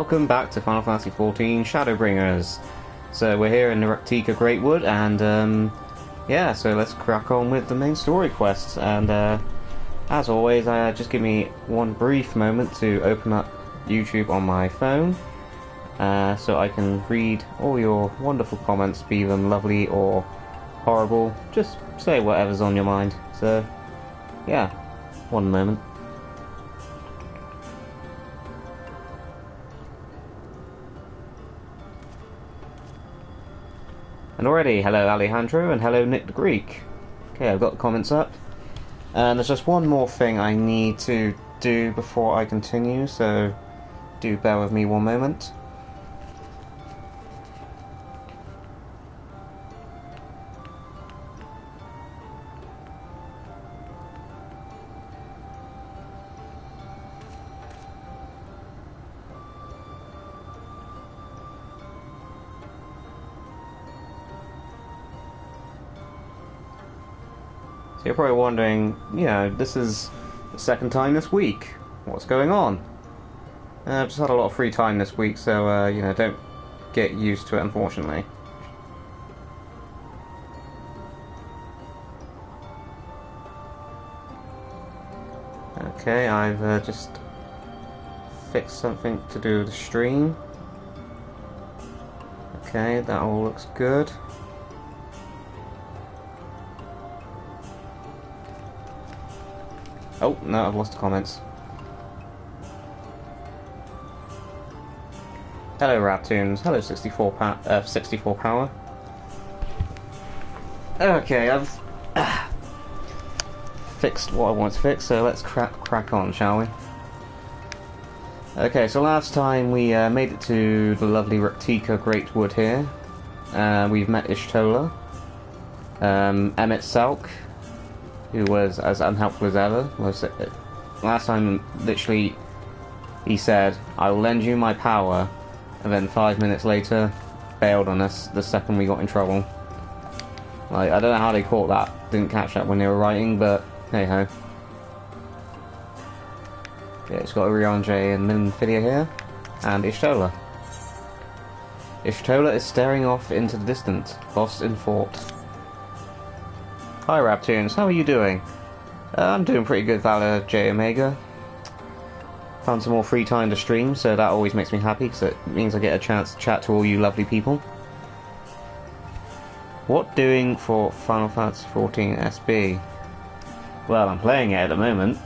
Welcome back to Final Fantasy XIV Shadowbringers. So we're here in the RAB-Live Greatwood, and yeah, so let's crack on with the main story quests. And as always, just give me one brief moment to open up YouTube on my phone, so I can read all your wonderful comments, be them lovely or horrible. Just say whatever's on your mind. So yeah, one moment. And already, hello Alejandro, and hello Nick the Greek. Okay, I've got the comments up. And there's just one more thing I need to do before I continue, so do bear with me one moment. So you're probably wondering, you know, this is the second time this week. What's going on? I've just had a lot of free time this week, so, you know, don't get used to it, unfortunately. Okay, I've just fixed something to do with the stream. Okay, that all looks good. Oh, no, I've lost the comments. Hello, Raptoons. Hello, 64 Power. Okay, I've fixed what I want to fix, so let's crack on, shall we? Okay, so last time we made it to the lovely RAB-Live Greatwood here. We've met Y'shtola, Emmett Salk, who was as unhelpful as ever. Last time, literally, he said, "I will lend you my power," and then 5 minutes later, bailed on us the second we got in trouble. Like, I don't know how they caught that, didn't catch that when they were writing, but hey ho. Yeah, it's got Urianger and Minfidia here, and Y'shtola. Y'shtola is staring off into the distance, lost in thought. Hi Raptoons, how are you doing? I'm doing pretty good, Valor J Omega. Found some more free time to stream, so that always makes me happy, because it means I get a chance to chat to all you lovely people. What doing for Final Fantasy XIV SB? Well, I'm playing it at the moment.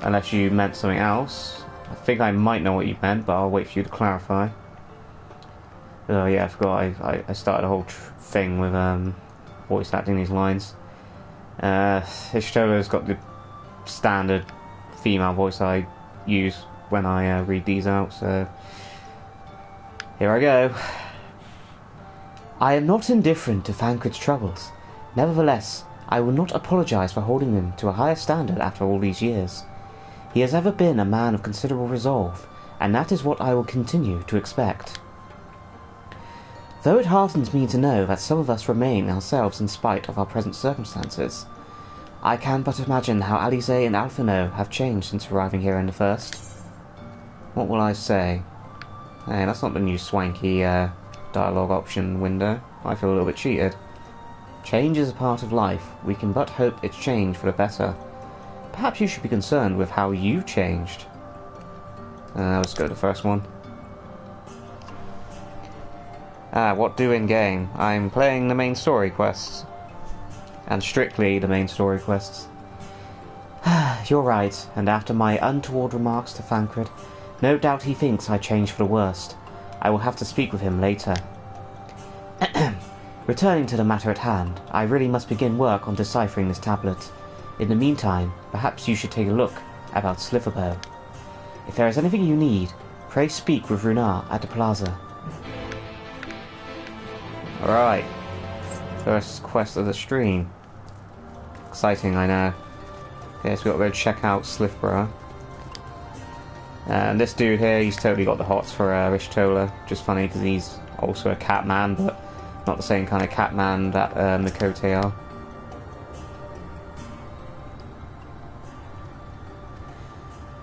Unless you meant something else. I think I might know what you meant, but I'll wait for you to clarify. Oh yeah, I forgot, I started a whole thing with voice acting these lines. Y'shtola's got the standard female voice I use when I read these out, so here I go. I am not indifferent to Thancred's troubles. Nevertheless, I will not apologise for holding him to a higher standard after all these years. He has ever been a man of considerable resolve, and that is what I will continue to expect. Though it heartens me to know that some of us remain ourselves in spite of our present circumstances, I can but imagine how Alize and Alphino have changed since arriving here in the first. What will I say? Hey, that's not the new swanky dialogue option window. I feel a little bit cheated. Change is a part of life. We can but hope it's changed for the better. Perhaps you should be concerned with how you changed. Let's go to the first one. What do in game? I'm playing the main story quests. And strictly the main story quests. You're right, and after my untoward remarks to Thancred, no doubt he thinks I changed for the worst. I will have to speak with him later. Returning to the matter at hand, I really must begin work on deciphering this tablet. In the meantime, perhaps you should take a look about Slitherbow. If there is anything you need, pray speak with Runar at the plaza. Alright, first quest of the stream. Exciting, I know. Okay, so we've got to go check out Slitherbow. And this dude here, he's totally got the hots for Y'shtola. Just funny because he's also a cat man, but not the same kind of cat man that Mikote are.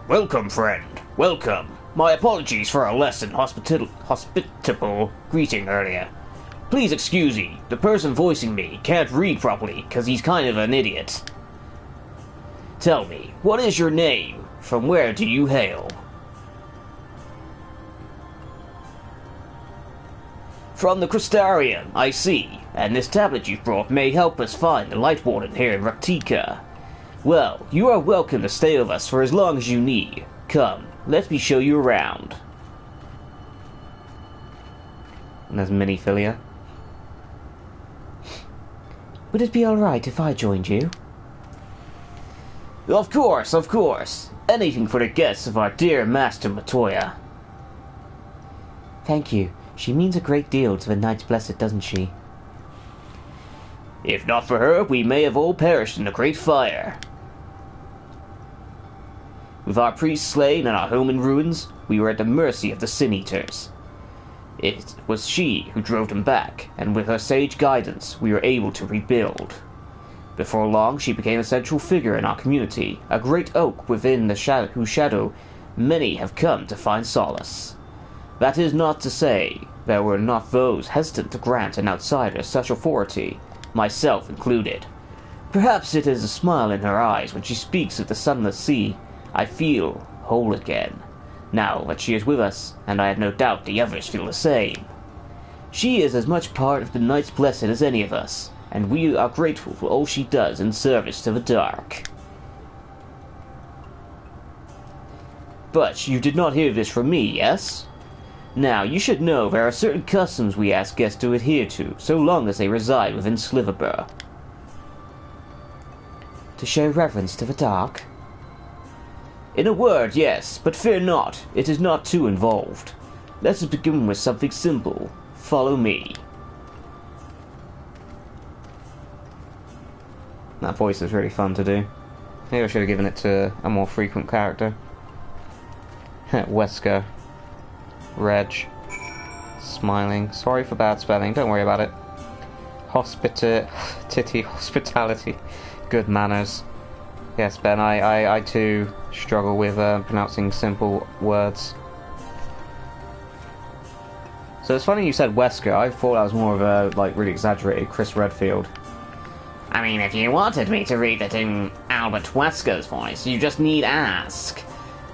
Welcome, friend. Welcome. My apologies for our less than hospitable greeting earlier. Please excuse me, the person voicing me can't read properly because he's kind of an idiot. Tell me, what is your name? From where do you hail? From the Crystarium, I see, and this tablet you've brought may help us find the Light Warden here in Raktika. Well, you are welcome to stay with us for as long as you need. Come, let me show you around. And there's Miniphilia. Would it be alright if I joined you? Of course, of course. Anything for the guests of our dear Master Matoya. Thank you. She means a great deal to the Knights Blessed, doesn't she? If not for her, we may have all perished in the Great Fire. With our priests slain and our home in ruins, we were at the mercy of the Sin-Eaters. It was she who drove them back, and with her sage guidance, we were able to rebuild. Before long, she became a central figure in our community, a great oak within the whose shadow many have come to find solace. That is not to say there were not those hesitant to grant an outsider such authority, myself included. Perhaps it is a smile in her eyes when she speaks of the sunless sea. I feel whole again, now that she is with us, and I have no doubt the others feel the same. She is as much part of the Knights Blessed as any of us, and we are grateful for all she does in service to the dark. But you did not hear this from me, yes? Now, you should know there are certain customs we ask guests to adhere to, so long as they reside within Sliverborough. To show reverence to the dark? In a word, yes, but fear not, it is not too involved. Let us begin with something simple. Follow me. That voice is really fun to do. Maybe I should have given it to a more frequent character. Wesker. Reg. Smiling. Sorry for bad spelling, don't worry about it. Hospitality. Good manners. Yes, Ben, I too struggle with pronouncing simple words. So it's funny you said Wesker. I thought that was more of a, really exaggerated Chris Redfield. I mean, if you wanted me to read it in Albert Wesker's voice, you just need ask.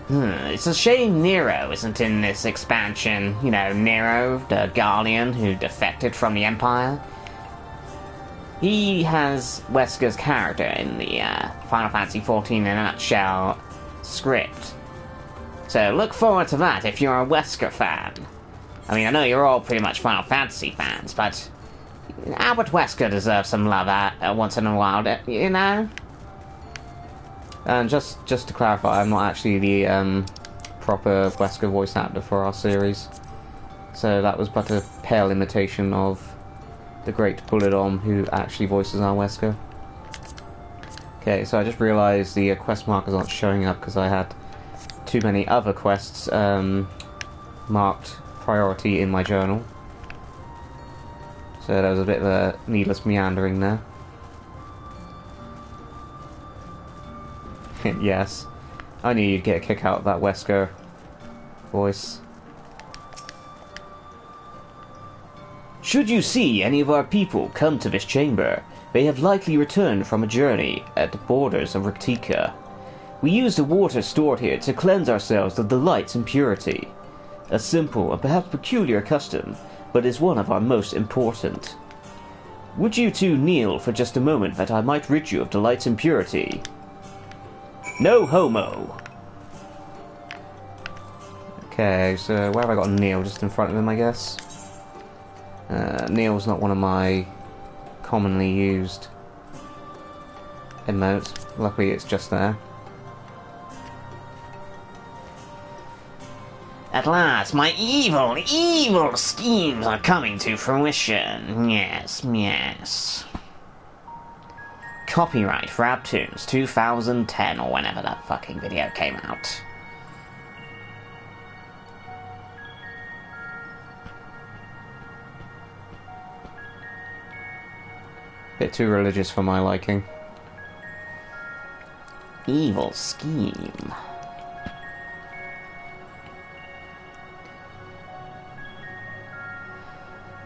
It's a shame Nero isn't in this expansion. You know, Nero, the Guardian who defected from the Empire. He has Wesker's character in the Final Fantasy XIV in a nutshell script. So look forward to that if you're a Wesker fan. I mean, I know you're all pretty much Final Fantasy fans, but Albert Wesker deserves some love once in a while, you know? And just to clarify, I'm not actually the proper Wesker voice actor for our series. So that was but a pale imitation of the great Bullet-Om who actually voices our Wesker. Okay, so I just realised the quest markers aren't showing up because I had too many other quests marked priority in my journal. So there was a bit of a needless meandering there. Yes, I knew you'd get a kick out of that Wesker voice. Should you see any of our people come to this chamber, they have likely returned from a journey at the borders of Raktika. We use the water stored here to cleanse ourselves of the light's impurity. A simple and perhaps peculiar custom, but is one of our most important. Would you two kneel for just a moment that I might rid you of the light's impurity? No homo! Okay, so where have I got Neil? Just in front of him, I guess? Neil's not one of my commonly used emotes. Luckily it's just there. At last, my evil, evil schemes are coming to fruition. Yes, yes. Copyright RAB-Toons 2010 or whenever that fucking video came out. Bit too religious for my liking. Evil scheme.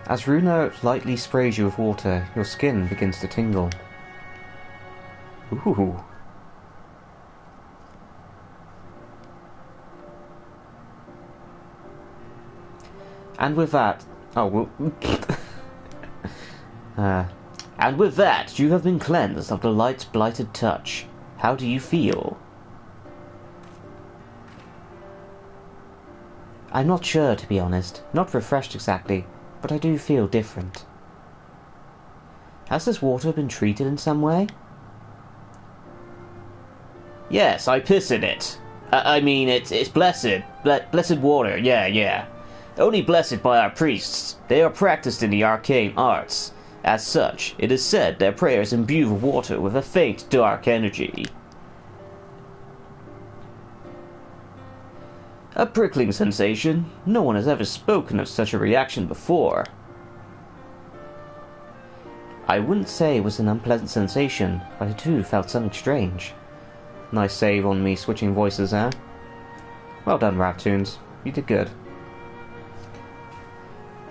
As Runa lightly sprays you with water, your skin begins to tingle. Ooh. And with that... Oh, well... and with that, you have been cleansed of the light's blighted touch. How do you feel? I'm not sure, to be honest. Not refreshed exactly, but I do feel different. Has this water been treated in some way? Yes, I piss in it. I mean, it's blessed. Blessed water, yeah. Only blessed by our priests. They are practiced in the arcane arts. As such, it is said their prayers imbue the water with a faint, dark energy. A prickling sensation. No one has ever spoken of such a reaction before. I wouldn't say it was an unpleasant sensation, but I too felt something strange. Nice save on me switching voices there. Well done, Rabtoons. You did good.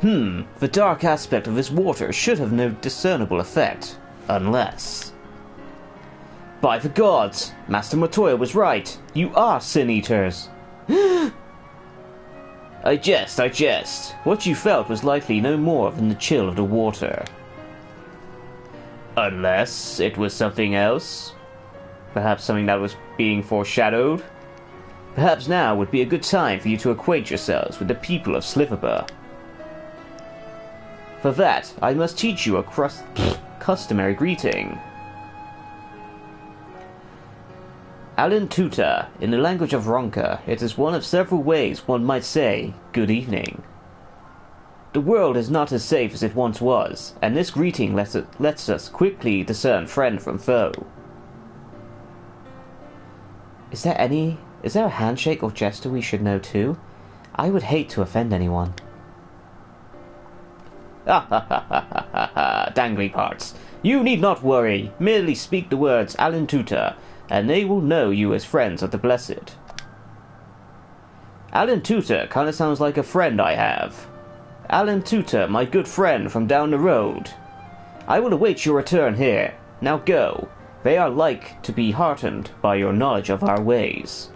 The dark aspect of this water should have no discernible effect. Unless... By the gods! Master Matoya was right! You are sin-eaters! I jest. What you felt was likely no more than the chill of the water. Unless it was something else? Perhaps something that was being foreshadowed? Perhaps now would be a good time for you to acquaint yourselves with the people of Sliverbar. For that, I must teach you a customary greeting. Alin Tuta, in the language of Ronka, it is one of several ways one might say, good evening. The world is not as safe as it once was, and this greeting lets us quickly discern friend from foe. Is there a handshake or gesture we should know too? I would hate to offend anyone. Dangly parts. You need not worry. Merely speak the words Alin Tuta, and they will know you as friends of the Blessed. Alin Tuta kinda sounds like a friend I have. Alin Tuta, my good friend from down the road. I will await your return here. Now go. They are like to be heartened by your knowledge of our ways.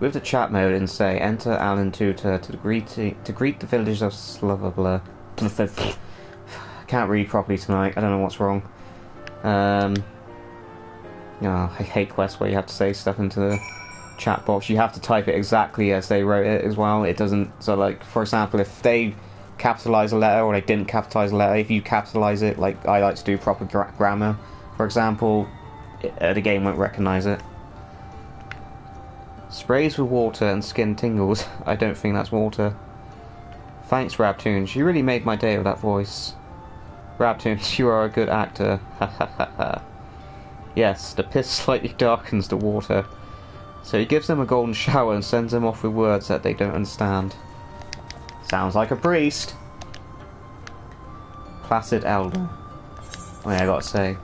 With the chat mode and say, enter Alin Tuta to greet the villagers of Sliverbar. Can't read properly tonight. I don't know what's wrong. I hate quests where you have to say stuff into the chat box. You have to type it exactly as they wrote it as well. It doesn't. So, like, for example, if they capitalize a letter or they didn't capitalize a letter, if you capitalize it, like I like to do proper grammar, for example, the game won't recognize it. Sprays with water and skin tingles. I don't think that's water. Thanks, Rabtoons. You really made my day with that voice. Rabtoons, you are a good actor. Ha ha ha ha. Yes, the piss slightly darkens the water. So he gives them a golden shower and sends them off with words that they don't understand. Sounds like a priest. Placid elder. Oh yeah, I gotta say.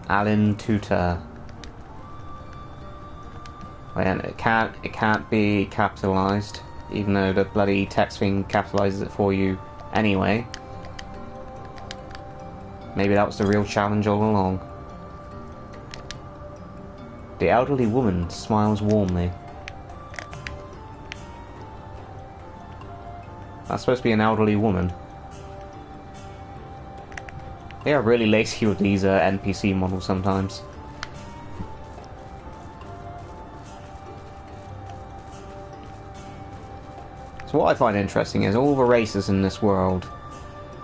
Alin Tuta. And it can't be capitalized, even though the bloody text thing capitalizes it for you anyway. Maybe that was the real challenge all along. The elderly woman smiles warmly. That's supposed to be an elderly woman. They are really lazy with these NPC models sometimes. So what I find interesting is all the races in this world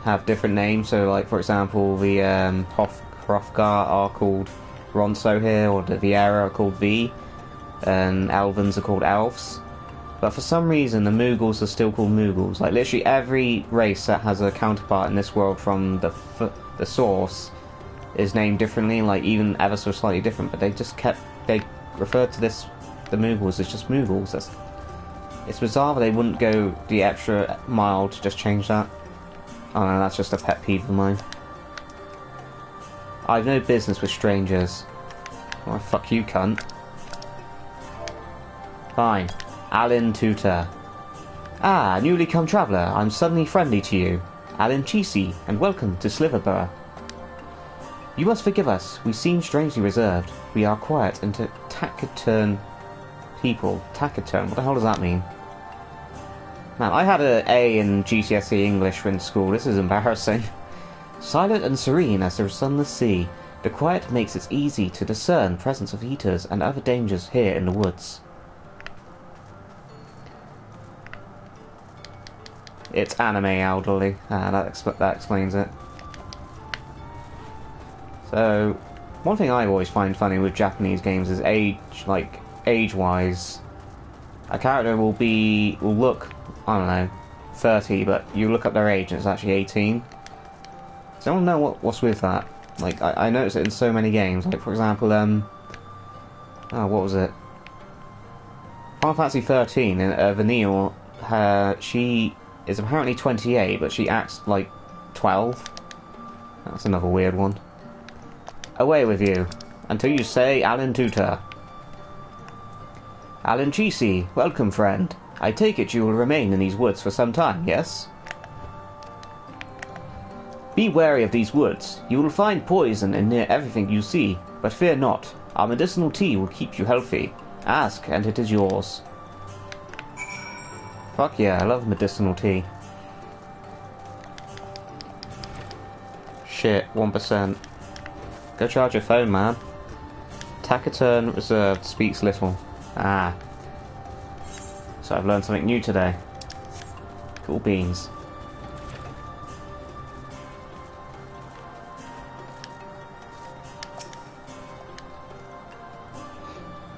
have different names. So, like, for example, the Hrothgar are called Ronso here, or the Viera are called V, and Elvens are called Elves. But for some reason, the Moogles are still called Moogles. Like, literally every race that has a counterpart in this world from the source is named differently, like, even ever so slightly different, but they referred to the Moogles as just Moogles. It's bizarre that they wouldn't go the extra mile to just change that. Oh no, that's just a pet peeve of mine. I've no business with strangers. Well, fuck you, cunt. Fine. Alin Tutor. Ah, newly come traveller, I'm suddenly friendly to you. Alin Chisi, and welcome to Sliverborough. You must forgive us, we seem strangely reserved. We are quiet and taciturn people. Taciturn, what the hell does that mean? Man, I had an A in GCSE English in school, this is embarrassing. Silent and serene as the sunless sea, the quiet makes it easy to discern presence of eaters and other dangers here in the woods. It's anime elderly. That explains it. So, one thing I always find funny with Japanese games is age-wise. A character will look, I don't know, 30, but you look up their age and it's actually 18. So I don't know what's with that. Like, I notice it in so many games. Like, for example, what was it? Final Fantasy 13, in Vanille, she is apparently 28, but she acts like 12. That's another weird one. Away with you, until you say Alin Tutor. Alin Chisi, welcome friend. I take it you will remain in these woods for some time, yes? Be wary of these woods. You will find poison in near everything you see, but fear not. Our medicinal tea will keep you healthy. Ask, and it is yours. Fuck yeah, I love medicinal tea. Shit, 1%. Go charge your phone, man. Taciturn reserved, speaks little. Ah. So I've learned something new today. Cool beans.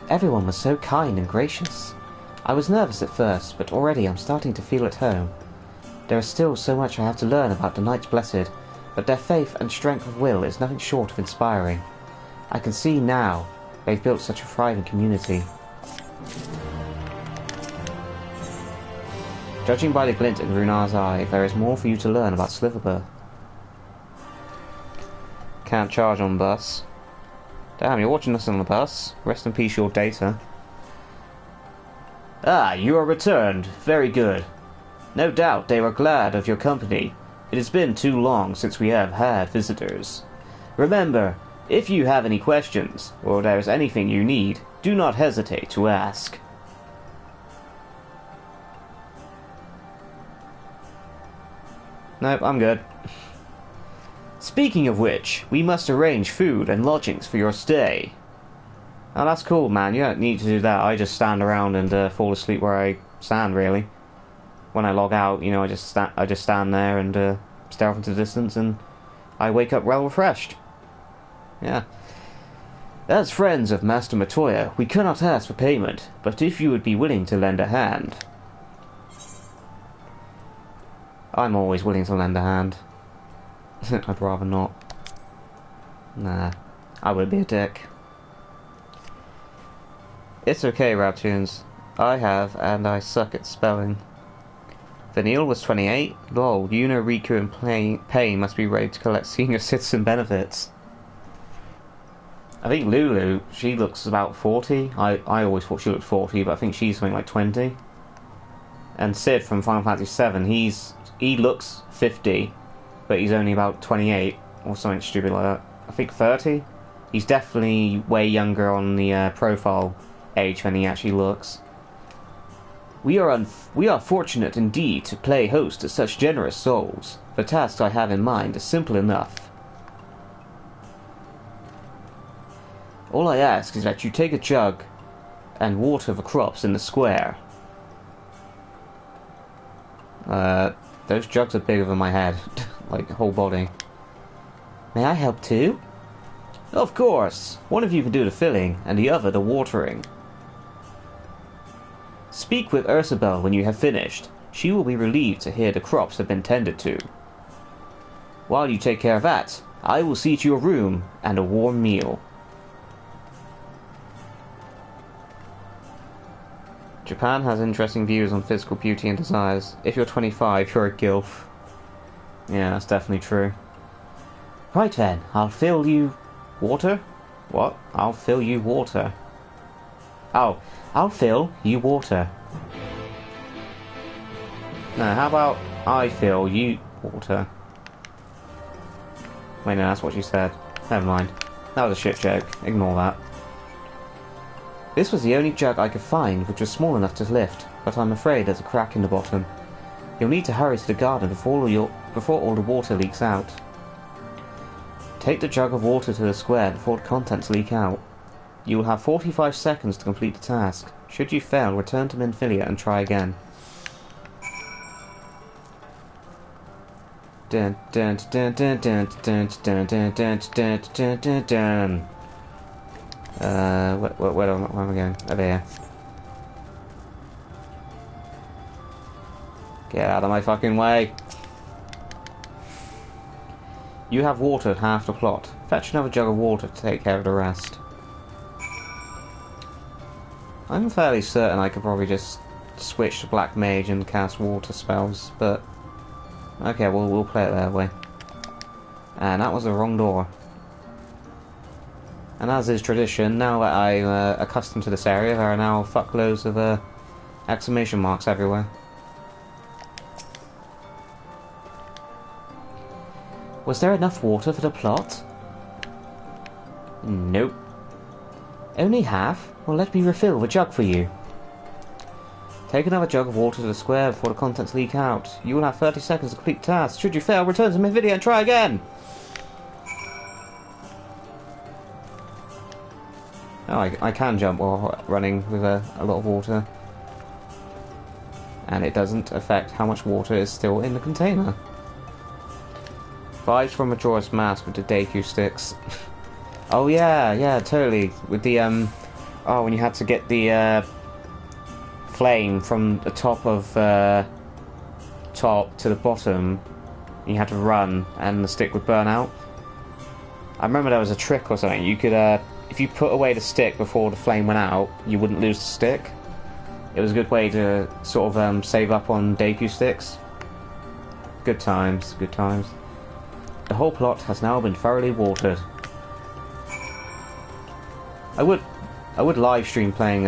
Everyone was so kind and gracious. I was nervous at first, but already I'm starting to feel at home. There is still so much I have to learn about the Knights Blessed, but their faith and strength of will is nothing short of inspiring. I can see now they've built such a thriving community. Judging by the glint in Runar's eye, there is more for you to learn about Sliverborough. Can't charge on bus. Damn, you're watching us on the bus. Rest in peace, your data. Ah, you are returned. Very good. No doubt they were glad of your company. It has been too long since we have had visitors. Remember, if you have any questions, or there is anything you need, do not hesitate to ask. Nope, I'm good. Speaking of which, we must arrange food and lodgings for your stay. Oh, that's cool, man. You don't need to do that. I just stand around and fall asleep where I stand, really. When I log out, you know, I just stand there and stare off into the distance, and I wake up well refreshed. Yeah. As friends of Master Matoya, we cannot ask for payment, but if you would be willing to lend a hand... I'm always willing to lend a hand. I'd rather not. Nah, I would be a dick. It's okay, Rabtoons. I have, and I suck at spelling. Vanille was 28. Lol, Yuna, Riku, and Pain must be ready to collect senior citizen benefits. I think Lulu, she looks about 40. I always thought she looked 40, but I think she's something like 20. And Sid from Final Fantasy VII, he looks 50, but he's only about 28, or something stupid like that. I think 30? He's definitely way younger on the profile age than he actually looks. We are fortunate indeed to play host to such generous souls. The task I have in mind is simple enough. All I ask is that you take a jug and water the crops in the square. Those jugs are bigger than my head, like whole body. May I help too? Of course! One of you can do the filling, and the other the watering. Speak with Ursabel when you have finished. She will be relieved to hear the crops have been tended to. While you take care of that, I will see to your room and a warm meal. Japan has interesting views on physical beauty and desires. If you're 25, you're a gilf. Yeah, that's definitely true. Right then, I'll fill you... Water? What? I'll fill you water. Oh, I'll fill you water. No, how about I fill you water? Wait, no, that's what she said. Never mind. That was a shit joke. Ignore that. This was the only jug I could find which was small enough to lift, but I'm afraid there's a crack in the bottom. You'll need to hurry to the garden before all the water leaks out. Take the jug of water to the square before the contents leak out. You will have 45 seconds to complete the task. Should you fail, return to Menphilia and try again. Dun dun dun dun dun dun dun dun dun dun dun dun dun. Where am I going? Over here. Get out of my fucking way. You have watered half the plot. Fetch another jug of water to take care of the rest. I'm fairly certain I could probably just switch to Black Mage and cast water spells, but okay, we'll play it that way. And that was the wrong door. And as is tradition, now that I'm accustomed to this area, there are now fuckloads of exclamation marks everywhere. Was there enough water for the plot? Nope. Only half? Well, let me refill the jug for you. Take another jug of water to the square before the contents leak out. You will have 30 seconds to complete the task. Should you fail, return to Menphilia and try again! Oh, I can jump while running with a lot of water. And it doesn't affect how much water is still in the container. Vibes from Majora's Mask with the Deku sticks. Oh yeah, totally. With the, oh, when you had to get the, flame from the top of, top to the bottom, you had to run, and the stick would burn out. I remember there was a trick or something. You could, if you put away the stick before the flame went out, you wouldn't lose the stick. It was a good way to sort of, save up on Deku sticks. Good times, good times. The whole plot has now been thoroughly watered. I would live stream playing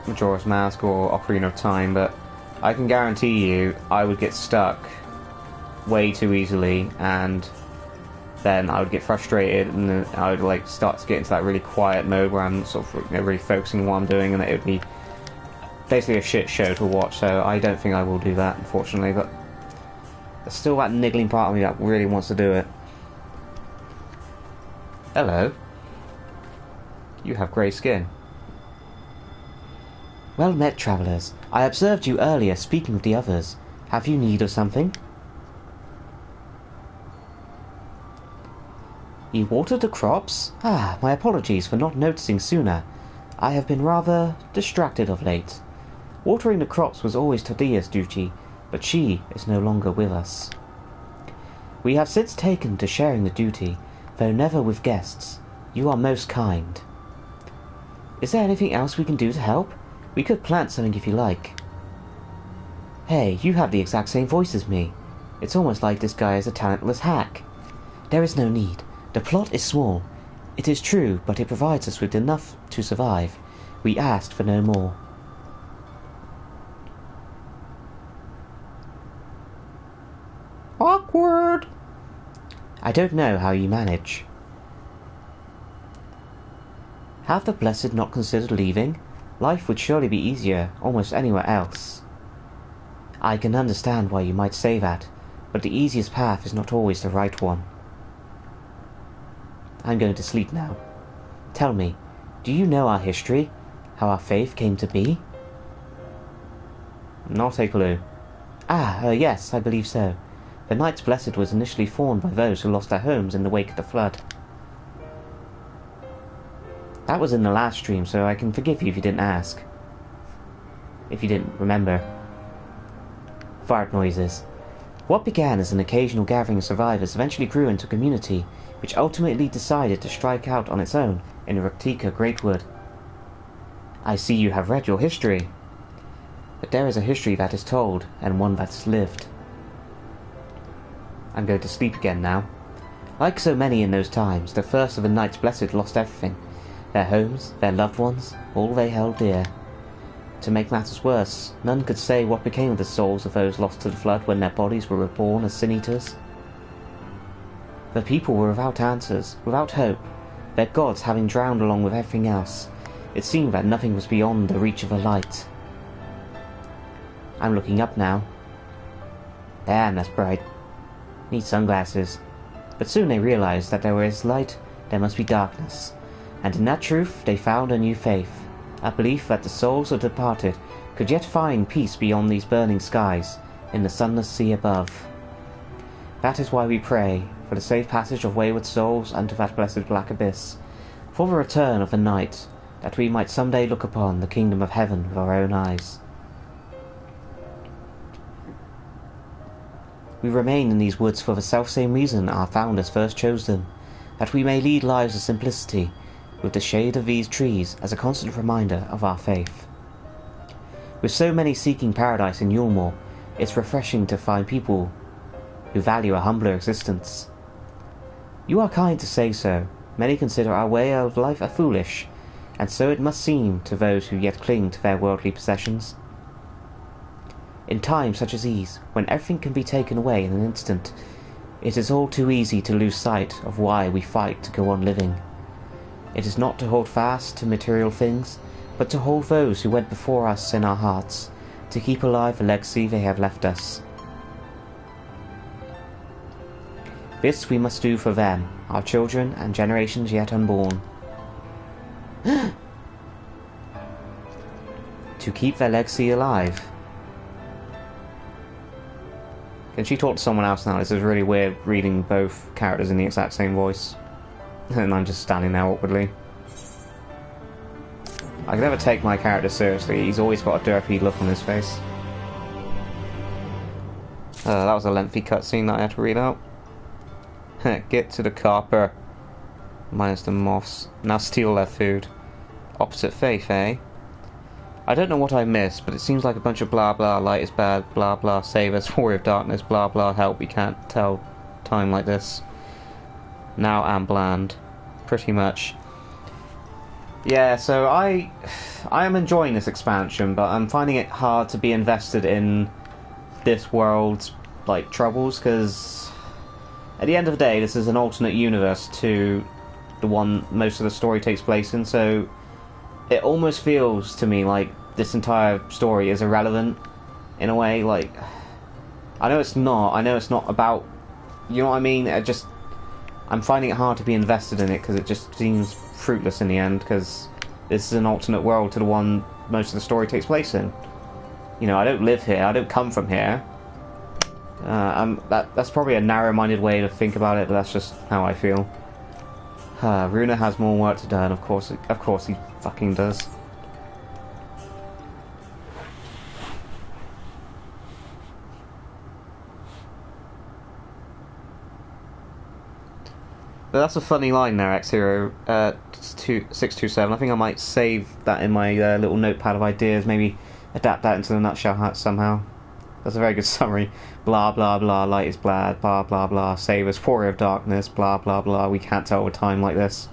Majora's Mask or Ocarina of Time, but I can guarantee you I would get stuck way too easily, and then I would get frustrated, and then I would like start to get into that really quiet mode where I'm sort of really focusing on what I'm doing, and it would be basically a shit show to watch. So I don't think I will do that, unfortunately. But there's still that niggling part of me that really wants to do it. Hello. You have grey skin. Well met, travellers. I observed you earlier speaking with the others. Have you need of something? You watered the crops? Ah, my apologies for not noticing sooner. I have been rather distracted of late. Watering the crops was always Tadia's duty, but she is no longer with us. We have since taken to sharing the duty, though never with guests. You are most kind. Is there anything else we can do to help? We could plant something if you like. Hey, you have the exact same voice as me. It's almost like this guy is a talentless hack. There is no need. The plot is small. It is true, but it provides us with enough to survive. We asked for no more. Awkward. I don't know how you manage. Have the Blessed not considered leaving? Life would surely be easier almost anywhere else. I can understand why you might say that, but the easiest path is not always the right one. I'm going to sleep now. Tell me, do you know our history? How our faith came to be? Not a clue. Yes, I believe so. The Knights Blessed was initially formed by those who lost their homes in the wake of the flood. That was in the last stream, so I can forgive you if you didn't ask. If you didn't remember. Fart noises. What began as an occasional gathering of survivors eventually grew into a community, which ultimately decided to strike out on its own in Raktika Greatwood. I see you have read your history. But there is a history that is told, and one that is lived. I'm going to sleep again now. Like so many in those times, the first of the Knights Blessed lost everything. their homes, their loved ones, all they held dear. To make matters worse, none could say what became of the souls of those lost to the flood when their bodies were reborn as sin-eaters. The people were without answers, without hope, their gods having drowned along with everything else. It seemed that nothing was beyond the reach of the light. I'm looking up now. Damn, that's bright. Need sunglasses. But soon they realized that there is light, there must be darkness. And in that truth they found a new faith. A belief that the souls of the departed could yet find peace beyond these burning skies, in the sunless sea above. That is why we pray, for the safe passage of wayward souls unto that blessed black abyss, for the return of the night, that we might some day look upon the kingdom of heaven with our own eyes. We remain in these woods for the selfsame reason our founders first chose them, that we may lead lives of simplicity, with the shade of these trees as a constant reminder of our faith. With so many seeking paradise in Yulmore, it's refreshing to find people who value a humbler existence. You are kind to say so. Many consider our way of life a foolish, and so it must seem to those who yet cling to their worldly possessions. In times such as these, when everything can be taken away in an instant, it is all too easy to lose sight of why we fight to go on living. It is not to hold fast to material things, but to hold those who went before us in our hearts, to keep alive the legacy they have left us. This we must do for them, our children and generations yet unborn. To keep their legacy alive. Can she talk to someone else now? This is really weird reading both characters in the exact same voice. And I'm just standing there awkwardly. I can never take my character seriously. He's always got a derpy look on his face. That was a lengthy cutscene that I had to read out. Get to the copper. Minus the moths. Now steal their food. Opposite faith, eh? I don't know what I missed, but it seems like a bunch of blah blah, light is bad, blah blah, save us, warrior of darkness, blah blah, help, we can't tell time like this. Now I'm bland. Pretty much. Yeah, so I am enjoying this expansion, but I'm finding it hard to be invested in this world's, like, troubles, because at the end of the day, this is an alternate universe to the one most of the story takes place in, so it almost feels to me like this entire story is irrelevant, in a way. Like, I know it's not about, you know what I mean? I'm finding it hard to be invested in it, because it just seems fruitless in the end, because this is an alternate world to the one most of the story takes place in. You know, I don't live here, I don't come from here. That's probably a narrow-minded way to think about it, but that's just how I feel. Runa has more work to do, and of course he fucking does. But that's a funny line there, X-Hero 627. I think I might save that in my little notepad of ideas, maybe adapt that into the nutshell hat somehow. That's a very good summary. Blah blah blah, light is bad, blah blah blah, save us, warrior of darkness, blah blah blah, we can't tell with time like this.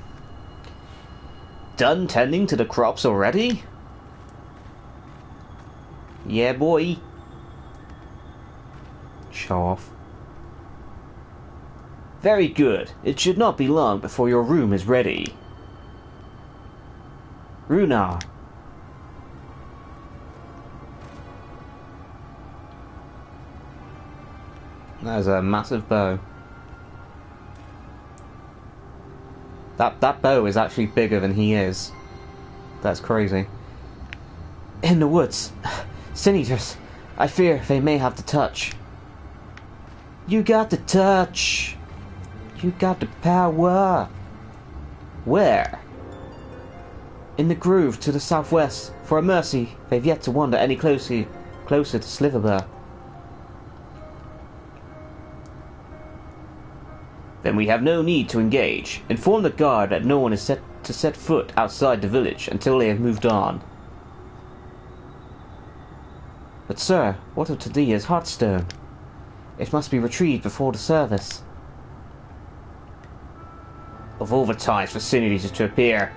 Done tending to the crops already? Yeah, boy. Show off. Very good. It should not be long before your room is ready. Runa. That is a massive bow. That bow is actually bigger than he is. That's crazy. In the woods. Sin-eaters. I fear they may have the touch. You got the touch. You got the power. Where? In the groove to the southwest. For a mercy, they've yet to wander any closer to Sliverburg. Then we have no need to engage. Inform the guard that no one is set to set foot outside the village until they have moved on. But sir, what of Tadia's heartstone? It must be retrieved before the service. Of all the times for sin-eaters to appear,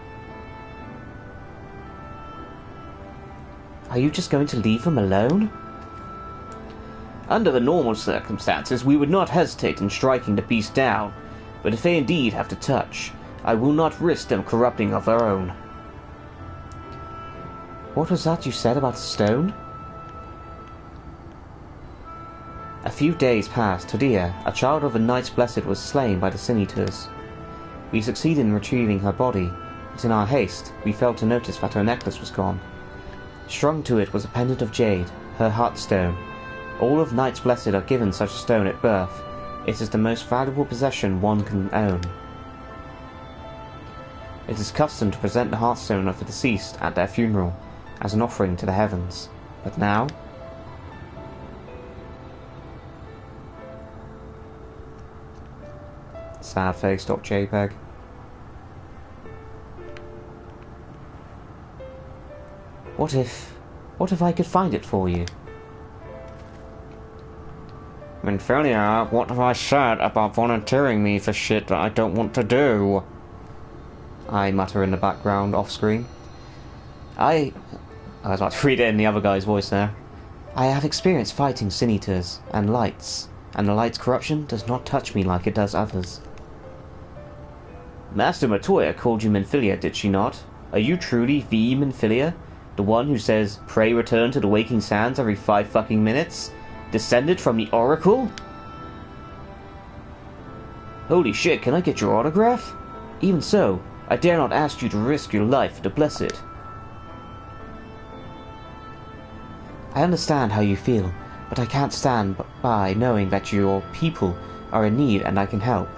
Are you just going to leave them alone? Under the normal circumstances, we would not hesitate in striking the beast down, but if they indeed have to touch, I will not risk them corrupting of their own. What was that you said about the stone? A few days past, Todia, a child of the Knights Blessed, was slain by the Sinitors. We succeeded in retrieving her body, but in our haste, we failed to notice that her necklace was gone. Strung to it was a pendant of jade, her heartstone. All of Knights Blessed are given such a stone at birth. It is the most valuable possession one can own. It is custom to present the heartstone of the deceased at their funeral, as an offering to the heavens. But now? Sad face. JPEG. What if I could find it for you? Minfilia, what have I said about volunteering me for shit that I don't want to do? I mutter in the background, off screen. I was about to read it in the other guy's voice there. I have experience fighting Sinitors and Lights, and the Light's corruption does not touch me like it does others. Master Matoya called you Minfilia, did she not? Are you truly the Minfilia? The one who says, "Pray return to the waking sands" every 5 fucking minutes? Descended from the Oracle? Holy shit, can I get your autograph? Even so, I dare not ask you to risk your life for the Blessed. I understand how you feel, but I can't stand by knowing that your people are in need and I can help.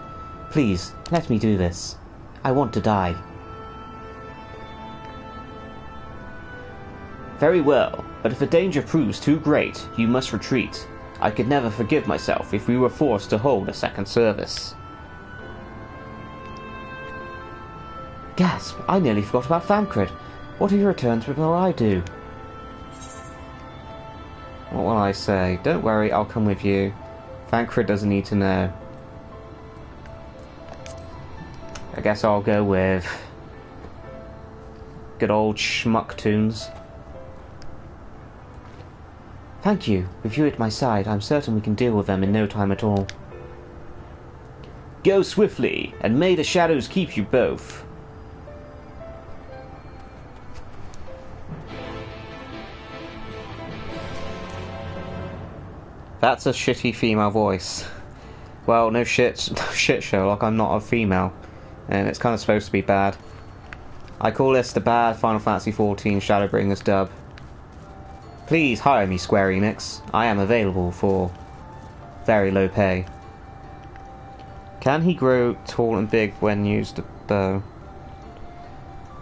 Please, let me do this. I want to die. Very well, but if the danger proves too great, you must retreat. I could never forgive myself if we were forced to hold a second service. Gasp! I nearly forgot about Thancred. What are your returns before I do? What will I say? Don't worry, I'll come with you. Thancred doesn't need to know. I guess I'll go with good old Schmucktoons. Thank you. With you at my side, I'm certain we can deal with them in no time at all. Go swiftly, and may the shadows keep you both. That's a shitty female voice. Well, no shit, Sherlock, I'm not a female. And it's kind of supposed to be bad. I call this the bad Final Fantasy XIV Shadowbringers dub. Please hire me, Square Enix. I am available for very low pay. Can he grow tall and big when used a bow?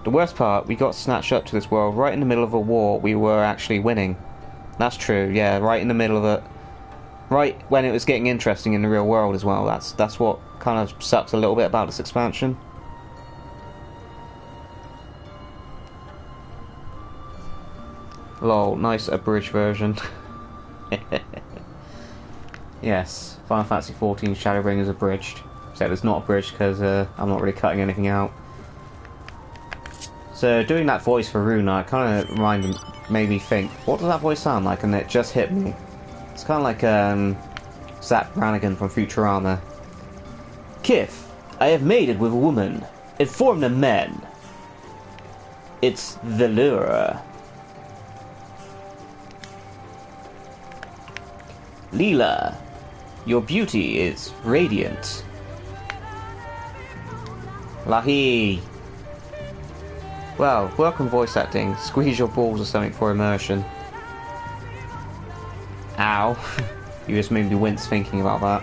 The worst part, we got snatched up to this world right in the middle of a war we were actually winning. That's true, yeah, right in the middle of it. Right when it was getting interesting in the real world as well. That's what kind of sucks a little bit about this expansion. Lol, nice abridged version. Yes, Final Fantasy XIV Shadowbringers abridged. Except it's not abridged because I'm not really cutting anything out. So doing that voice for Runa kind of made me think, what does that voice sound like? And it just hit me. It's kind of like Zach Brannigan from Futurama. Kith, I have mated with a woman. Inform the men. It's the lure. Leela, your beauty is radiant. LA-HEEEEEEE. Well, welcome voice acting. Squeeze your balls or something for immersion. Ow. You just made me wince thinking about that.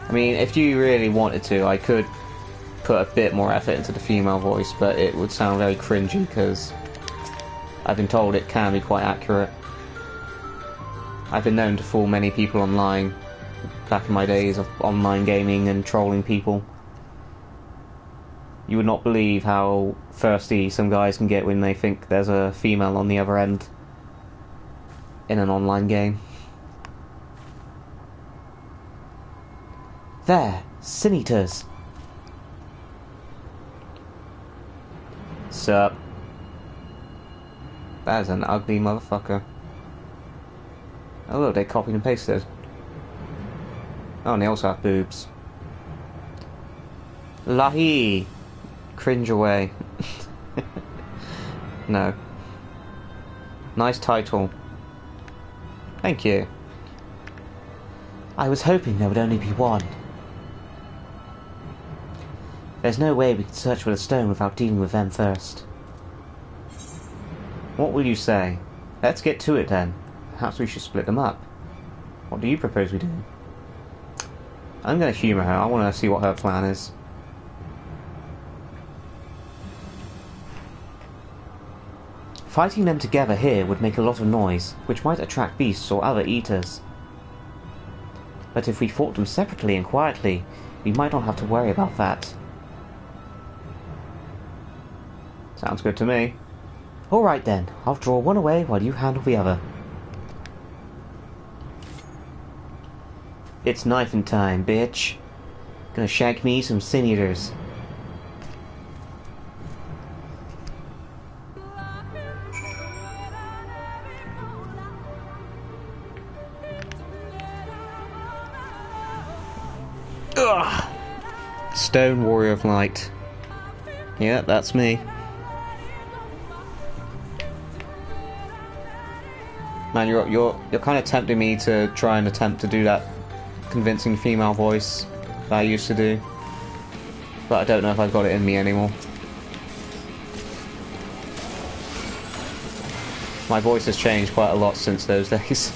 I mean, if you really wanted to, I could put a bit more effort into the female voice, but it would sound very cringy because I've been told it can be quite accurate. I've been known to fool many people online back in my days of online gaming and trolling people. You would not believe how thirsty some guys can get when they think there's a female on the other end in an online game. There, Sinitors. Sup? That is an ugly motherfucker. Oh look, they copied and pasted. Oh, and they also have boobs. LA-HEEEEEEE. Cringe away. No. Nice title. Thank you. I was hoping there would only be one. There's no way we could search for the stone without dealing with them first. What will you say? Let's get to it then. Perhaps we should split them up. What do you propose we do? I'm going to humour her. I want to see what her plan is. Fighting them together here would make a lot of noise, which might attract beasts or other eaters. But if we fought them separately and quietly, we might not have to worry about that. Sounds good to me. Alright then, I'll draw one away while you handle the other. It's knifing time, bitch. Gonna shank me some sin eaters. Ugh. Stone Warrior of Light. Yeah, that's me. Man, you're kind of tempting me to try and attempt to do that convincing female voice that I used to do, but I don't know if I've got it in me anymore. My voice has changed quite a lot since those days.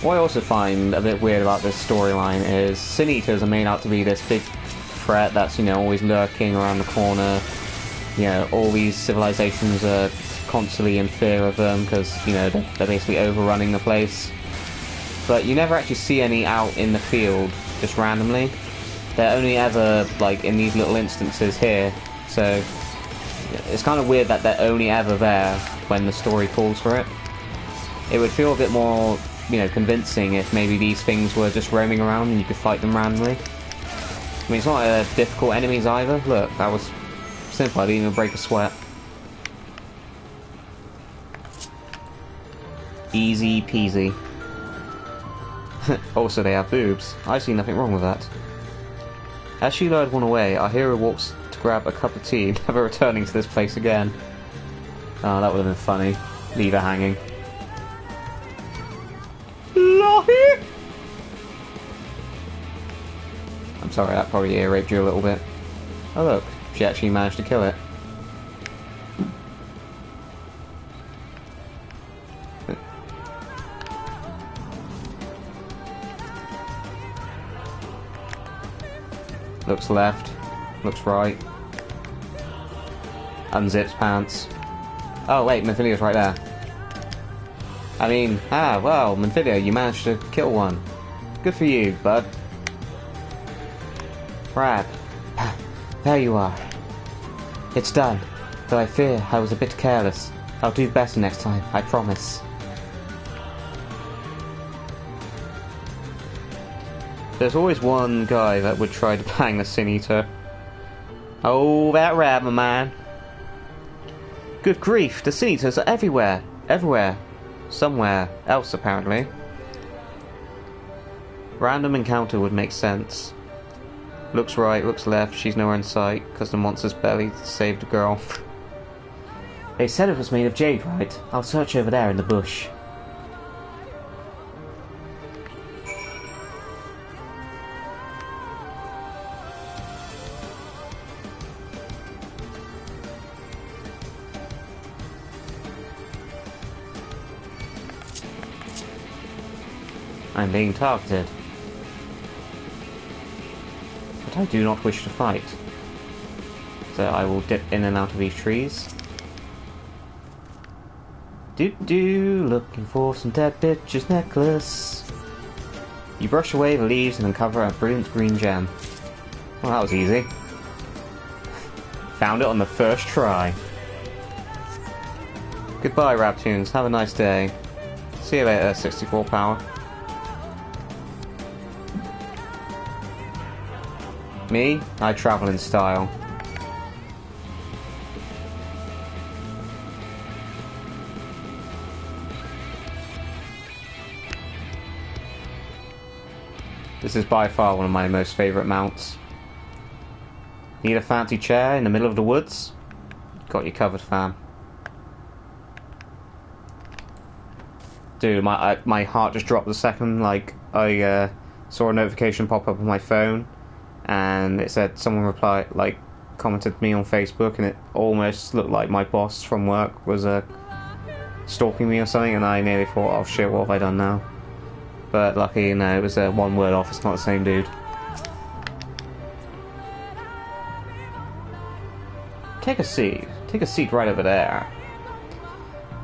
What I also find a bit weird about this storyline is Sin Eaters are made out to be this big threat that's, you know, always lurking around the corner. You know, all these civilizations are constantly in fear of them because, you know, they're basically overrunning the place. But you never actually see any out in the field just randomly. They're only ever, like, in these little instances here. So it's kind of weird that they're only ever there when the story calls for it. It would feel a bit more, you know, convincing if maybe these things were just roaming around and you could fight them randomly. I mean, it's not difficult enemies either. Look, that was simple. I didn't even break a sweat. Easy peasy. Also, they have boobs. I see nothing wrong with that. As she lured one away, our hero walks to grab a cup of tea, never returning to this place again. Oh, that would have been funny. Leave her hanging. I'm sorry, that probably ear raped you a little bit. Oh look, she actually managed to kill it. Looks left, looks right. Unzips pants. Oh wait, Memphilea's right there. I mean, well, Memphilia, you managed to kill one. Good for you, bud. Rab. There you are. It's done. Though I fear I was a bit careless. I'll do better next time, I promise. There's always one guy that would try to bang the Sin Eater. Oh, that Rab, my man. Good grief, the Sin Eaters are everywhere. Everywhere. Somewhere else, apparently. Random encounter would make sense. Looks right, looks left, she's nowhere in sight, because the monster's belly saved a girl. They said it was made of jade, right? I'll search over there in the bush. I'm being targeted. But I do not wish to fight. So I will dip in and out of these trees. Looking for some dead bitch's necklace. You brush away the leaves and uncover a brilliant green gem. Well, that was easy. Found it on the first try. Goodbye, Rabtoons. Have a nice day. See you later, 64 power. Me? I travel in style. This is by far one of my most favourite mounts. Need a fancy chair in the middle of the woods? Got you covered, fam. Dude, my heart just dropped the second, like, I saw a notification pop up on my phone, and it said someone replied, like, commented me on Facebook, and it almost looked like my boss from work was stalking me or something, and I nearly thought, oh shit, what have I done now? But lucky, you know, it was one word off, it's not the same dude. Take a seat. Take a seat right over there.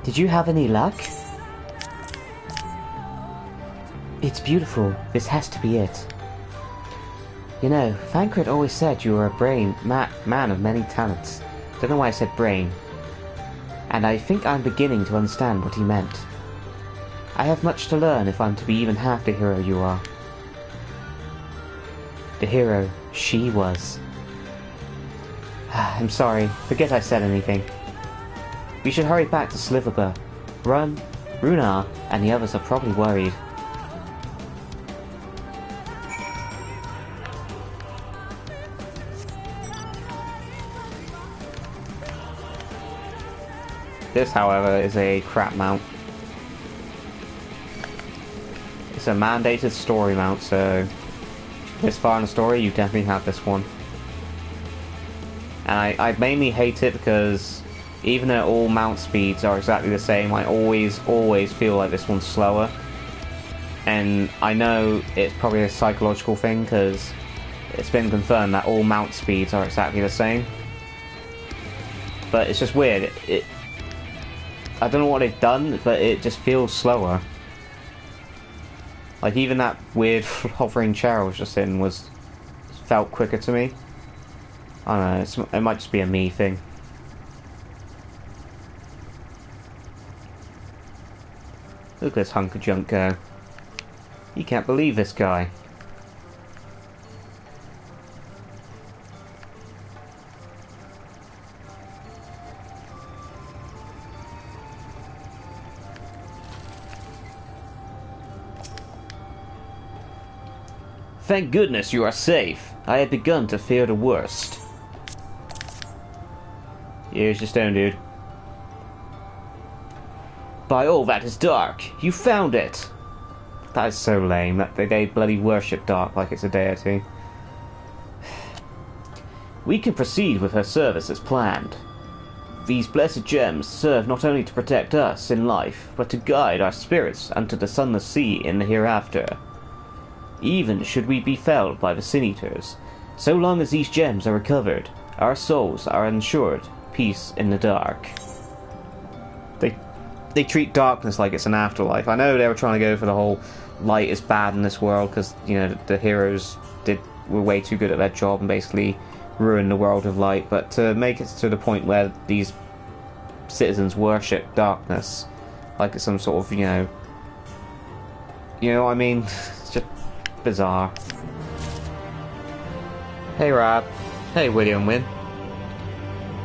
Did you have any luck? It's beautiful. This has to be it. You know, Thancred always said you were a man of many talents. Don't know why I said brain. And I think I'm beginning to understand what he meant. I have much to learn if I'm to be even half the hero you are. The hero she was. I'm sorry. Forget I said anything. We should hurry back to Sliverba. Runar and the others are probably worried. This, however, is a crap mount. It's a mandated story mount, so this far in the story, you definitely have this one. And I mainly hate it because even though all mount speeds are exactly the same, I always feel like this one's slower. And I know it's probably a psychological thing because it's been confirmed that all mount speeds are exactly the same. But it's just weird. I don't know what they've done, but it just feels slower. Like even that weird hovering chair I was just in felt quicker to me. I don't know, it might just be a me thing. Look at this hunk of junk go. You can't believe this guy. Thank goodness you are safe. I had begun to fear the worst. Here's your stone, dude. By all that is dark, you found it! That is so lame, that they bloody worship dark like it's a deity. We can proceed with her service as planned. These blessed gems serve not only to protect us in life, but to guide our spirits unto the sunless sea in the hereafter. Even should we be felled by the Sin-Eaters, so long as these gems are recovered, our souls are ensured peace in the dark. They treat darkness like it's an afterlife. I know they were trying to go for the whole light is bad in this world because, you know, the heroes were way too good at their job and basically ruined the world of light. But to make it to the point where these citizens worship darkness like it's some sort of, you know what I mean? It's just bizarre. Hey Rab. Hey William Wynn.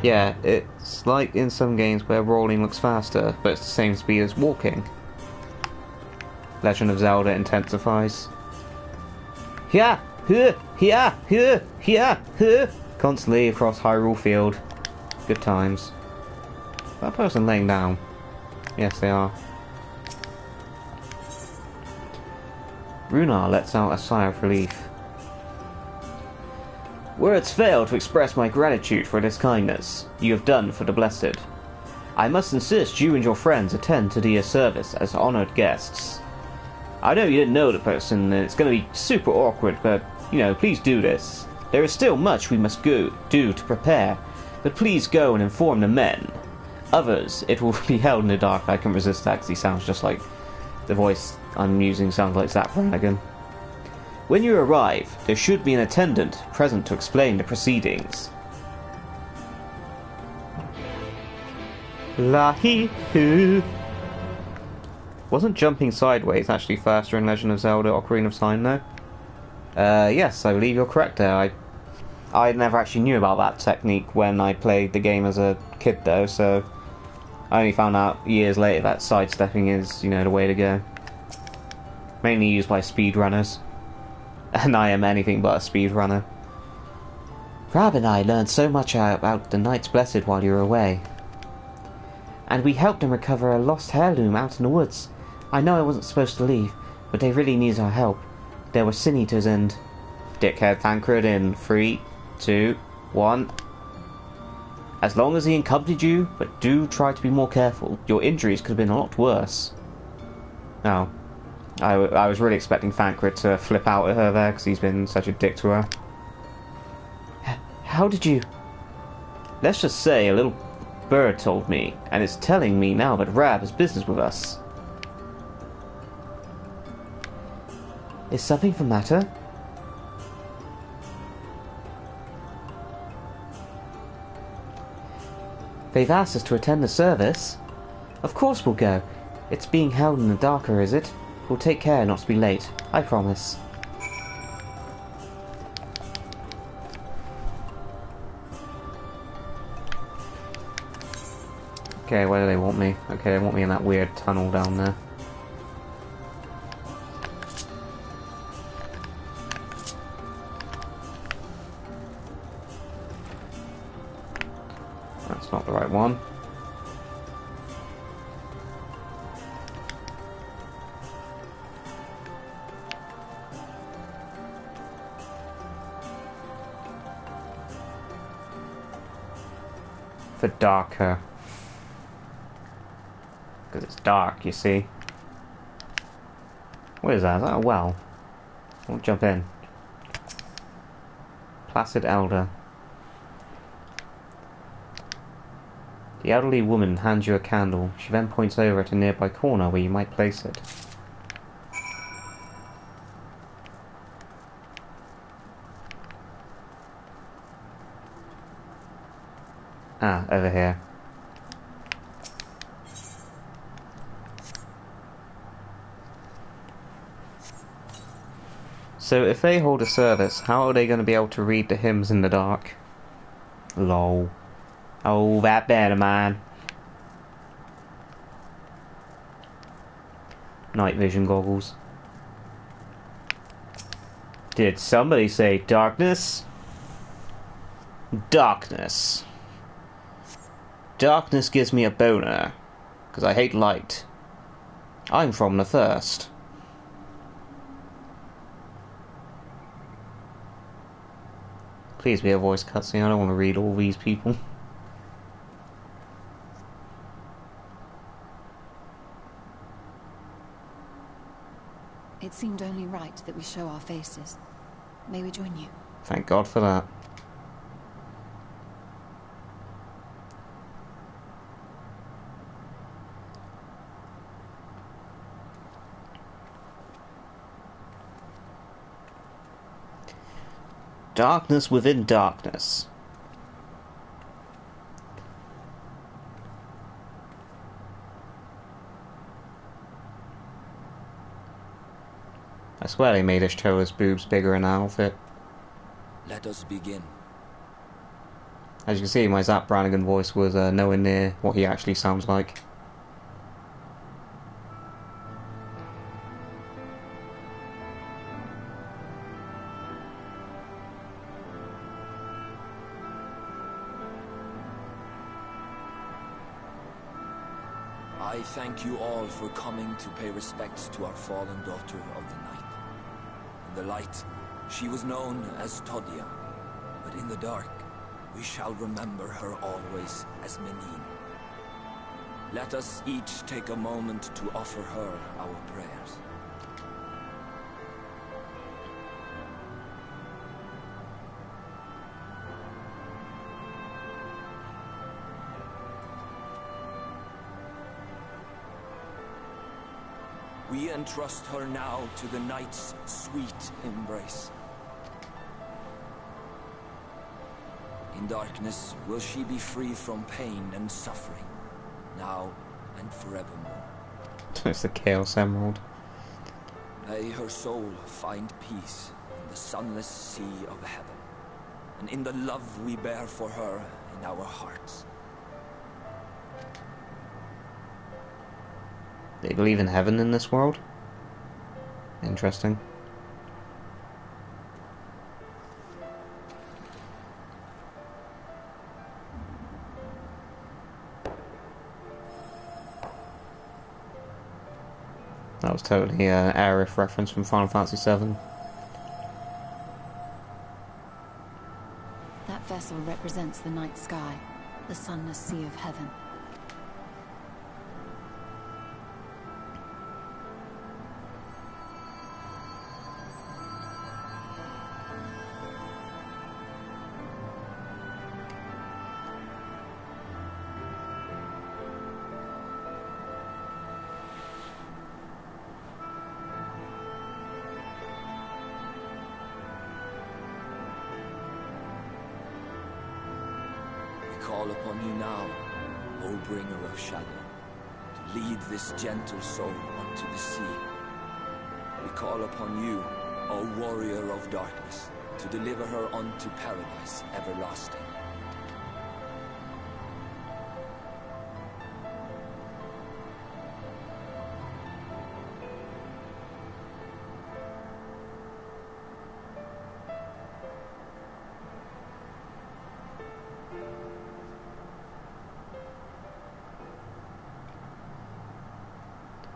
Yeah, it's like in some games where rolling looks faster, but it's the same speed as walking. Legend of Zelda intensifies. Yeah, constantly across Hyrule Field. Good times. That person laying down. Yes, they are. Runar lets out a sigh of relief. Words fail to express my gratitude for this kindness you have done for the blessed. I must insist you and your friends attend to the service as honored guests. I know you didn't know the person, and it's going to be super awkward, but, you know, please do this. There is still much we must do to prepare, but please go and inform the men. Others, it will be held in the dark. I can resist that because he sounds just like the voice I'm using sounds like Zap Brannigan. When you arrive, there should be an attendant present to explain the proceedings. LA-HEEEEEEE. Wasn't jumping sideways actually faster in Legend of Zelda Ocarina of Time though? Yes, I believe you're correct there. I never actually knew about that technique when I played the game as a kid though, so I only found out years later that sidestepping is, you know, the way to go. Mainly used by speedrunners. And I am anything but a speedrunner. Rab and I learned so much about the Knights Blessed while you were away. And we helped them recover a lost heirloom out in the woods. I know I wasn't supposed to leave, but they really needed our help. There were Sin Eaters and... Dickhead Thancred in 3, 2, 1. As long as he accompanied you, but do try to be more careful. Your injuries could have been a lot worse. Oh. I was really expecting Thancred to flip out at her there, because he's been such a dick to her. How did you... Let's just say a little bird told me, and it's telling me now that Rab has business with us. Is something the matter? They've asked us to attend the service. Of course we'll go. It's being held in the darker, is it? We'll take care not to be late. I promise. Okay, where do they want me? Okay, they want me in that weird tunnel down there. That's not the right one. The darker. Because it's dark, you see. What is that? Is that a well? I won't jump in. Placid Elder. The elderly woman hands you a candle. She then points over at a nearby corner where you might place it. Ah, over here. So if they hold a service, how are they going to be able to read the hymns in the dark? Lol. Oh, that better, man. Night vision goggles. Did somebody say darkness? Darkness. Darkness gives me a boner, because I hate light. I'm from the first. Please be a voice cutscene, I don't want to read all these people. It seemed only right that we show our faces. May we join you? Thank God for that. Darkness within darkness. I swear they made us show his boobs bigger in our outfit. Let us begin. As you can see, my Zap Brannigan voice was nowhere near what he actually sounds like. I thank you all for coming to pay respects to our fallen daughter of the night. In the light, she was known as Todia, but in the dark, we shall remember her always as Menine. Let us each take a moment to offer her our prayers. We entrust her now to the night's sweet embrace. In darkness will she be free from pain and suffering. now and forevermore. It's the Chaos Emerald. May her soul find peace in the sunless sea of heaven, and in the love we bear for her in our hearts. They believe in heaven in this world? Interesting. That was totally an Aerith reference from Final Fantasy VII. That vessel represents the night sky, the sunless sea of heaven. Call upon you now, O bringer of shadow, to lead this gentle soul unto the sea. We call upon you, O warrior of darkness, to deliver her unto paradise everlasting.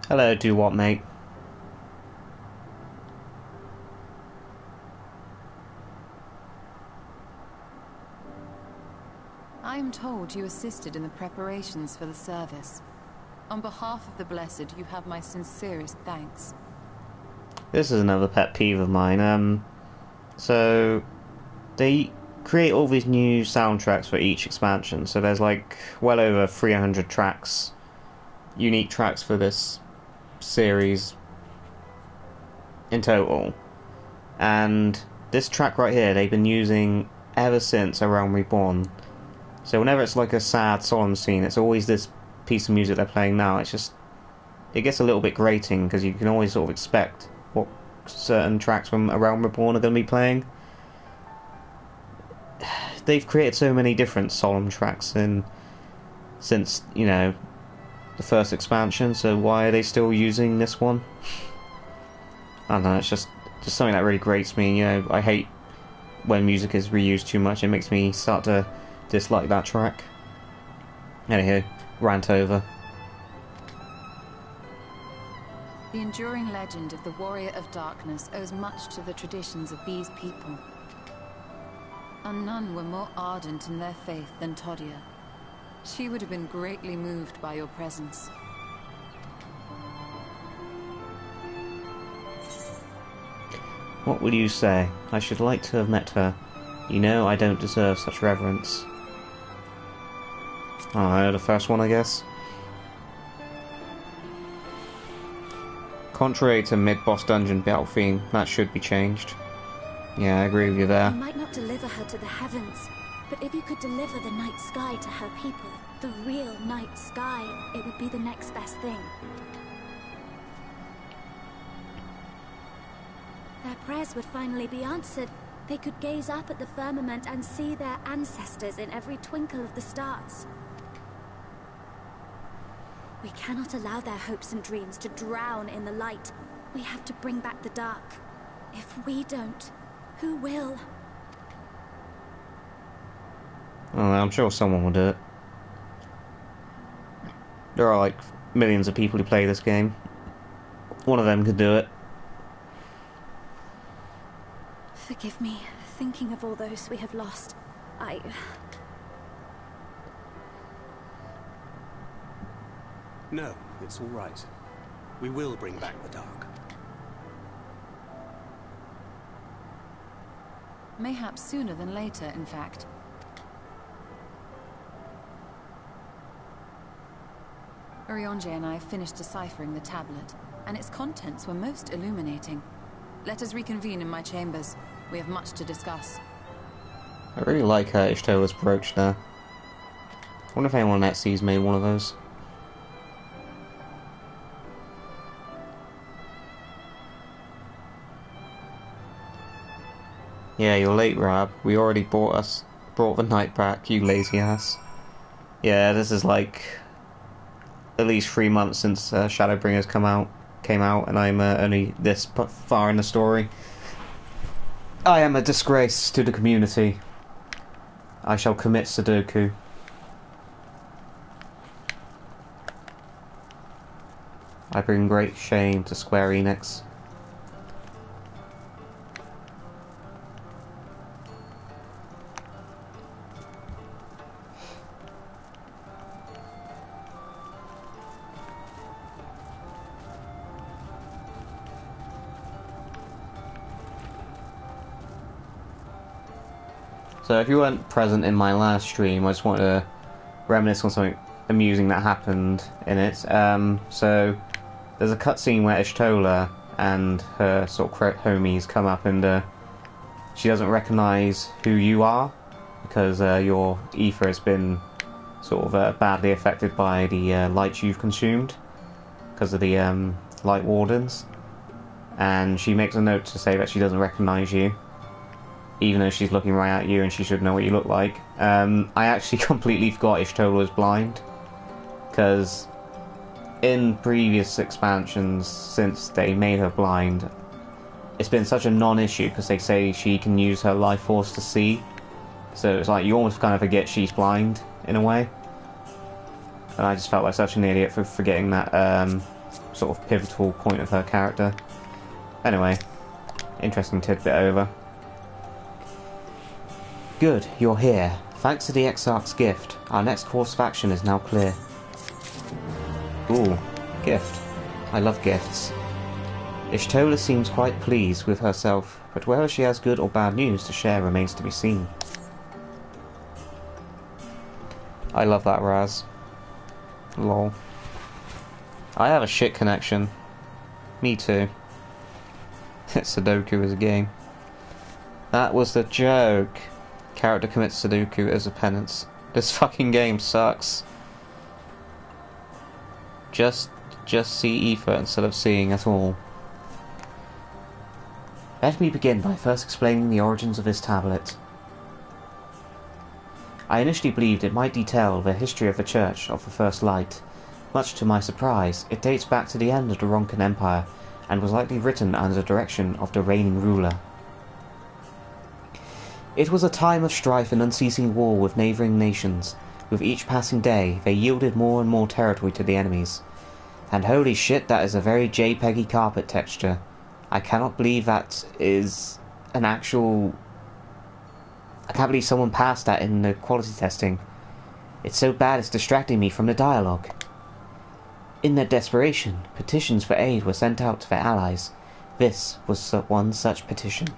Hello, do what, mate? I am told you assisted in the preparations for the service. On behalf of the Blessed, you have my sincerest thanks. This is another pet peeve of mine. So they create all these new soundtracks for each expansion. So there's like well over 300 tracks, unique tracks for this series in total. And this track right here, they've been using ever since A Realm Reborn. So whenever it's like a sad, solemn scene, it's always this piece of music they're playing now. It's just, it gets a little bit grating, because you can always sort of expect what certain tracks from A Realm Reborn are going to be playing. They've created so many different solemn tracks since, you know, the first expansion, so why are they still using this one? I don't know, it's just something that really grates me. You know, I hate when music is reused too much. It makes me start to dislike that track. Anyhow, rant over. The enduring legend of the Warrior of Darkness owes much to the traditions of these people. And none were more ardent in their faith than Todia. She would have been greatly moved by your presence. What would you say? I should like to have met her. You know I don't deserve such reverence. Oh, the first one, I guess. Contrary to mid-boss dungeon battle theme, that should be changed. Yeah, I agree with you there. You might not deliver her to the heavens, but if you could deliver the night sky to her people, the real night sky, it would be the next best thing. Their prayers would finally be answered. They could gaze up at the firmament and see their ancestors in every twinkle of the stars. We cannot allow their hopes and dreams to drown in the light. We have to bring back the dark. If we don't, who will? Oh, I'm sure someone will do it. There are like millions of people who play this game. One of them could do it. Forgive me, thinking of all those we have lost. No, it's all right. We will bring back the dark. Mayhaps sooner than later, in fact. Urianger and I finished deciphering the tablet, and its contents were most illuminating. Let us reconvene in my chambers. We have much to discuss. I really like Ishtoa's brooch there. I wonder if anyone at Sea's made one of those. Yeah, you're late, Rab. We already brought the night back, you lazy ass. Yeah, this is like at least 3 months since Shadowbringers came out, and I'm only this far in the story. I am a disgrace to the community. I shall commit Sudoku. I bring great shame to Square Enix. So if you weren't present in my last stream, I just want to reminisce on something amusing that happened in it. So there's a cutscene where Ishtola and her sort of homies come up, and she doesn't recognise who you are because your ether has been sort of badly affected by the light you've consumed because of the light wardens, and she makes a note to say that she doesn't recognise you, even though she's looking right at you and she should know what you look like. I actually completely forgot Ishtola was blind, because in previous expansions, since they made her blind, it's been such a non-issue because they say she can use her life force to see, so it's like you almost kind of forget she's blind in a way. And I just felt like such an idiot for forgetting that sort of pivotal point of her character. Anyway, interesting tidbit over. Good, you're here. Thanks to the Exarch's gift, our next course of action is now clear. Ooh, gift. I love gifts. Ishtola seems quite pleased with herself, but whether she has good or bad news to share remains to be seen. I love that, Raz. Lol. I have a shit connection. Me too. Sudoku is a game. That was the joke. Character commits Sudoku as a penance. This fucking game sucks. Just see ether instead of seeing at all. Let me begin by first explaining the origins of this tablet. I initially believed it might detail the history of the Church of the First Light. Much to my surprise, it dates back to the end of the Ronkan Empire, and was likely written under the direction of the reigning ruler. It was a time of strife and unceasing war with neighbouring nations. With each passing day, they yielded more and more territory to the enemies. And holy shit, that is a very JPEG-y carpet texture. I cannot believe that is an actual... I can't believe someone passed that in the quality testing. It's so bad it's distracting me from the dialogue. In their desperation, petitions for aid were sent out to their allies. This was one such petition.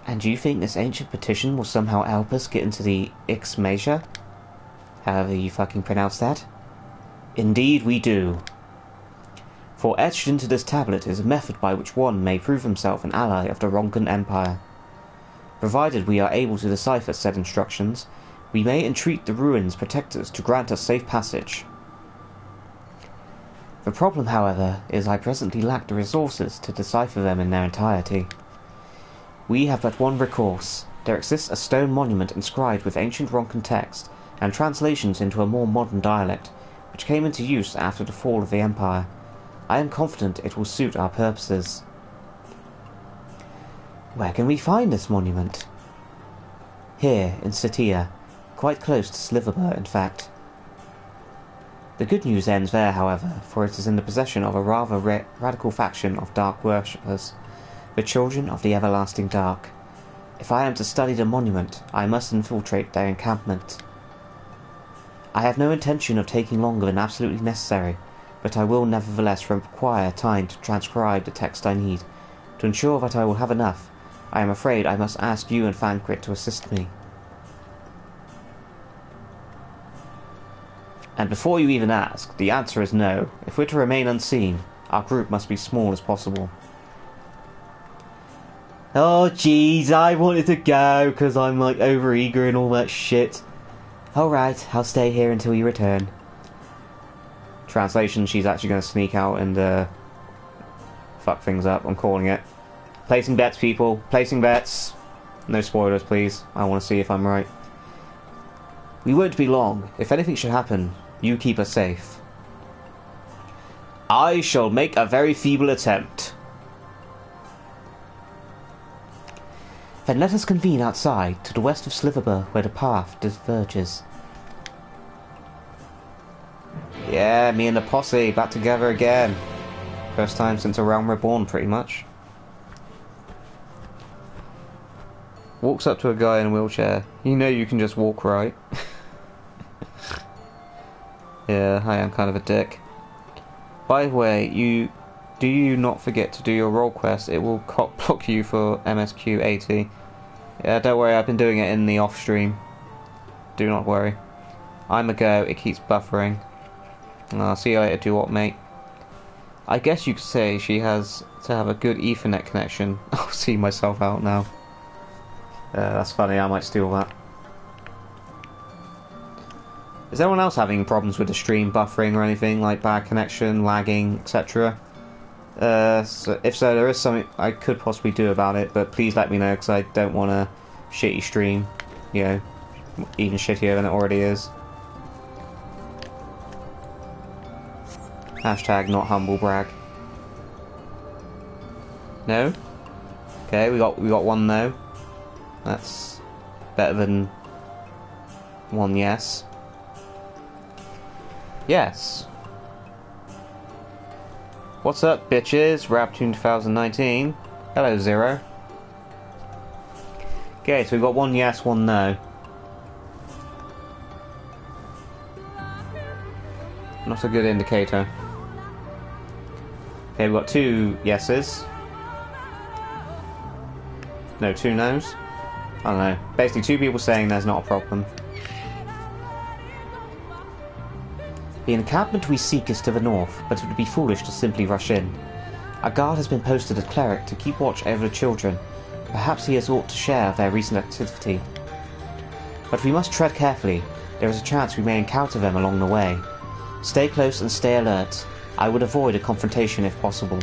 And do you think this ancient petition will somehow help us get into the XIV? However you fucking pronounce that. Indeed we do. For etched into this tablet is a method by which one may prove himself an ally of the Ronkan Empire. Provided we are able to decipher said instructions, we may entreat the ruins' protectors to grant us safe passage. The problem, however, is I presently lack the resources to decipher them in their entirety. We have but one recourse. There exists a stone monument inscribed with ancient Ronkan text and translations into a more modern dialect, which came into use after the fall of the Empire. I am confident it will suit our purposes. Where can we find this monument? Here, in Satia, quite close to Sliverbur, in fact. The good news ends there, however, for it is in the possession of a rather radical faction of Dark worshippers, the Children of the Everlasting Dark. If I am to study the monument, I must infiltrate their encampment. I have no intention of taking longer than absolutely necessary, but I will nevertheless require time to transcribe the text I need. To ensure that I will have enough, I am afraid I must ask you and Fancrit to assist me. And before you even ask, the answer is no. If we're to remain unseen, our group must be small as possible. Oh jeez, I wanted to go because I'm like overeager and all that shit. Alright, I'll stay here until you return. Translation, she's actually going to sneak out and fuck things up, I'm calling it. Placing bets, people. Placing bets. No spoilers, please. I want to see if I'm right. We won't be long. If anything should happen, you keep us safe. I shall make a very feeble attempt. Then let us convene outside, to the west of Sliverber, where the path diverges. Yeah, me and the posse, back together again. First time since A Realm Reborn, pretty much. Walks up to a guy in a wheelchair. You know you can just walk, right? Yeah, I am kind of a dick. By the way, do you not forget to do your role quest, it will block you for MSQ 80. Yeah, don't worry, I've been doing it in the off stream. Do not worry. I'm a go, it keeps buffering. I'll see you later, do what, mate. I guess you could say she has to have a good Ethernet connection. I'll see myself out now. That's funny, I might steal that. Is anyone else having problems with the stream buffering or anything, like bad connection, lagging, etc.? So if so, there is something I could possibly do about it, but please let me know, because I don't want a shitty stream, you know, even shittier than it already is. Hashtag not humble brag. No? Okay, we got one no. That's better than one yes. Yes. What's up, bitches? RAB-Toon 2019. Hello, Zero. Okay, so we've got one yes, one no. Not a good indicator. Okay, we've got two yeses. No, two no's. I don't know. Basically, two people saying there's not a problem. The encampment we seek is to the north, but it would be foolish to simply rush in. A guard has been posted at Cleric to keep watch over the children. Perhaps he has ought to share their recent activity. But we must tread carefully. There is a chance we may encounter them along the way. Stay close and stay alert. I would avoid a confrontation if possible.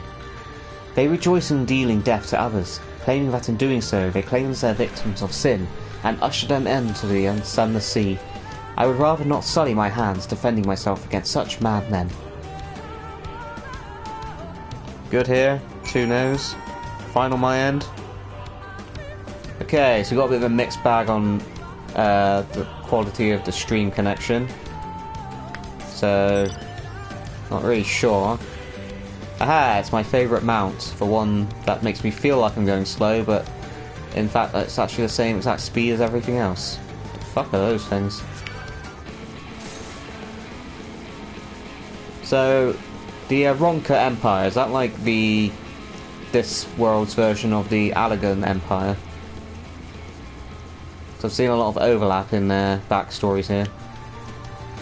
They rejoice in dealing death to others, claiming that in doing so they cleanse their victims of sin and usher them into the sunless sea. I would rather not sully my hands defending myself against such madmen. Good here. Two no's. Fine on my end. Okay, so we got a bit of a mixed bag on the quality of the stream connection. So, not really sure. Aha, it's my favourite mount, for one that makes me feel like I'm going slow, but in fact it's actually the same exact speed as everything else. What the fuck are those things? So, the Ronka Empire, is that like this world's version of the Allegan Empire? So I've seen a lot of overlap in their backstories here.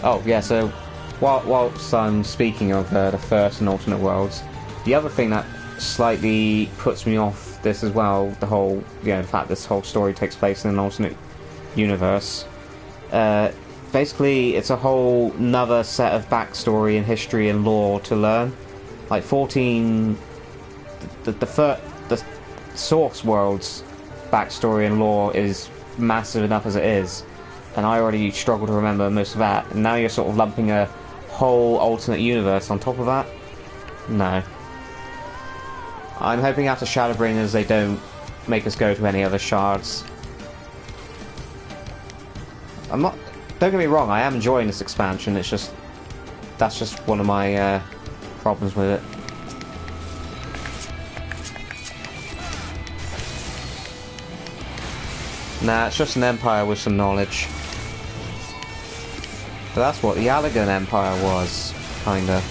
Oh yeah, so whilst I'm speaking of the first and alternate worlds, the other thing that slightly puts me off this as well, the whole, in fact this whole story takes place in an alternate universe. Basically, it's a whole nother set of backstory and history and lore to learn. Like 14, the source world's backstory and lore is massive enough as it is, and I already struggle to remember most of that. And now you're sort of lumping a whole alternate universe on top of that. No. I'm hoping after Shadowbringers they don't make us go to any other shards. Don't get me wrong, I am enjoying this expansion, it's just... that's just one of my problems with it. Nah, it's just an empire with some knowledge. But that's what the Allegan Empire was, kinda.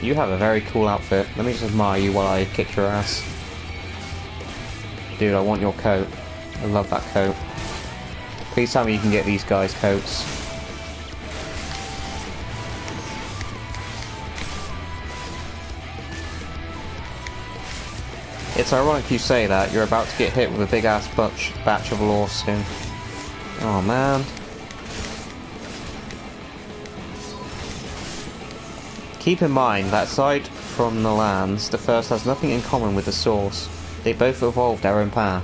You have a very cool outfit. Let me just admire you while I kick your ass. Dude, I want your coat. I love that coat. Please tell me you can get these guys' coats. It's ironic you say that. You're about to get hit with a big ass batch of lore soon. Oh man. Keep in mind that aside from the lands, the first has nothing in common with the source. They both evolved their own path.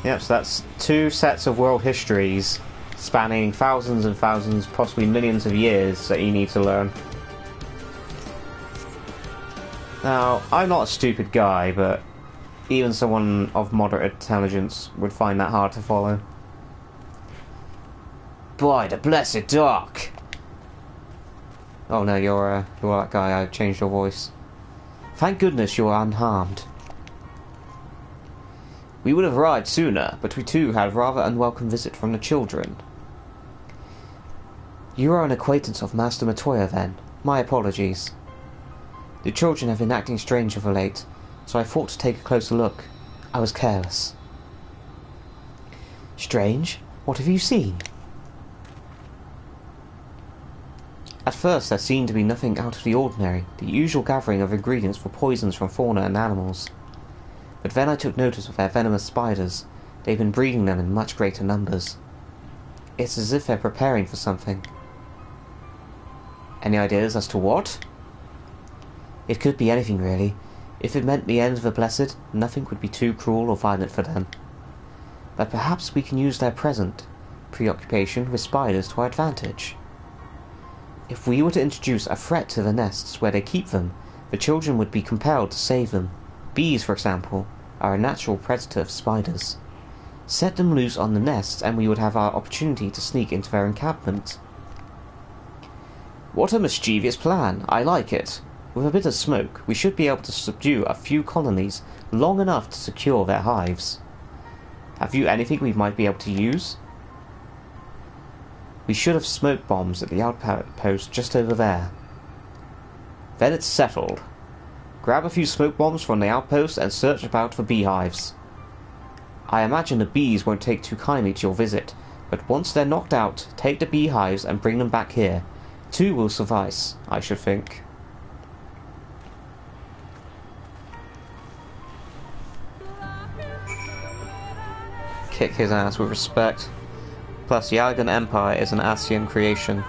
Yep, so that's 2 sets of world histories spanning thousands and thousands, possibly millions of years that you need to learn. Now, I'm not a stupid guy, but even someone of moderate intelligence would find that hard to follow. By the blessed dark! Oh no, you're that guy. I changed your voice. Thank goodness you're unharmed. We would have arrived sooner, but we too had a rather unwelcome visit from the children. You are an acquaintance of Master Matoya, then. My apologies. The children have been acting strange of late, so I thought to take a closer look. I was careless. Strange? What have you seen? At first there seemed to be nothing out of the ordinary, the usual gathering of ingredients for poisons from fauna and animals. But then I took notice of their venomous spiders. They've been breeding them in much greater numbers. It's as if they're preparing for something. Any ideas as to what? It could be anything, really. If it meant the end of the Blessed, nothing would be too cruel or violent for them. But perhaps we can use their present preoccupation with spiders to our advantage. If we were to introduce a threat to the nests where they keep them, the children would be compelled to save them. Bees, for example, are a natural predator of spiders. Set them loose on the nests and we would have our opportunity to sneak into their encampment. What a mischievous plan! I like it. With a bit of smoke, we should be able to subdue a few colonies long enough to secure their hives. Have you anything we might be able to use? We should have smoke bombs at the outpost just over there. Then it's settled. Grab a few smoke bombs from the outpost and search about for beehives. I imagine the bees won't take too kindly to your visit, but once they're knocked out, take the beehives and bring them back here. 2 will suffice, I should think. Kick his ass with respect. Plus, the Allegan Empire is an Asian creation.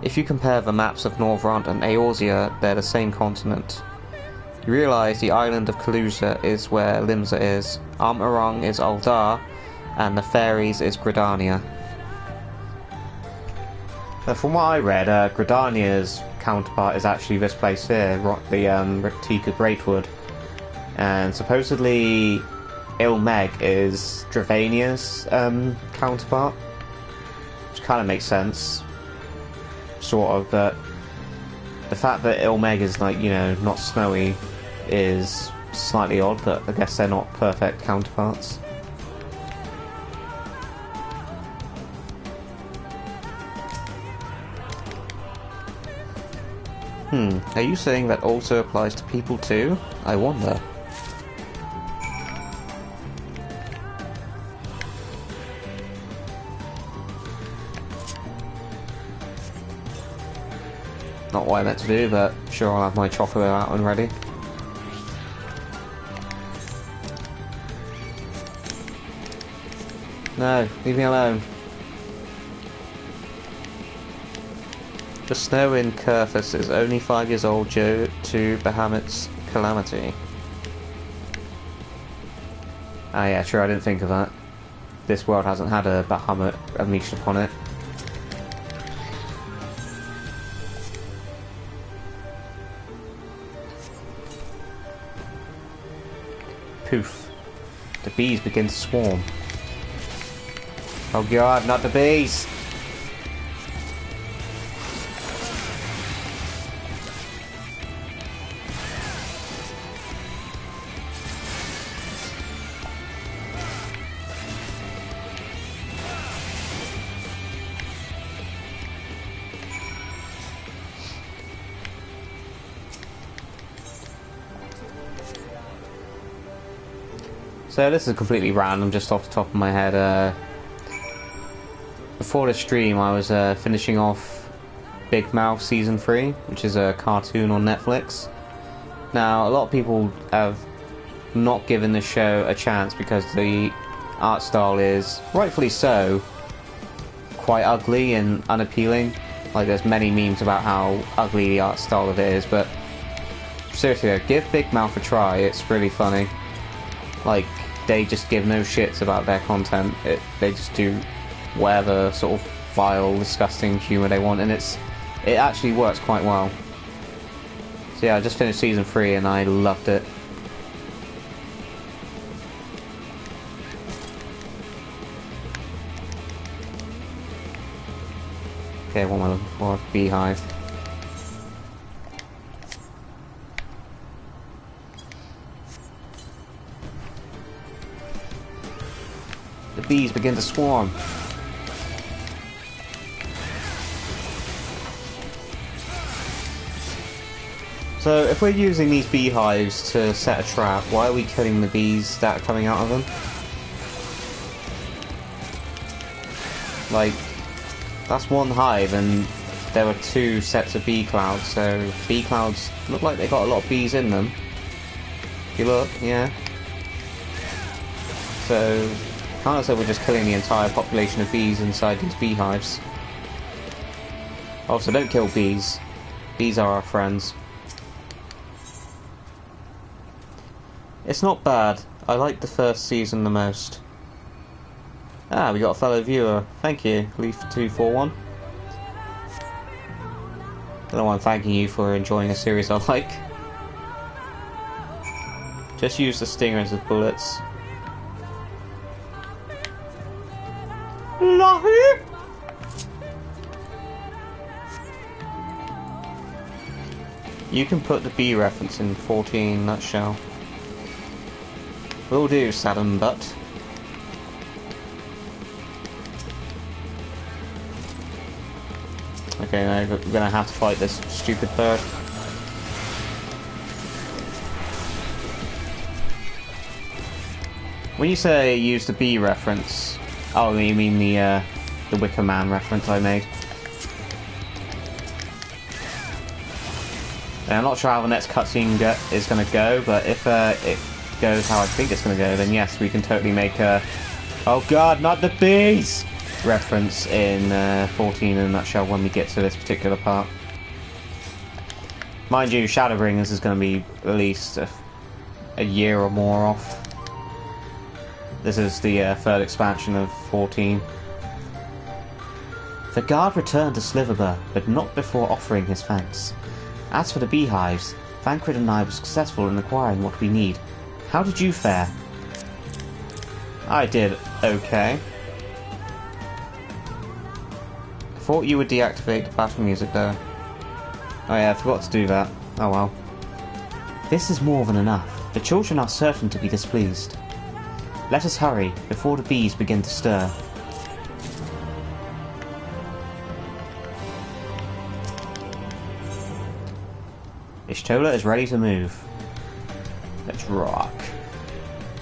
If you compare the maps of Norvrant and Eorzea, they're the same continent. You realise the island of Kalusia is where Limsa is, Armorong is Uldar, and the Fairies is Gridania. From what I read, Gridania's counterpart is actually this place here, the Riptika Greatwood. And supposedly Ilmeg is Dravania's counterpart, which kind of makes sense, sort of, but the fact that Ilmeg is, like, you know, not snowy is slightly odd, but I guess they're not perfect counterparts. Are you saying that also applies to people too? I wonder. Not what I meant to do, but sure, I'll have my chocolate out and ready. No, leave me alone. The snow in Kurthus is only 5 years old due to Bahamut's calamity. Ah yeah, true, I didn't think of that. This world hasn't had a Bahamut unleashed upon it. Poof. The bees begin to swarm. Oh god, not the bees! So this is completely random, just off the top of my head. Before the stream I was finishing off Big Mouth Season 3, which is a cartoon on Netflix. Now, a lot of people have not given this show a chance because the art style is, rightfully so, quite ugly and unappealing. Like, there's many memes about how ugly the art style of it is, but seriously though, give Big Mouth a try, it's really funny. Like, they just give no shits about their content, they just do whatever sort of vile, disgusting humour they want, and it actually works quite well. So yeah, I just finished season 3 and I loved it. Okay, what am I looking for? Beehive. The bees begin to swarm. So, if we're using these beehives to set a trap, why are we killing the bees that are coming out of them? Like, that's one hive and there were 2 sets of bee clouds, so bee clouds look like they got a lot of bees in them. If you look, yeah. So, kind of so we're just killing the entire population of bees inside these beehives. Also, don't kill bees. Bees are our friends. It's not bad. I like the first season the most. Ah, we got a fellow viewer. Thank you, Leaf241. Don't know why I'm thanking you for enjoying a series I like. Just use the stingers as bullets. Lahi! You can put the B reference in 14 nutshell. Will do, Saddam Butt. Okay, now we're gonna have to fight this stupid bird. When you say use the B reference, oh, you mean the Wicker Man reference I made. And I'm not sure how the next cutscene is gonna go, but if it goes how I think it's gonna go, then yes, we can totally make a "oh god, not the bees" reference in 14 in a nutshell when we get to this particular part. Mind you, Shadowbringers is going to be at least a year or more off. This is the 3rd expansion of 14. The guard returned to Sliverber, but not before offering his thanks. As for the beehives, Thancred and I were successful in acquiring what we need. How did you fare? I did okay. I thought you would deactivate the battle music though. Oh yeah, I forgot to do that. Oh well. This is more than enough. The children are certain to be displeased. Let us hurry, before the bees begin to stir. Ishtola is ready to move. Let's rock.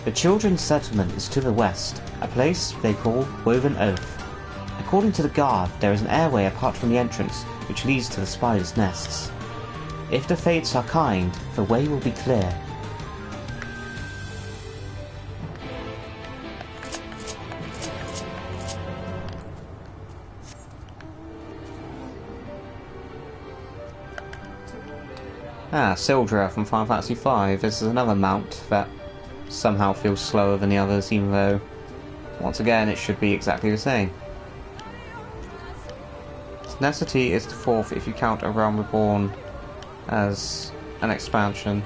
The children's settlement is to the west, a place they call Woven Oath. According to the guard, there is an airway apart from the entrance, which leads to the spiders' nests. If the fates are kind, the way will be clear. Ah, Sildra from Final Fantasy V. This is another mount that somehow feels slower than the others, even though, once again, it should be exactly the same. Tenacity is the 4th if you count A Realm Reborn as an expansion.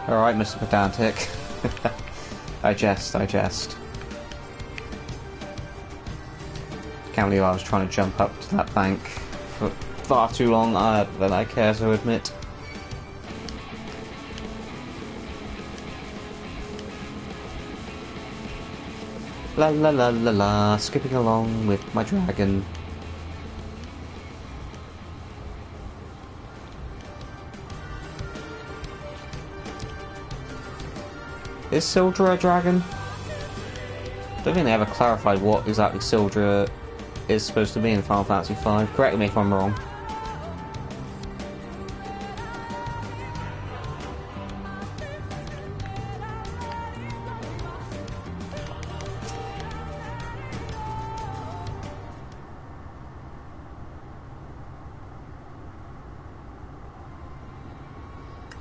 Alright, Mr. Pedantic. I jest. Can't believe I was trying to jump up to that bank for far too long than I care to admit. La la la la la, skipping along with my dragon. Is Sildra a dragon? I don't think they ever clarified what exactly Sildra is supposed to be in Final Fantasy V. Correct me if I'm wrong.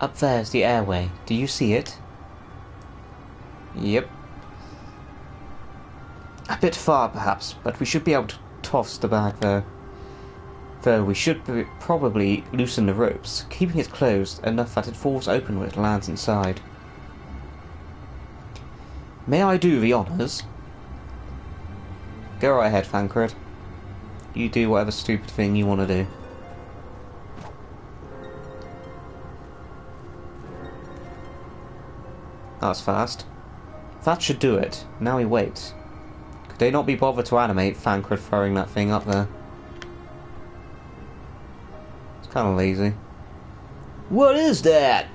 Up there's the airway. Do you see it? Yep. A bit far, perhaps, but we should be able to toss the bag there. Though we should probably loosen the ropes, keeping it closed enough that it falls open when it lands inside. May I do the honours? Go right ahead, Thancred. You do whatever stupid thing you want to do. That's fast. That should do it. Now we wait. Could they not be bothered to animate Thancred throwing that thing up there? It's kind of lazy. What is that?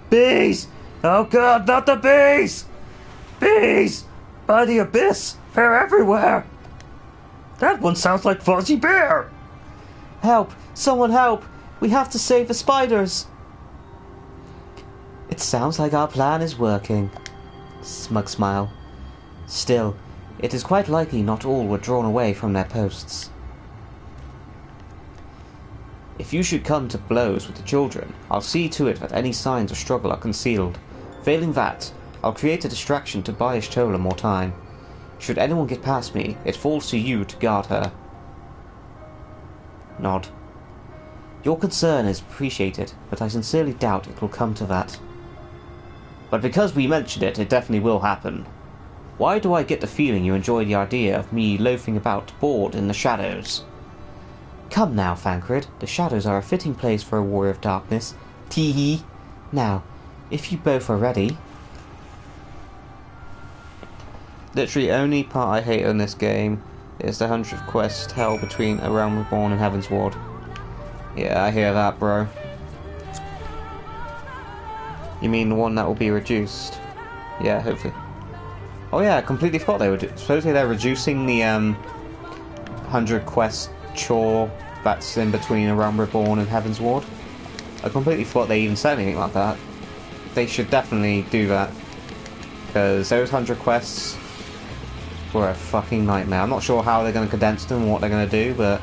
Bees! Oh god, not the bees! Bees! By the abyss! They're everywhere! That one sounds like Fuzzy Bear! Help! Someone help! We have to save the spiders! It sounds like our plan is working. Smug smile. Still, it is quite likely not all were drawn away from their posts. If you should come to blows with the children, I'll see to it that any signs of struggle are concealed. Failing that, I'll create a distraction to buy Ishtola more time. Should anyone get past me, it falls to you to guard her. Nod. Your concern is appreciated, but I sincerely doubt it will come to that. But because we mentioned it, it definitely will happen. Why do I get the feeling you enjoy the idea of me loafing about bored in the shadows? Come now, Thancred. The shadows are a fitting place for a warrior of darkness. Tee-hee. Now, if you both are ready... Literally, only part I hate on this game is the 100th quest held between A Realm Reborn and Heaven's Ward. Yeah, I hear that, bro. You mean the one that will be reduced? Yeah, hopefully. Oh yeah, I completely forgot they were... Supposedly they're reducing the 100 quest chore that's in between A Realm Reborn and Heaven's Ward. I completely forgot they even said anything like that. They should definitely do that. Because those 100 quests were a fucking nightmare. I'm not sure how they're going to condense them and what they're going to do, but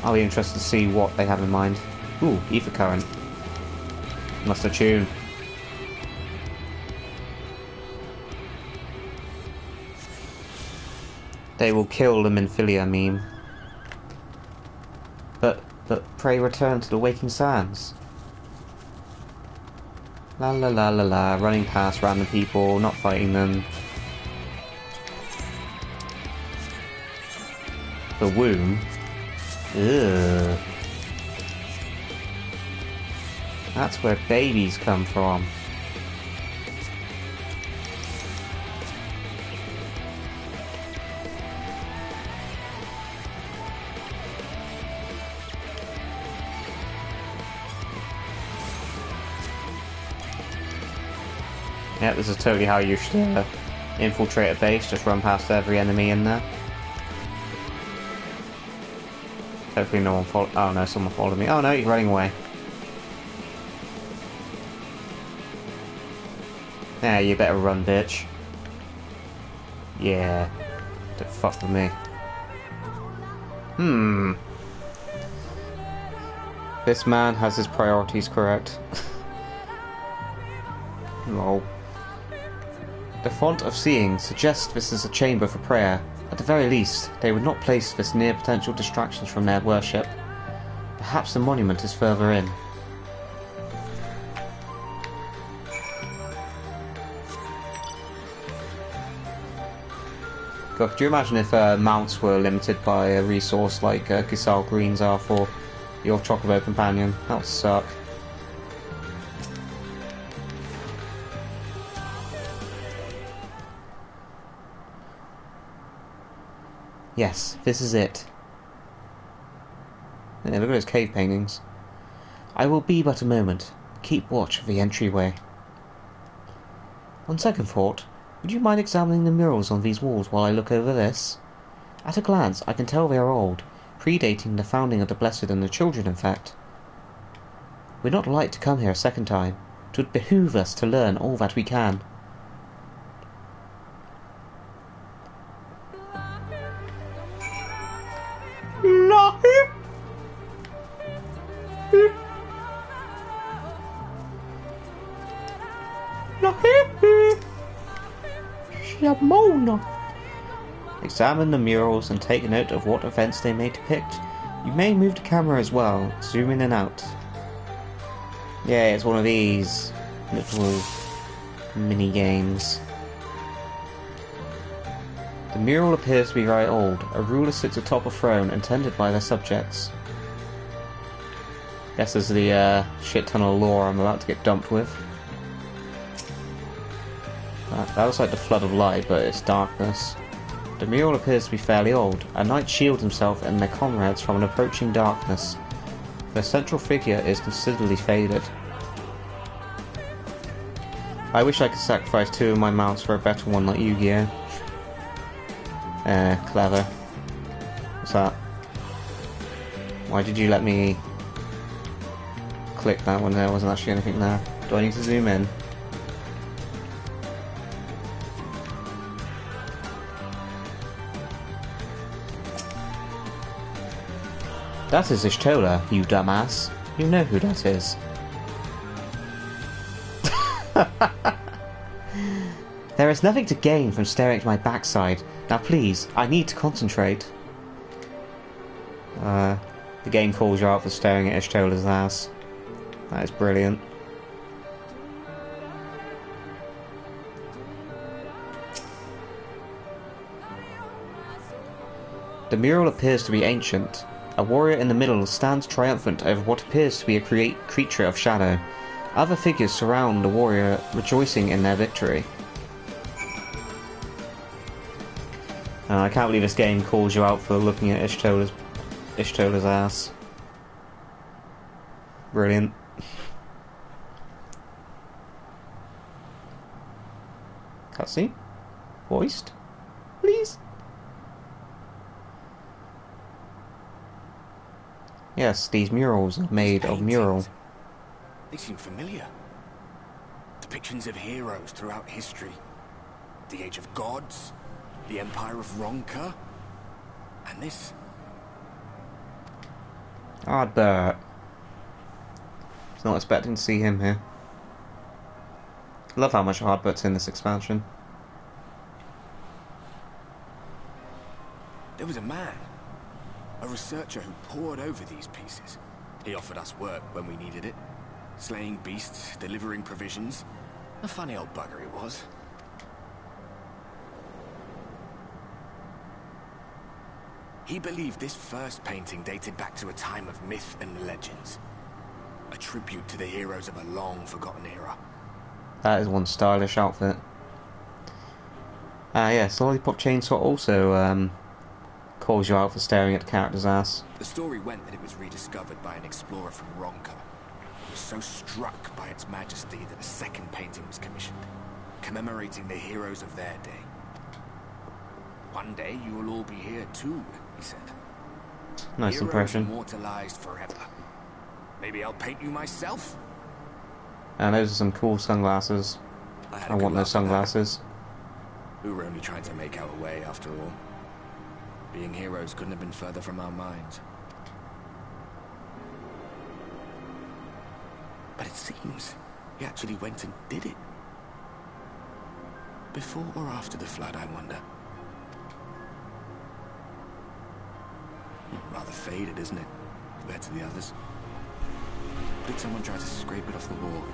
I'll be interested to see what they have in mind. Ooh, ether current. Must attune. They will kill the Minfilia meme. But pray return to the waking sands. La la la la la, running past random people, not fighting them. The womb? Ugh. That's where babies come from. Yeah, this is totally how you should infiltrate a base, just run past every enemy in there. Hopefully no one followed. Oh no, someone followed me. Oh no, he's running away. Yeah, you better run, bitch. Yeah. Don't fuck with me. This man has his priorities correct. Lol. The font of seeing suggests this is a chamber for prayer. At the very least, they would not place this near potential distractions from their worship. Perhaps the monument is further in. God, could you imagine if mounts were limited by a resource like Giselle Greens are for your Chocobo companion? That would suck. Yes, this is it. Yeah, look at those cave paintings. I will be but a moment. Keep watch of the entryway. On second thought, would you mind examining the murals on these walls while I look over this? At a glance, I can tell they are old, predating the founding of the Blessed and the Children, in fact. We're not like to come here a second time. It would behoove us to learn all that we can. Chamone. Examine the murals and take note of what events they may depict. You may move the camera as well, zoom in and out. Yeah, it's one of these little mini games. The mural appears to be very old. A ruler sits atop a throne intended by their subjects. Guess there's the shit ton of lore I'm about to get dumped with. That looks like the flood of light, but it's darkness. The mural appears to be fairly old. A knight shields himself and their comrades from an approaching darkness. The central figure is considerably faded. I wish I could sacrifice 2 of my mounts for a better one like Yu-Gi-Oh! Clever. What's that? Why did you let me click that when there wasn't actually anything there? Do I need to zoom in? That is Ishtola, you dumbass. You know who that is. There is nothing to gain from staring at my backside. Now please, I need to concentrate. The game calls you out for staring at Ishtola's ass. That is brilliant. The mural appears to be ancient. A warrior in the middle stands triumphant over what appears to be a creature of shadow. Other figures surround the warrior, rejoicing in their victory. I can't believe this game calls you out for looking at Ishtola's ass. Brilliant. Cutscene? Voiced? Please? Yes, these murals are made of mural. They seem familiar. Depictions of heroes throughout history. The Age of Gods, the Empire of Ronka, and this. Ardbert. I was not expecting to see him here. I love how much Ardbert's in this expansion. There was a man, a researcher who pored over these pieces. He offered us work when we needed it. Slaying beasts, delivering provisions. A funny old bugger he was. He believed this first painting dated back to a time of myth and legends. A tribute to the heroes of a long-forgotten era. That is one stylish outfit. Yes, Lollipop Chainsaw also calls you out for staring at the character's ass. The story went that it was rediscovered by an explorer from Ronka. He was so struck by its majesty that a second painting was commissioned, commemorating the heroes of their day. One day you will all be here too, he said. Nice Heroes impression. Immortalized forever. Maybe I'll paint you myself? And those are some cool sunglasses. I want those sunglasses. We were only trying to make our way after all. Being heroes couldn't have been further from our minds. But it seems he actually went and did it. Before or after the flood, I wonder. Rather faded, isn't it, compared to the others? Did someone try to scrape it off the wall?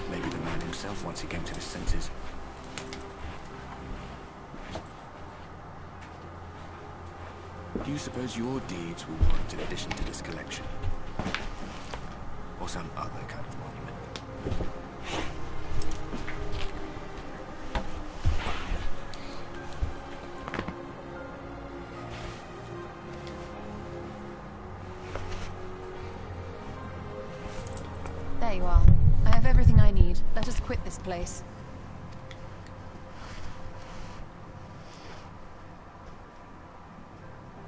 Maybe the man himself once he came to his senses. Do you suppose your deeds will warrant an addition to this collection? Or some other kind of monument? There you are. I have everything I need. Let us quit this place.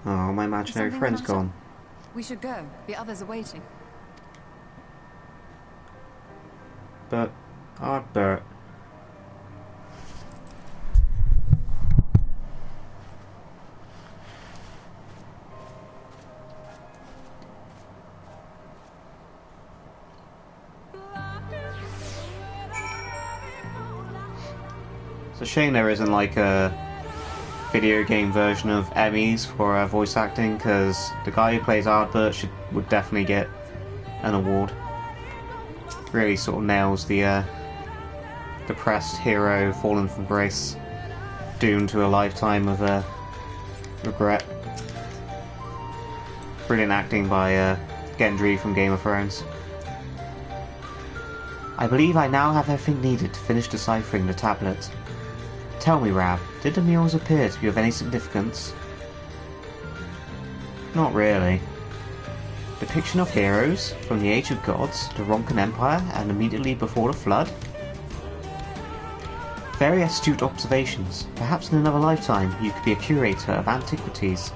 Oh, my imaginary Something friend's the matter? gone. We should go. The others are waiting. But Ardbert. It's a shame there isn't like a video game version of Emmys for voice acting, because the guy who plays Ardbert would definitely get an award. Really sort of nails the depressed hero fallen from grace, doomed to a lifetime of regret. Brilliant acting by Gendry from Game of Thrones. I believe I now have everything needed to finish deciphering the tablet. Tell me, Rab, did the murals appear to be of any significance? Not really. Depiction of heroes from the Age of Gods, the Ronkan Empire, and immediately before the Flood? Very astute observations. Perhaps in another lifetime you could be a curator of antiquities.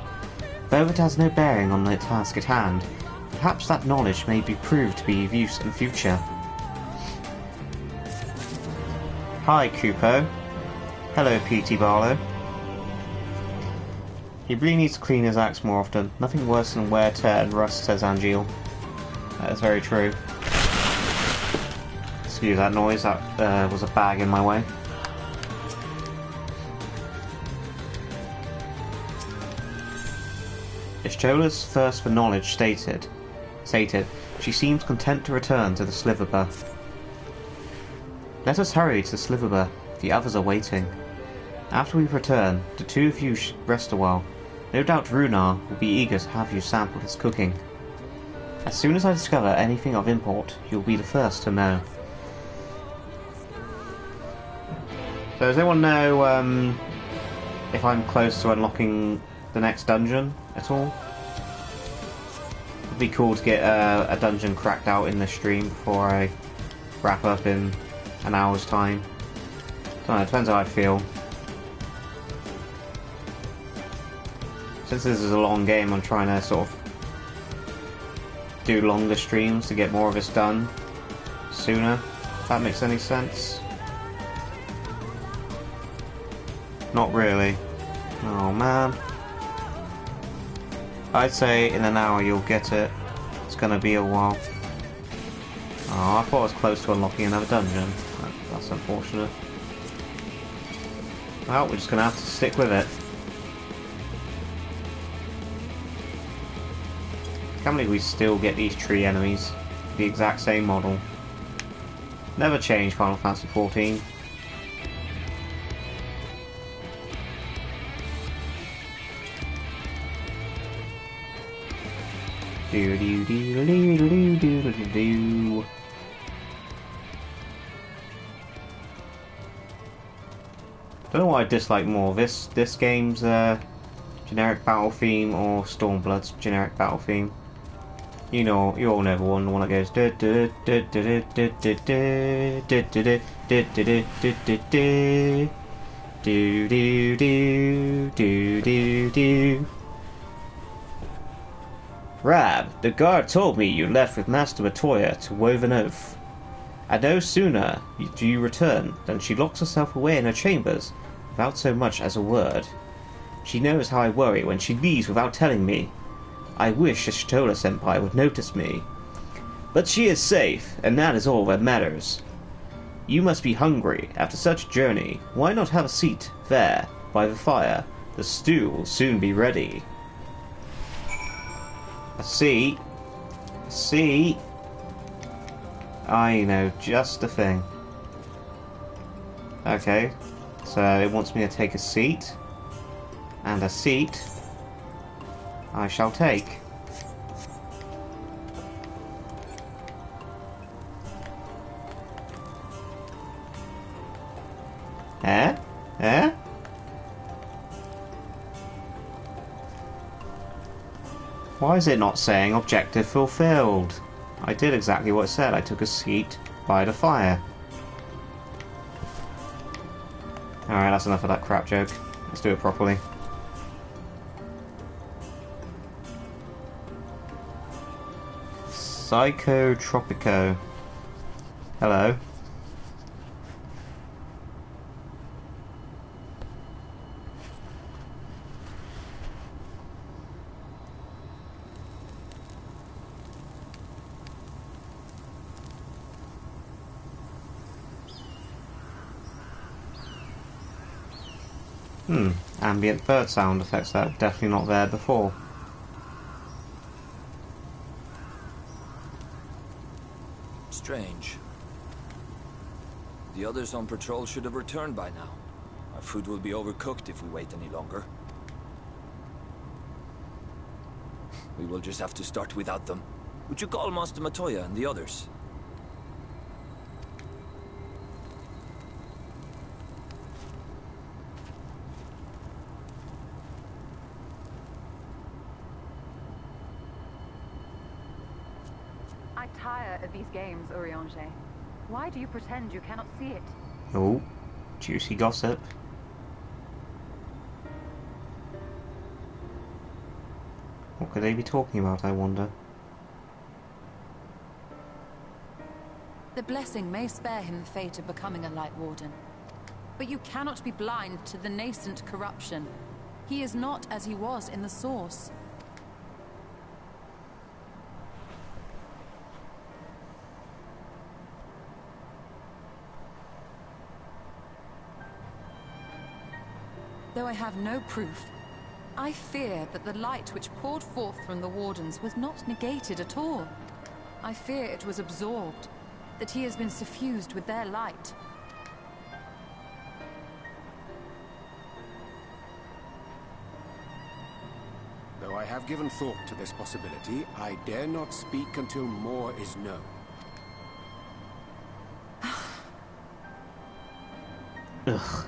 Though it has no bearing on the task at hand, perhaps that knowledge may be proved to be of use in the future. Hi, Kupo. Hello, P.T. Barlow. He really needs to clean his axe more often. Nothing worse than wear, tear and rust, says Angeal. That is very true. Excuse that noise, that was a bag in my way. Ishtola's thirst for knowledge sated, she seems content to return to the Sliverber. Let us hurry to the Sliverber. The others are waiting. After we return, the two of you should rest a while. No doubt Runar will be eager to have you sample his cooking. As soon as I discover anything of import, you'll be the first to know. So does anyone know if I'm close to unlocking the next dungeon at all? It'd be cool to get a dungeon cracked out in the stream before I wrap up in an hour's time. Don't know, it depends how I feel. Since this is a long game, I'm trying to sort of do longer streams to get more of this done sooner, if that makes any sense. Not really. Oh man. I'd say in an hour you'll get it. It's gonna be a while. Oh, I thought I was close to unlocking another dungeon. That's unfortunate. Well, we're just gonna have to stick with it. Can't believe we still get these tree enemies. The exact same model. Never changed Final Fantasy XIV. Do do do do do do do do. Don't know what I dislike more. This game's generic battle theme or Stormblood's generic battle theme. You know, you all know the one that goes do do do do do do do do do do do do do do do. Rab, the guard told me you left with Master Matoya to Woven Oath. And no sooner do you return than she locks herself away in her chambers without so much as a word. She knows how I worry when she leaves without telling me. I wish Ishtola-senpai would notice me. But she is safe, and that is all that matters. You must be hungry after such a journey. Why not have a seat there, by the fire? The stew will soon be ready. A seat? A seat? I know just the thing. Okay, so it wants me to take a seat. And a seat I shall take. Eh? Eh? Why is it not saying objective fulfilled? I did exactly what it said. I took a seat by the fire. Alright, that's enough of that crap joke. Let's do it properly. Psychotropico. Hello. Ambient bird sound effects that are definitely not there before. Strange. The others on patrol should have returned by now. Our food will be overcooked if we wait any longer. We will just have to start without them. Would you call Master Matoya and the others? I tire of these games, Urianger. Why do you pretend you cannot see it? Oh, juicy gossip. What could they be talking about, I wonder? The blessing may spare him the fate of becoming a Light Warden. But you cannot be blind to the nascent corruption. He is not as he was in the Source. Though I have no proof, I fear that the light which poured forth from the Wardens was not negated at all. I fear it was absorbed, that he has been suffused with their light. Though I have given thought to this possibility, I dare not speak until more is known. Ugh.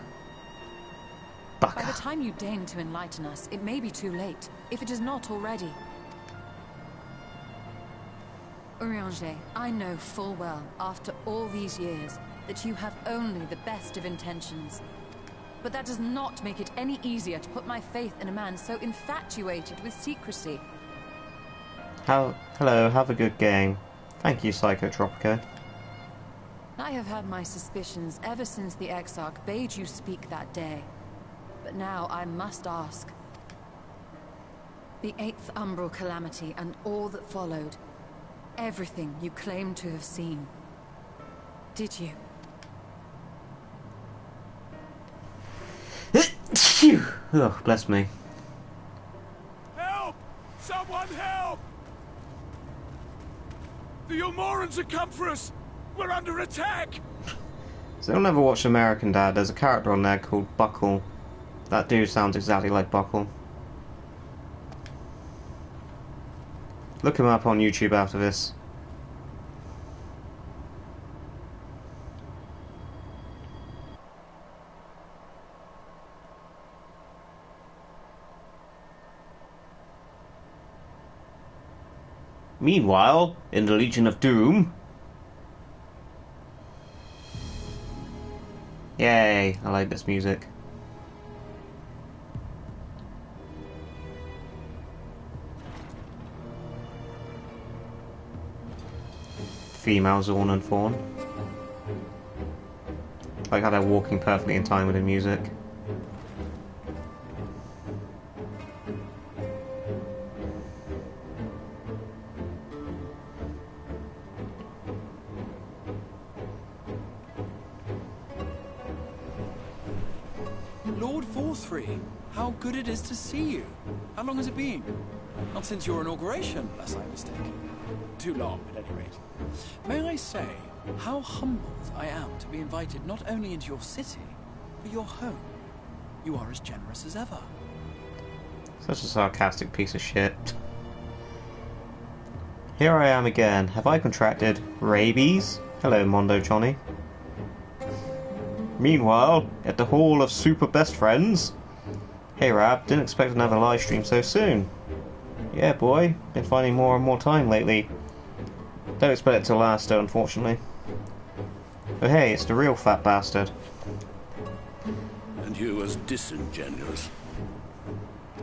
By the time you deign to enlighten us, it may be too late, if it is not already. Urianger, I know full well, after all these years, that you have only the best of intentions. But that does not make it any easier to put my faith in a man so infatuated with secrecy. Hello, have a good game. Thank you, Psychotropico. I have had my suspicions ever since the Exarch bade you speak that day. But now I must ask. The 8th Umbral Calamity and all that followed. Everything you claim to have seen. Did you? Ugh, bless me. Help! Someone help! The Umorans have come for us! We're under attack! So I'll never watch American Dad. There's a character on there called Buckle. That dude sounds exactly like Buckle. Look him up on YouTube after this. Meanwhile, in the Legion of Doom... Yay, I like this music. Female Zorn and Fawn. Like how they're walking perfectly in time with the music. Lord Forthry, how good it is to see you. How long has it been? Not since your inauguration, unless I'm mistaken. Too long, at any rate. May I say how humbled I am to be invited not only into your city, but your home. You are as generous as ever. Such a sarcastic piece of shit. Here I am again. Have I contracted rabies? Hello, Mondo Johnny. Meanwhile, at the Hall of Super Best Friends. Hey Rab, didn't expect another live stream so soon. Yeah boy, been finding more and more time lately. Don't expect it to last though, unfortunately. Oh hey, it's the real fat bastard. And you as disingenuous.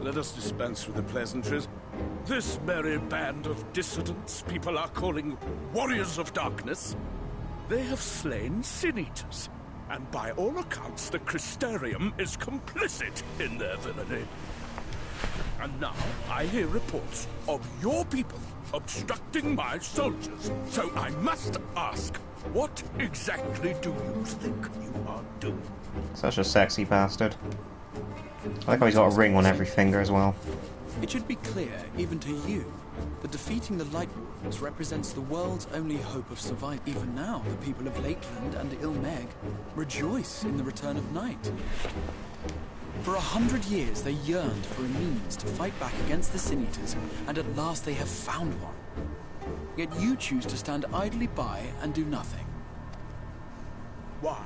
Let us dispense with the pleasantries. This merry band of dissidents people are calling Warriors of Darkness. They have slain Sin-Eaters. And by all accounts, the Crystarium is complicit in their villainy. And now I hear reports of your people obstructing my soldiers. So I must ask, what exactly do you think you are doing? Such a sexy bastard. I like how he's got a ring on every finger as well. It should be clear, even to you, that defeating the Light Warriors represents the world's only hope of survival. Even now, the people of Lakeland and Ilmeg rejoice in the return of night. For 100 years, they yearned for a means to fight back against the Sin Eaters, and at last they have found one. Yet you choose to stand idly by and do nothing. Why?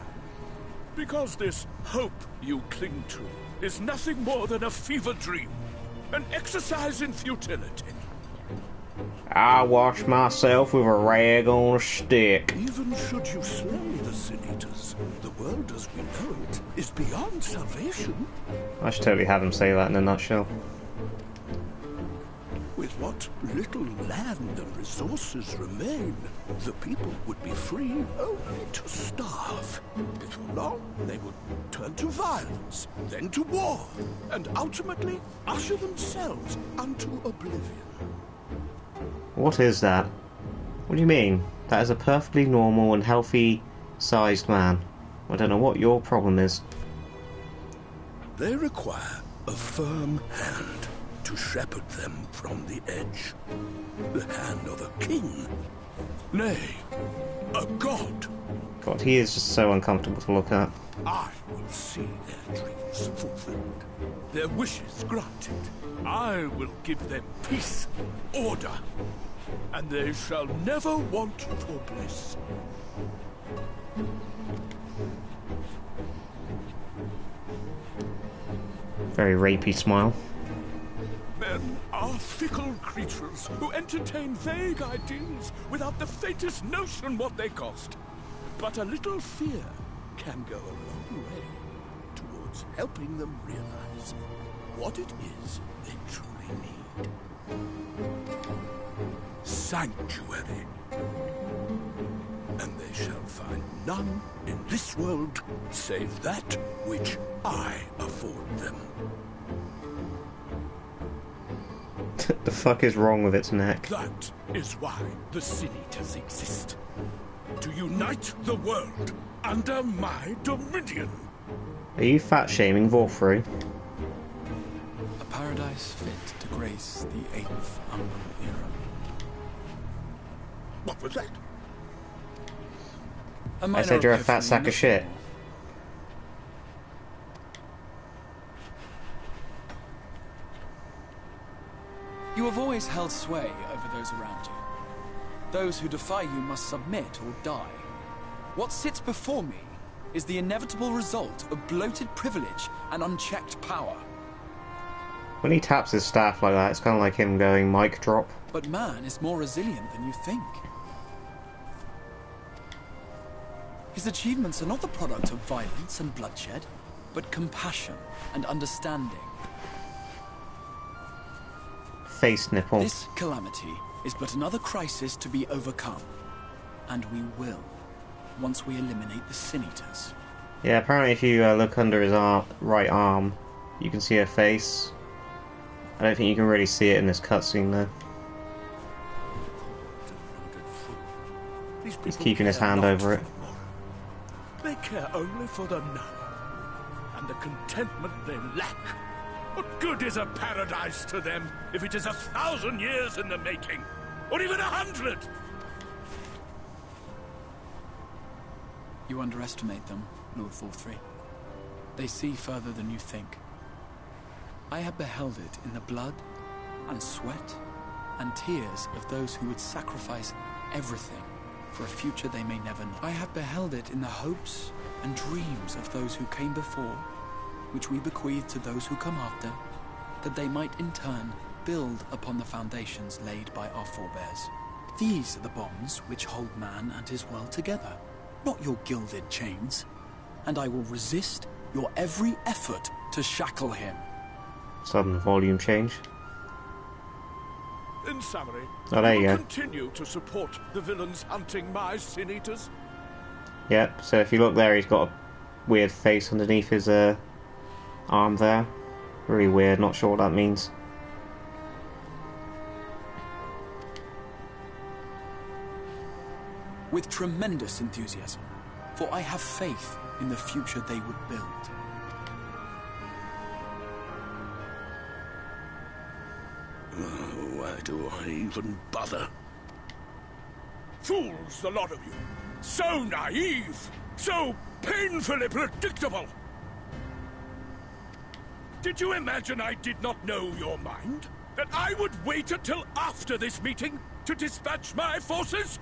Because this hope you cling to is nothing more than a fever dream, an exercise in futility. I wash myself with a rag on a stick. Even should you slay the Sin Eaters, the world as we know it is beyond salvation. I should totally have him say that in a nutshell. With what little land and resources remain, the people would be free only to starve. Before long, they would turn to violence, then to war, and ultimately usher themselves unto oblivion. What is that? What do you mean? That is a perfectly normal and healthy sized man. I don't know what your problem is. They require a firm hand to shepherd them from the edge. The hand of a king. Nay, a god. God, he is just so uncomfortable to look at. I will see their dreams fulfilled, their wishes granted. I will give them peace, order, and they shall never want for bliss. Very rapey smile. Men are fickle creatures who entertain vague ideals without the faintest notion what they cost. But a little fear can go a long way towards helping them realize what it is they truly need. Sanctuary. And they shall find none in this world save that which I afford them. The fuck is wrong with its neck? That is why the Sin Eaters exist. To unite the world under my dominion. Are you fat shaming Vorfrey? A paradise fit to grace the 8th Umbral era. What was that? I said you're a fat sack of shit. You have always held sway over those around you. Those who defy you must submit or die. What sits before me is the inevitable result of bloated privilege and unchecked power. When he taps his staff like that, it's kind of like him going mic drop. But man is more resilient than you think. His achievements are not the product of violence and bloodshed, but compassion and understanding. Face nipple. This calamity is but another crisis to be overcome. And we will, once we eliminate the Sin Eaters. Yeah, apparently if you look under his right arm, you can see her face. I don't think you can really see it in this cutscene though. He's keeping his hand over it. They care only for the now, and the contentment they lack. What good is a paradise to them if it is 1,000 years in the making, or even 100? You underestimate them, Lord Vorfrey. They see further than you think. I have beheld it in the blood and sweat and tears of those who would sacrifice everything for a future they may never know. I have beheld it in the hopes and dreams of those who came before, which we bequeath to those who come after, that they might in turn build upon the foundations laid by our forebears. These are the bonds which hold man and his world together, not your gilded chains. And I will resist your every effort to shackle him. Sudden volume change. In summary, Oh, there you go. continue to support the villains hunting my Sin Eaters. Yep, so if you look there, he's got a weird face underneath his arm there. Really weird, not sure what that means. With tremendous enthusiasm, for I have faith in the future they would build. Why do I even bother? Fools, the lot of you! So naive! So painfully predictable! Did you imagine I did not know your mind? That I would wait until after this meeting to dispatch my forces?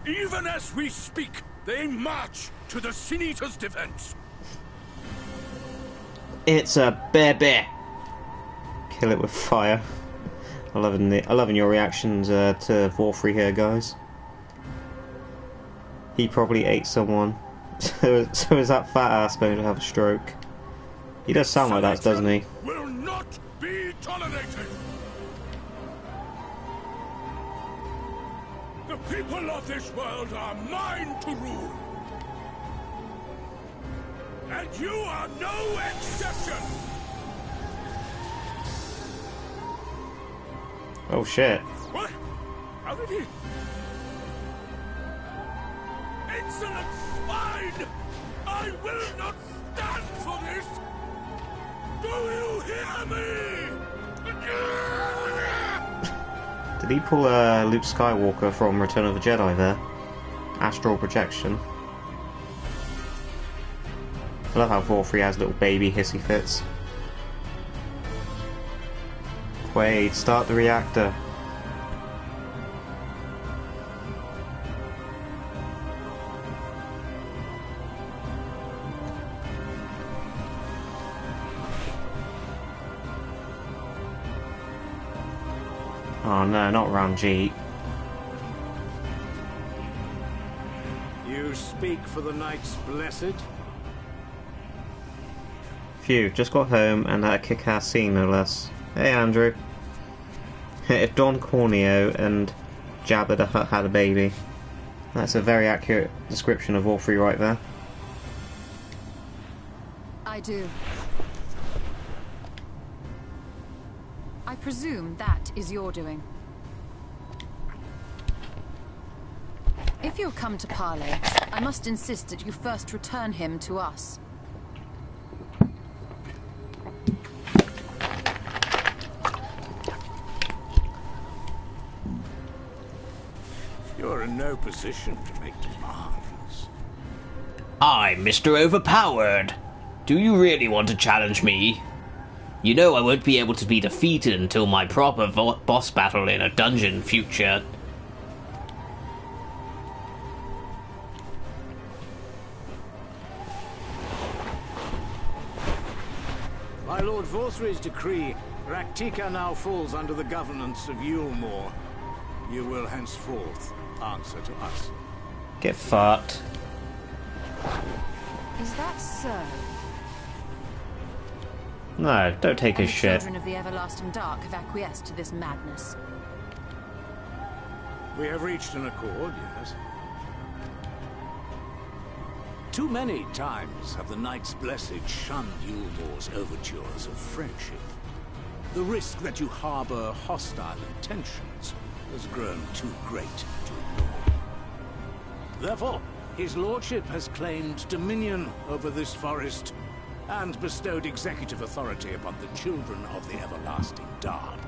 Even as we speak, they march to the Sin Eater's defense. It's a baby. Kill it with fire. I'm loving your reactions to Vorfrey here, guys. He probably ate someone. So is that fat ass going to have a stroke? He does sound like that, doesn't he? Will not be tolerated. The people of this world are mine to rule. And you are no exception. Oh shit. What? How did he? Insolent swine! I will not stand for this! Do you hear me? Did he pull Luke Skywalker from Return of the Jedi there? Astral projection. I love how Vorfrey has little baby hissy fits. Quaid, start the reactor. Oh no, not Ranjit. You speak for the Knights Blessed? Phew, just got home and had a kick-ass scene, no less. Hey Andrew. If Don Corneo and Jabba the Hutt had a baby. That's a very accurate description of all three right there. I do. I presume that is your doing. If you'll come to parley, I must insist that you first return him to us. You're in no position to make demands. I'm Mr. Overpowered. Do you really want to challenge me? You know I won't be able to be defeated until my proper boss battle in a dungeon future. By Lord Vorthry's decree, Raktika now falls under the governance of Yulmore. You will henceforth answer to us. Get fucked. Is that so? No, don't take his shit. The children of the Everlasting Dark have acquiesced to this madness. We have reached an accord, yes. Too many times have the Knights Blessed shunned Yulmore's overtures of friendship. The risk that you harbor hostile intentions has grown too great to ignore. Therefore, his lordship has claimed dominion over this forest and bestowed executive authority upon the children of the Everlasting Dark.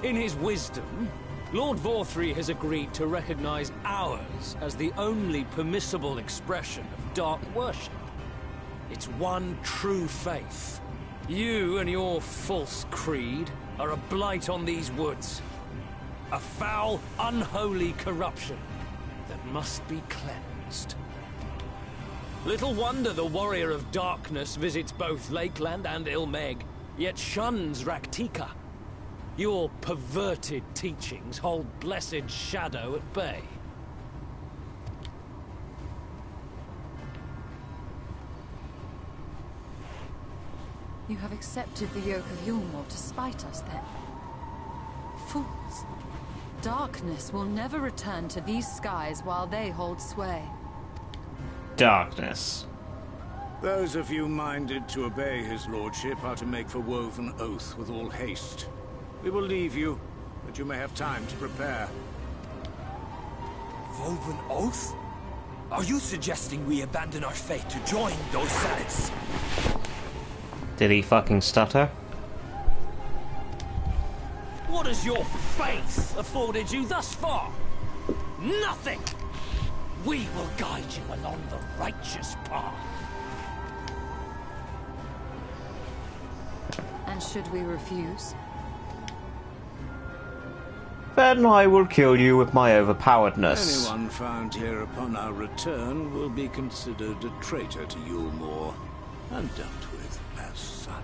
In his wisdom, Lord Vorthry has agreed to recognize ours as the only permissible expression of dark worship. It's one true faith. You and your false creed are a blight on these woods. A foul, unholy corruption that must be cleansed. Little wonder the Warrior of Darkness visits both Lakeland and Ilmeg, yet shuns Raktika. Your perverted teachings hold blessed Shadow at bay. You have accepted the yoke of Yulmore to spite us, then? Fools. Darkness will never return to these skies while they hold sway. Darkness. Those of you minded to obey his lordship are to make for Woven Oath with all haste. We will leave you, but you may have time to prepare. Woven Oath? Are you suggesting we abandon our fate to join those Sanites? Did he fucking stutter? What has your faith afforded you thus far? Nothing! We will guide you along the righteous path. And should we refuse? Then I will kill you with my overpoweredness. Anyone found here upon our return will be considered a traitor to Yulmore, and dealt with as such.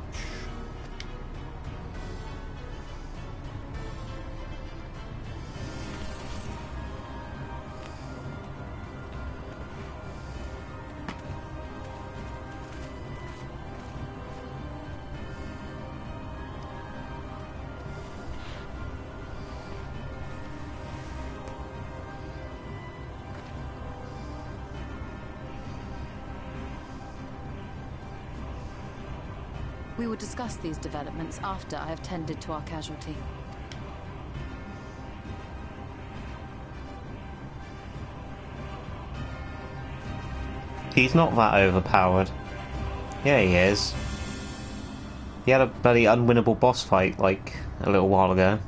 We will discuss these developments after I have tended to our casualty. He's not that overpowered. Yeah, he is. He had a bloody unwinnable boss fight, like, a little while ago.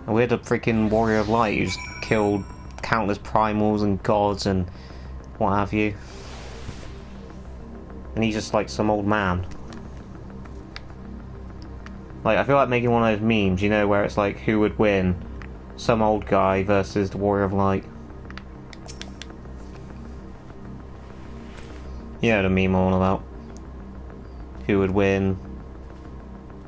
And we had a freaking Warrior of Light who's killed countless primals and gods and what have you. And he's just like some old man. Like, I feel like making one of those memes, you know, where it's like, who would win? Some old guy versus the Warrior of Light. You know the meme I'm on about. Who would win?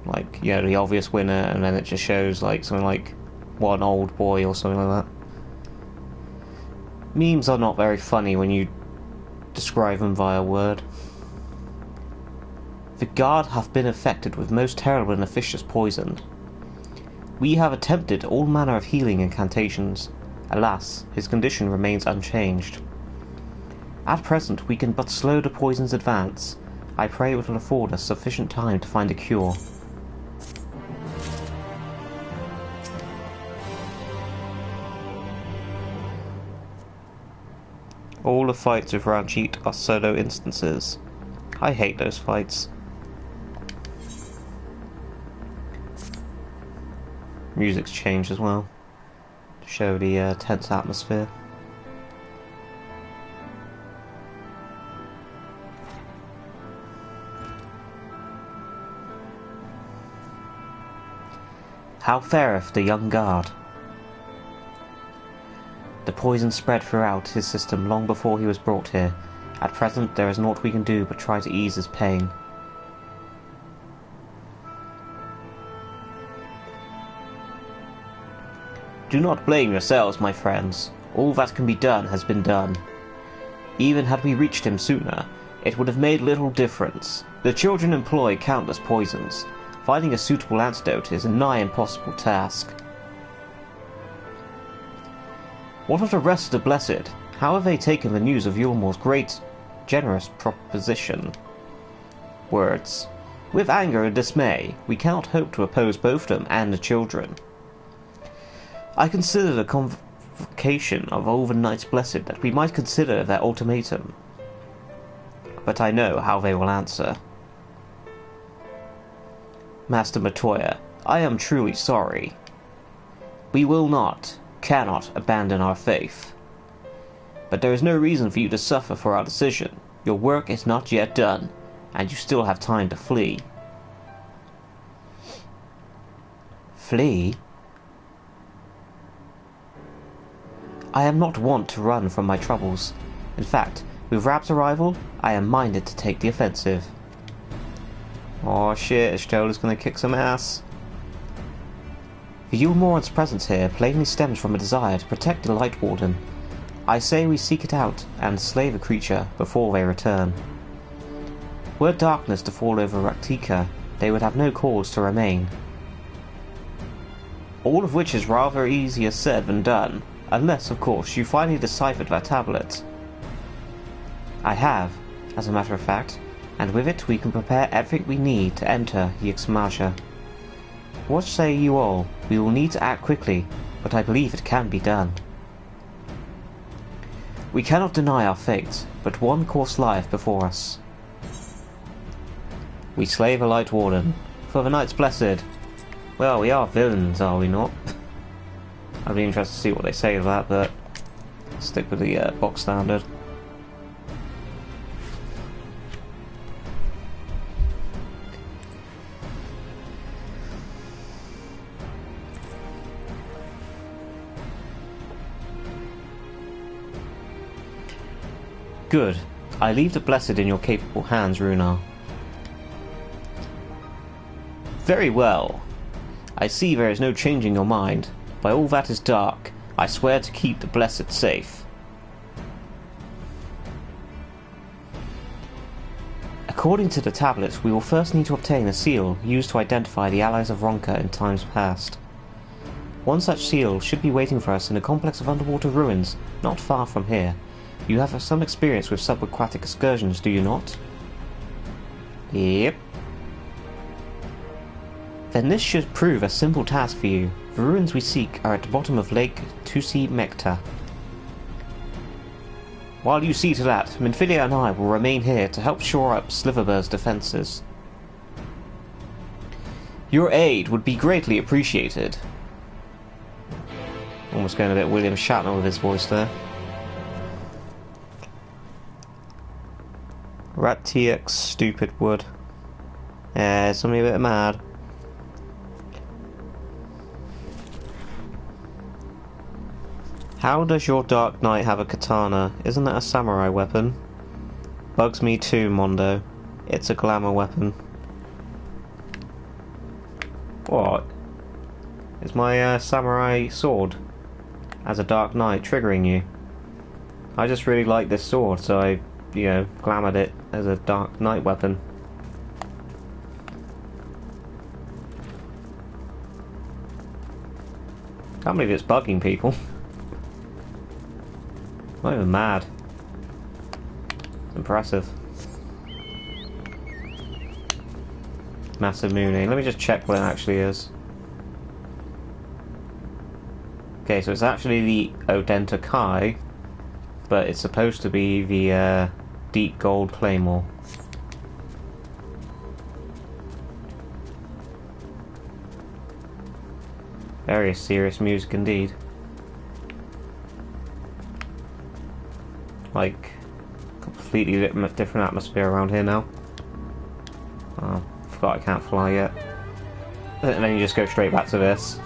Like, you know, the obvious winner, and then it just shows, like, something like, what an old boy, or something like that. Memes are not very funny when you describe them via word. The guard hath been affected with most terrible and officious poison. We have attempted all manner of healing incantations. Alas, his condition remains unchanged. At present, we can but slow the poison's advance. I pray it will afford us sufficient time to find a cure. All the fights with Ranjit are solo instances. I hate those fights. Music's changed as well, to show the tense atmosphere. How fareth the young guard? The poison spread throughout his system long before he was brought here. At present there is naught we can do but try to ease his pain. Do not blame yourselves, my friends. All that can be done has been done. Even had we reached him sooner, it would have made little difference. The children employ countless poisons. Finding a suitable antidote is a nigh impossible task. What of the rest of the blessed? How have they taken the news of Yulmore's great, generous proposition? Words. With anger and dismay, we cannot hope to oppose both them and the children. I consider the convocation of all the Knights Blessed that we might consider their ultimatum. But I know how they will answer. Master Matoya, I am truly sorry. We will not, cannot abandon our faith. But there is no reason for you to suffer for our decision. Your work is not yet done, and you still have time to flee. Flee? I am not wont to run from my troubles. In fact, with Rab's arrival, I am minded to take the offensive. Aw shit, Ishtola's gonna kick some ass. The Yulmoran's presence here plainly stems from a desire to protect the Light Warden. I say we seek it out and slay the creature before they return. Were darkness to fall over Raktika, they would have no cause to remain. All of which is rather easier said than done. Unless, of course, you finally deciphered that tablet. I have, as a matter of fact, and with it we can prepare everything we need to enter Yixmasha. What say you all? We will need to act quickly, but I believe it can be done. We cannot deny our fate, but one course lieth before us. We slay the Light Warden, for the Knights Blessed. Well, we are villains, are we not? I'd be interested to see what they say to that, but stick with the box standard. Good. I leave the blessed in your capable hands, Runar. Very well. I see there is no changing your mind. By all that is dark, I swear to keep the blessed safe. According to the tablets, we will first need to obtain a seal used to identify the allies of Ronka in times past. One such seal should be waiting for us in a complex of underwater ruins not far from here. You have some experience with subaquatic excursions, do you not? Yep. Then this should prove a simple task for you. The ruins we seek are at the bottom of Lake Tusi Mekta. While you see to that, Minfilia and I will remain here to help shore up Sliverbur's defences. Your aid would be greatly appreciated. Almost going a bit William Shatner with his voice there. Rat TX stupid wood. Something a bit mad. How does your Dark Knight have a katana? Isn't that a samurai weapon? Bugs me too, Mondo. It's a glamour weapon. What? Is my samurai sword as a Dark Knight triggering you? I just really like this sword, so I, you know, glamoured it as a Dark Knight weapon. Can't believe it's bugging people. Not even mad. Impressive. Massive mooning. Let me just check what it actually is. Okay, so it's actually the Odenta Kai, but it's supposed to be the Deep Gold Claymore. Very serious music indeed. Like, completely different atmosphere around here now. Oh, forgot I can't fly yet. And then you just go straight back to this.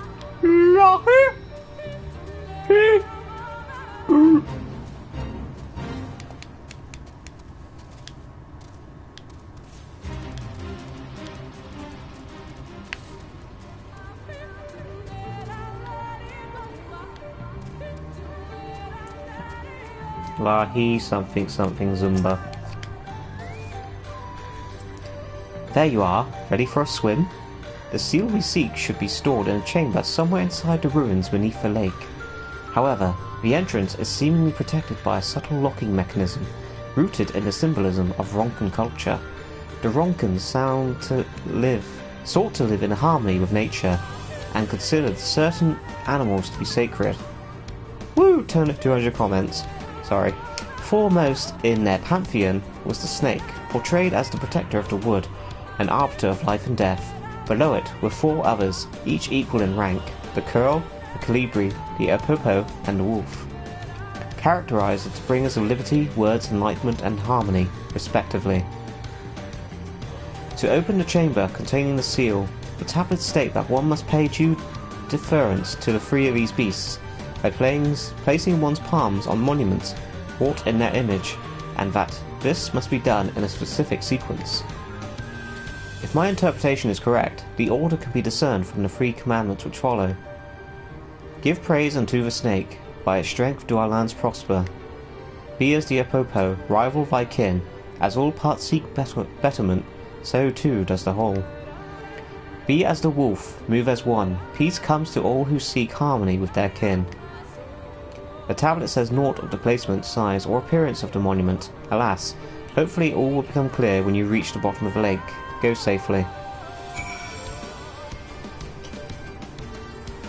La-hee something something Zumba. There you are, ready for a swim? The seal we seek should be stored in a chamber somewhere inside the ruins beneath the lake. However, the entrance is seemingly protected by a subtle locking mechanism, rooted in the symbolism of Ronkan culture. The Ronkans sought to live in harmony with nature, and considered certain animals to be sacred. Woo! Turn it 200 comments. Sorry. Foremost in their pantheon was the snake, portrayed as the protector of the wood, an arbiter of life and death. Below it were 4 others, each equal in rank: the curl, the colibri, the apopo, and the wolf, characterized as bringers of liberty, words, enlightenment, and harmony, respectively. To open the chamber containing the seal, the tablets state that one must pay due deference to the 3 of these beasts by placing one's palms on monuments wrought in their image, and that this must be done in a specific sequence. If my interpretation is correct, the order can be discerned from the 3 commandments which follow. Give praise unto the snake, by its strength do our lands prosper. Be as the apopo, rival thy kin, as all parts seek betterment, so too does the whole. Be as the wolf, move as one, peace comes to all who seek harmony with their kin. The tablet says naught of the placement, size, or appearance of the monument. Alas, hopefully all will become clear when you reach the bottom of the lake. Go safely.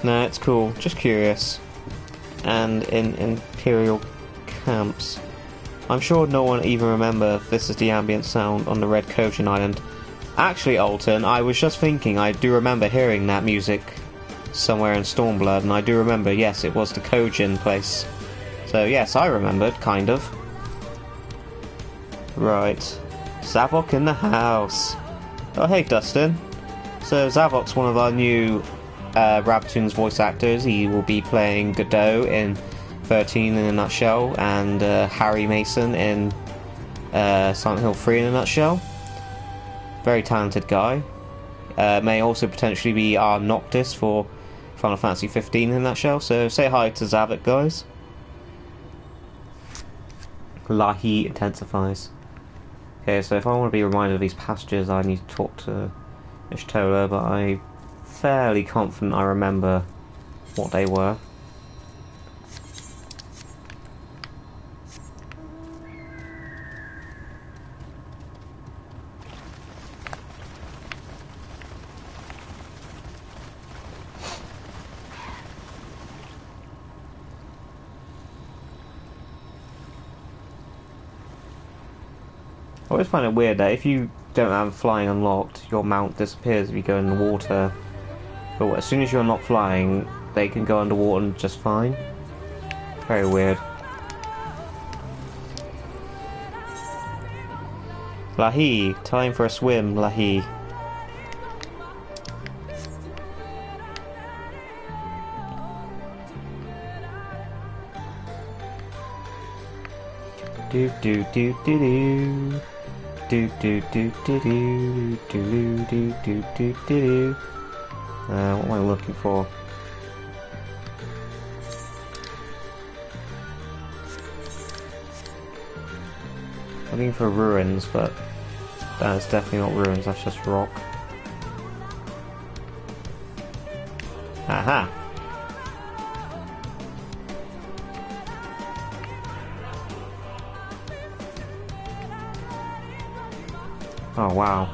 No, it's cool. Just curious. And in Imperial camps. I'm sure no one even remember this is the ambient sound on the Red Cochin Island. Actually, Alton, I was just thinking, I do remember hearing that music somewhere in Stormblood, and I do remember, yes, it was the Kojin place. So yes, I remembered, kind of. Right. Zavok in the house. Oh hey, Dustin. So Zavok's one of our new Rabtoons voice actors. He will be playing Godot in 13 in a nutshell, and Harry Mason in Silent Hill 3 in a nutshell. Very talented guy. May also potentially be our Noctis for Final Fantasy 15 in a nutshell. So say hi to Zavok, guys. LA-HEEEEEEE intensifies. Okay, so if I want to be reminded of these passages, I need to talk to Ishtola, but I'm fairly confident I remember what they were. I always find it weird that if you don't have flying unlocked, your mount disappears if you go in the water. But as soon as you're not flying, they can go underwater just fine. Very weird. LA-HEEEEEE, time for a swim, LA-HEEEEEE. Do do do do do. Do do do do do do do do do do. What am I looking for? Looking for ruins, but that is definitely not ruins. That's just rock. Aha! Oh wow.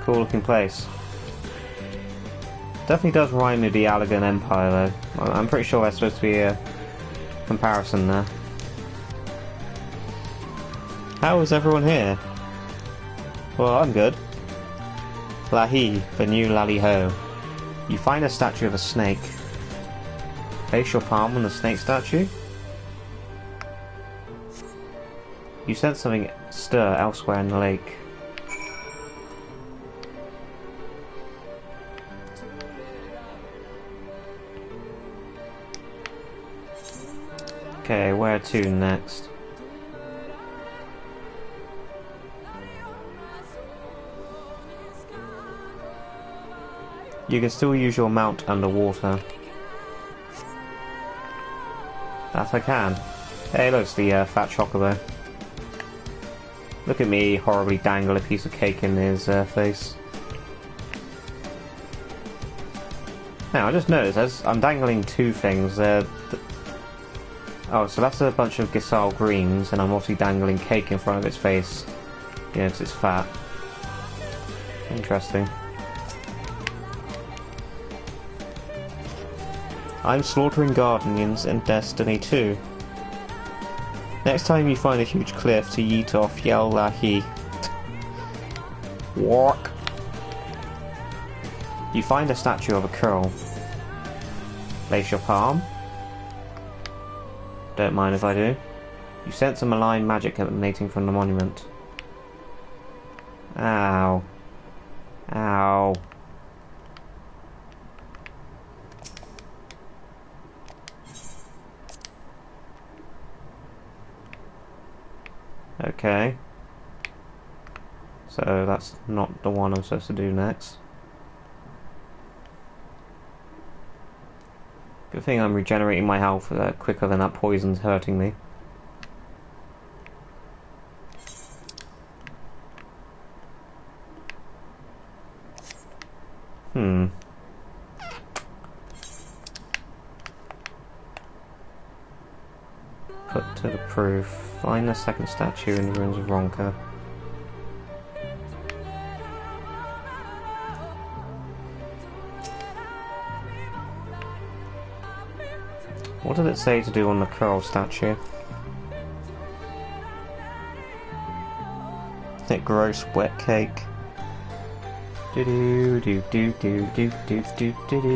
Cool looking place. Definitely does remind me of the Allegan Empire though. I'm pretty sure there's supposed to be a comparison there. How is everyone here? Well, I'm good. LA-HEEEEEE, the new Lally-Ho. You find a statue of a snake. Place your palm on the snake statue. You sense something stir elsewhere in the lake. Okay, where to next? You can still use your mount underwater. That I can. Hey, look, it's the fat chocobo. Look at me horribly dangle a piece of cake in his face. Now, I just noticed as I'm dangling two things. Oh, so that's a bunch of Giselle greens, and I'm obviously dangling cake in front of its face. Yeah, because it's fat. Interesting. I'm slaughtering guardians in Destiny 2. Next time you find a huge cliff to yeet off, yell LA-HEEEEE. Walk. You find a statue of a curl. Place your palm. Don't mind if I do. You sense a malign magic emanating from the monument. Ow. Ow. Okay. So that's not the one I'm supposed to do next. Good thing I'm regenerating my health quicker than that poison's hurting me. Put to the proof. Find the second statue in the ruins of Ronka. What did it say to do on the curl statue? ethnic gross wet cake. Do do do do do do do do do do.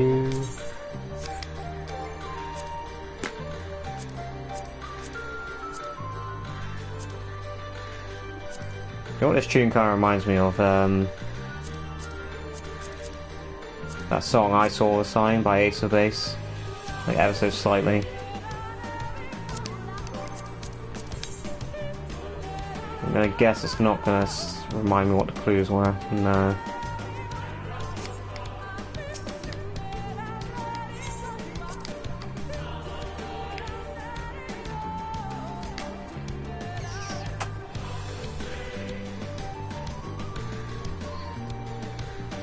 You know what this tune kind of reminds me of? That song I Saw the Sign by Ace of Base. Like ever so slightly. I'm gonna guess it's not gonna remind me what the clues were. No.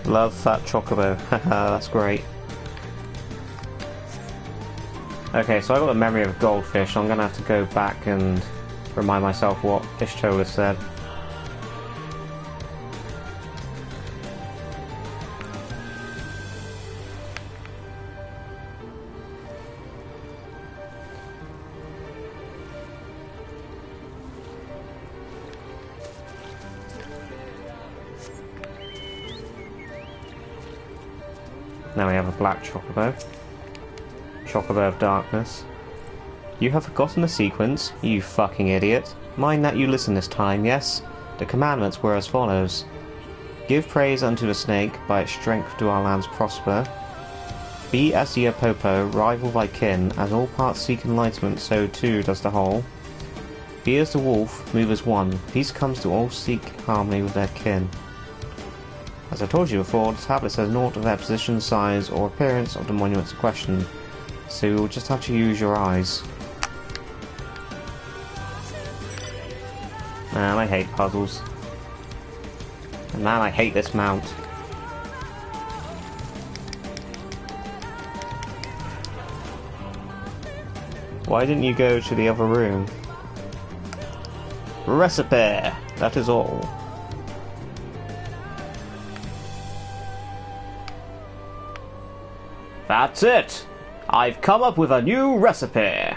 Love Fat Chocobo. Haha, that's great. Okay, so I got a memory of goldfish, so I'm gonna have to go back and remind myself what Ishtola said. Now we have a black chocobo. Chocobo of darkness. You have forgotten the sequence, you fucking idiot. Mind that you listen this time, yes? The commandments were as follows. Give praise unto the snake, by its strength do our lands prosper. Be as the Apopo, rival thy kin, as all parts seek enlightenment, so too does the whole. Be as the wolf, move as one, peace comes to all seek harmony with their kin. As I told you before, the tablet says naught of their position, size, or appearance of the monuments in question, so you'll just have to use your eyes. Man, I hate puzzles. And man, I hate this mount. Why didn't you go to the other room? Recipe! That is all. That's it! I've come up with a new recipe!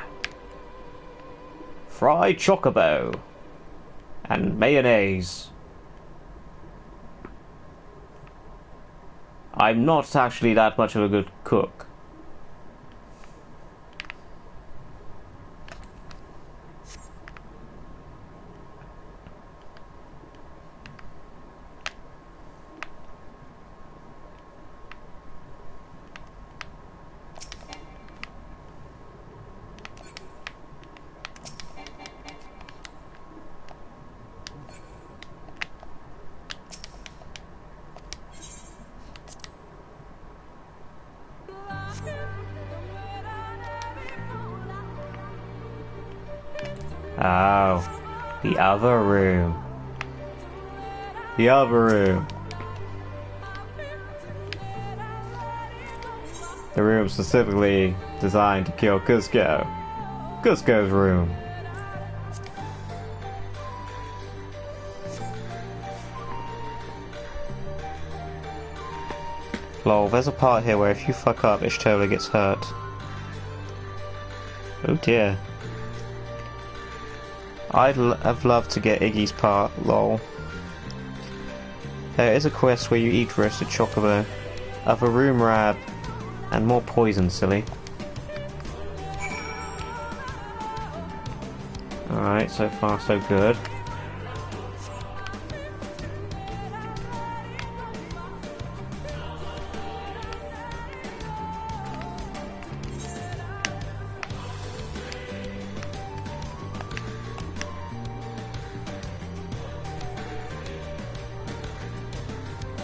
Fried chocobo. And mayonnaise. I'm not actually that much of a good cook. Oh, the other room. The other room. The room specifically designed to kill Cusco. Cusco's room. Lol, there's a part here where if you fuck up, Ishtola gets hurt. Oh dear. I'd have loved to get Iggy's part, lol. There is a quest where you eat roasted chocobo, of a room rab, and more poison, silly. Alright, so far so good.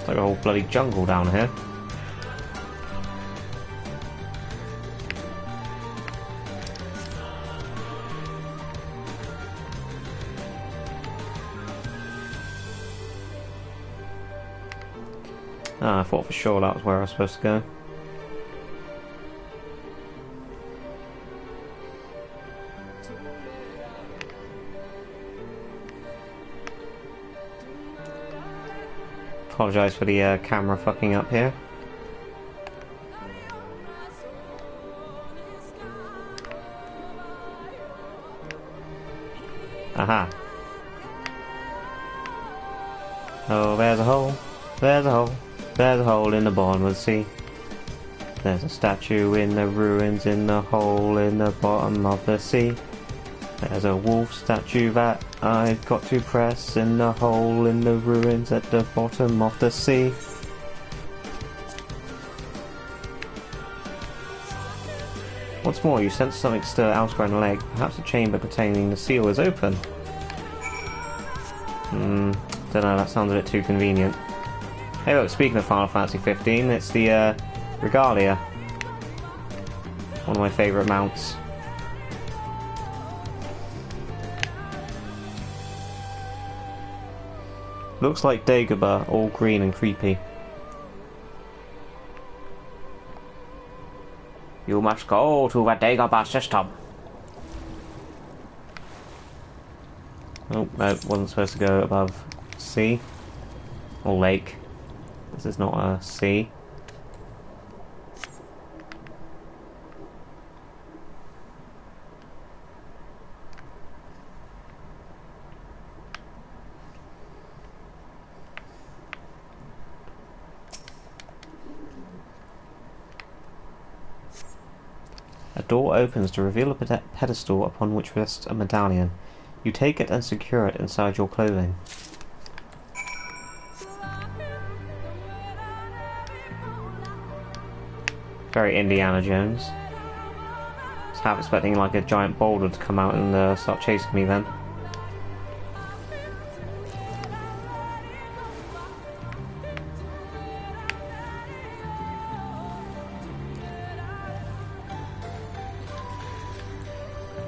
Like a whole bloody jungle down here. Ah, I thought for sure that was where I was supposed to go. Apologise for the camera fucking up here. Aha. Oh, there's a hole, there's a hole, there's a hole in the bottom of the sea. There's a statue in the ruins in the hole in the bottom of the sea. There's a wolf statue that I've got to press in the hole in the ruins at the bottom of the sea. What's more, you sense something stir elsewhere in the lake. Perhaps the chamber containing the seal is open. Don't know, that sounds a bit too convenient. Hey look, speaking of Final Fantasy 15, it's the Regalia. One of my favourite mounts. Looks like Dagobah, all green and creepy. You must go to the Dagobah system. Oh, no, wasn't supposed to go above sea. Or lake. This is not a sea. A door opens to reveal a pedestal upon which rests a medallion. You take it and secure it inside your clothing. Very Indiana Jones. I was half expecting like a giant boulder to come out and start chasing me then.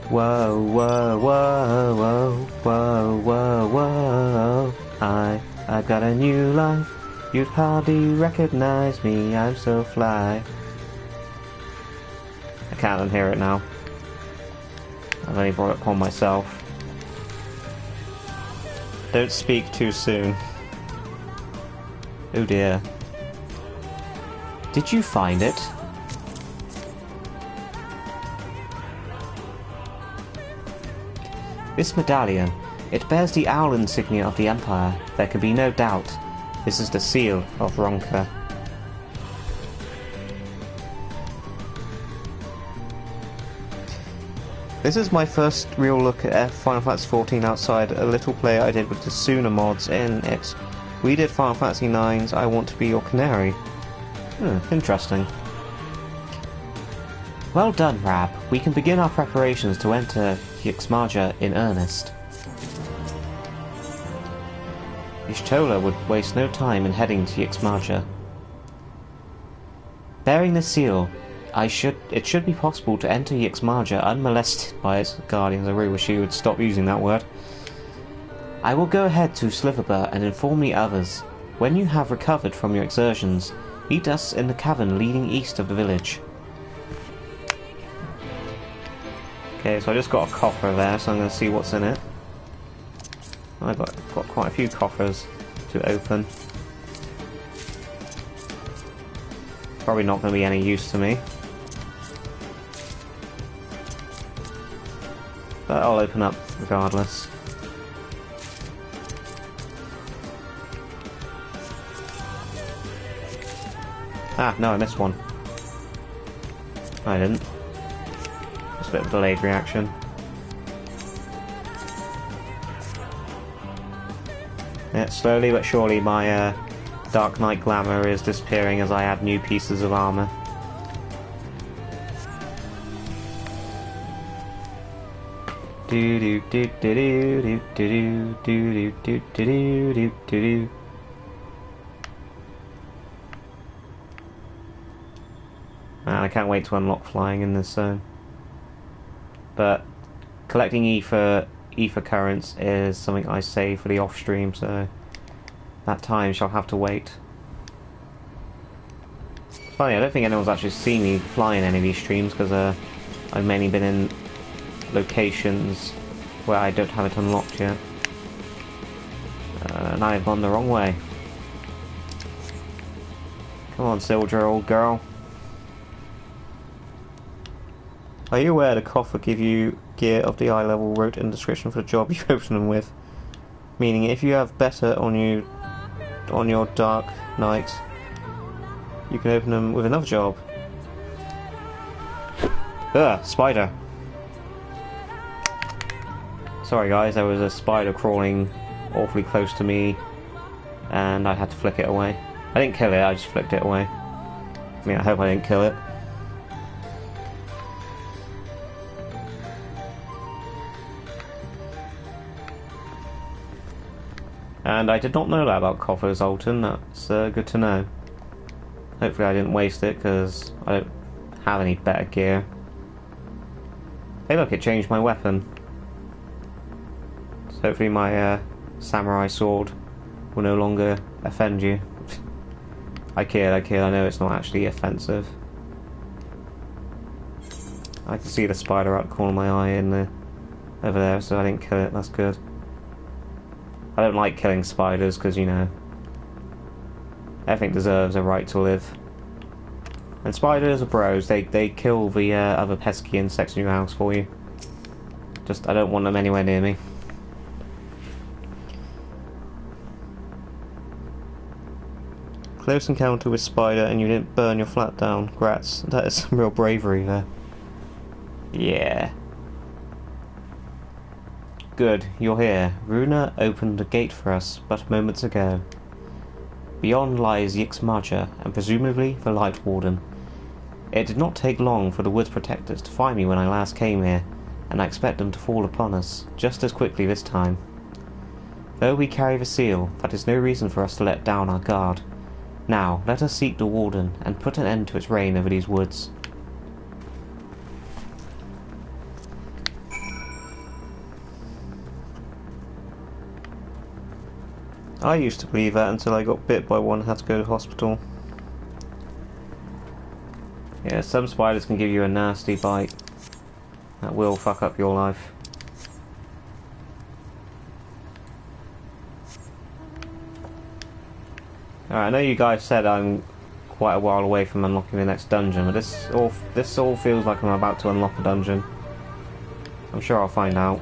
Whoa, whoa, whoa, whoa, whoa, whoa, whoa. I've got a new life. You'd hardly recognize me, I'm so fly. I can't unhear it now. I've only brought it upon myself. Don't speak too soon. Oh dear. Did you find it? This medallion, it bears the owl insignia of the Empire. There can be no doubt. This is the seal of Ronka. This is my first real look at Final Fantasy XIV outside a little play I did with the Suna mods in it. We did Final Fantasy IX's I Want to Be Your Canary. Interesting. Well done, Rab. We can begin our preparations to enter Yxmaja in earnest. Y'shtola would waste no time in heading to Yxmaja. Bearing the seal, it should be possible to enter Yxmaja unmolested by its guardians. I really wish you would stop using that word. I will go ahead to Sliverber and inform the others. When you have recovered from your exertions, meet us in the cavern leading east of the village. Okay, so I just got a coffer there, so I'm going to see what's in it. I've got quite a few coffers to open. Probably not going to be any use to me. But I'll open up regardless. Ah, no, I missed one. I didn't. Just a bit of a delayed reaction. Yeah, slowly but surely my Dark Knight glamour is disappearing as I add new pieces of armour. Do do do do do do do do do do do do. Man, I can't wait to unlock flying in this zone. But collecting ether currents is something I save for the off stream, so that time shall have to wait. It's funny, I don't think anyone's actually seen me fly in any of these streams because I've mainly been in locations where I don't have it unlocked yet. And I've gone the wrong way. Come on, soldier, old girl. Are you aware the coffer give you gear of the eye level wrote in the description for the job you open them with? Meaning if you have better on you on your dark nights, you can open them with another job. Ugh, spider. Sorry guys, there was a spider crawling awfully close to me and I had to flick it away. I didn't kill it, I just flicked it away. I mean, I hope I didn't kill it. And I did not know that about Coffer Zoltan, that's good to know. Hopefully I didn't waste it, because I don't have any better gear. Hey look, it changed my weapon. So hopefully my samurai sword will no longer offend you. I kid, I know it's not actually offensive. I can see the spider out the corner of my eye over there, so I didn't kill it, that's good. I don't like killing spiders because, you know, everything deserves a right to live. And spiders are bros, they kill the other pesky insects in your house for you. Just, I don't want them anywhere near me. Close encounter with spider and you didn't burn your flat down. Grats, that is some real bravery there. Yeah. Good, you're here. Runa opened the gate for us but moments ago. Beyond lies Yix-Marja, and presumably the Light Warden. It did not take long for the Woods Protectors to find me when I last came here, and I expect them to fall upon us, just as quickly this time. Though we carry the seal, that is no reason for us to let down our guard. Now, let us seek the Warden, and put an end to its reign over these woods. I used to believe that until I got bit by one and had to go to hospital. Yeah, some spiders can give you a nasty bite. That will fuck up your life. Alright, I know you guys said I'm quite a while away from unlocking the next dungeon, but this all feels like I'm about to unlock a dungeon. I'm sure I'll find out.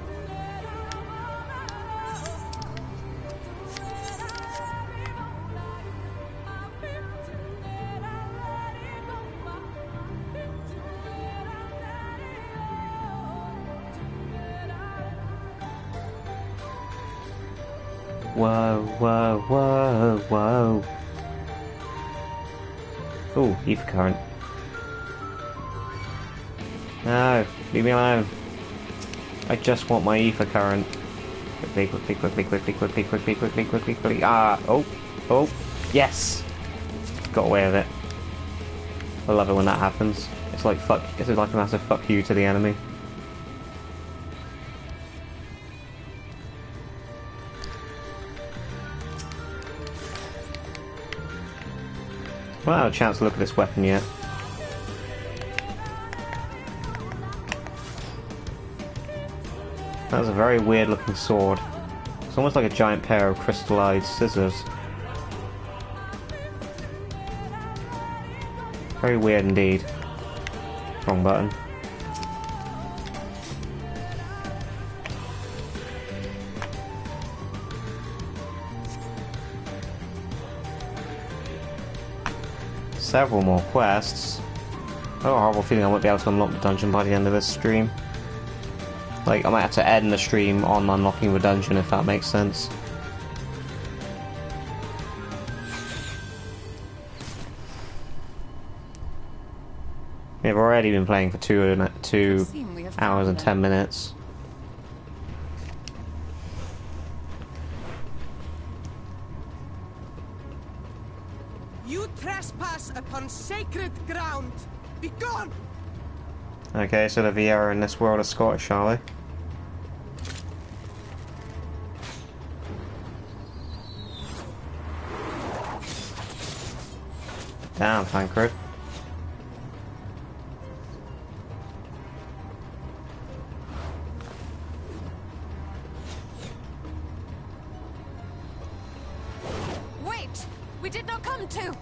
Whoa, whoa, whoa, whoa. Ooh, ether current. No, leave me alone. I just want my ether current. Quickly, quickly, quickly, quickly, quickly, quickly, quickly, quickly, quickly. Ah, oh, oh, yes! Got away with it. I love it when that happens. It's like it's like a massive fuck you to the enemy. I haven't had a chance to look at this weapon yet. That was a very weird looking sword. It's almost like a giant pair of crystallized scissors. Very weird indeed. Wrong button. Several more quests. I have a horrible feeling I won't be able to unlock the dungeon by the end of this stream. Like, I might have to end the stream on unlocking the dungeon, if that makes sense. We've already been playing for 2 hours and 10 minutes. You trespass upon sacred ground! Be gone! Okay, so the Viera in this world are Scottish, are they? Damn, Tancred. Wait! We did not come to...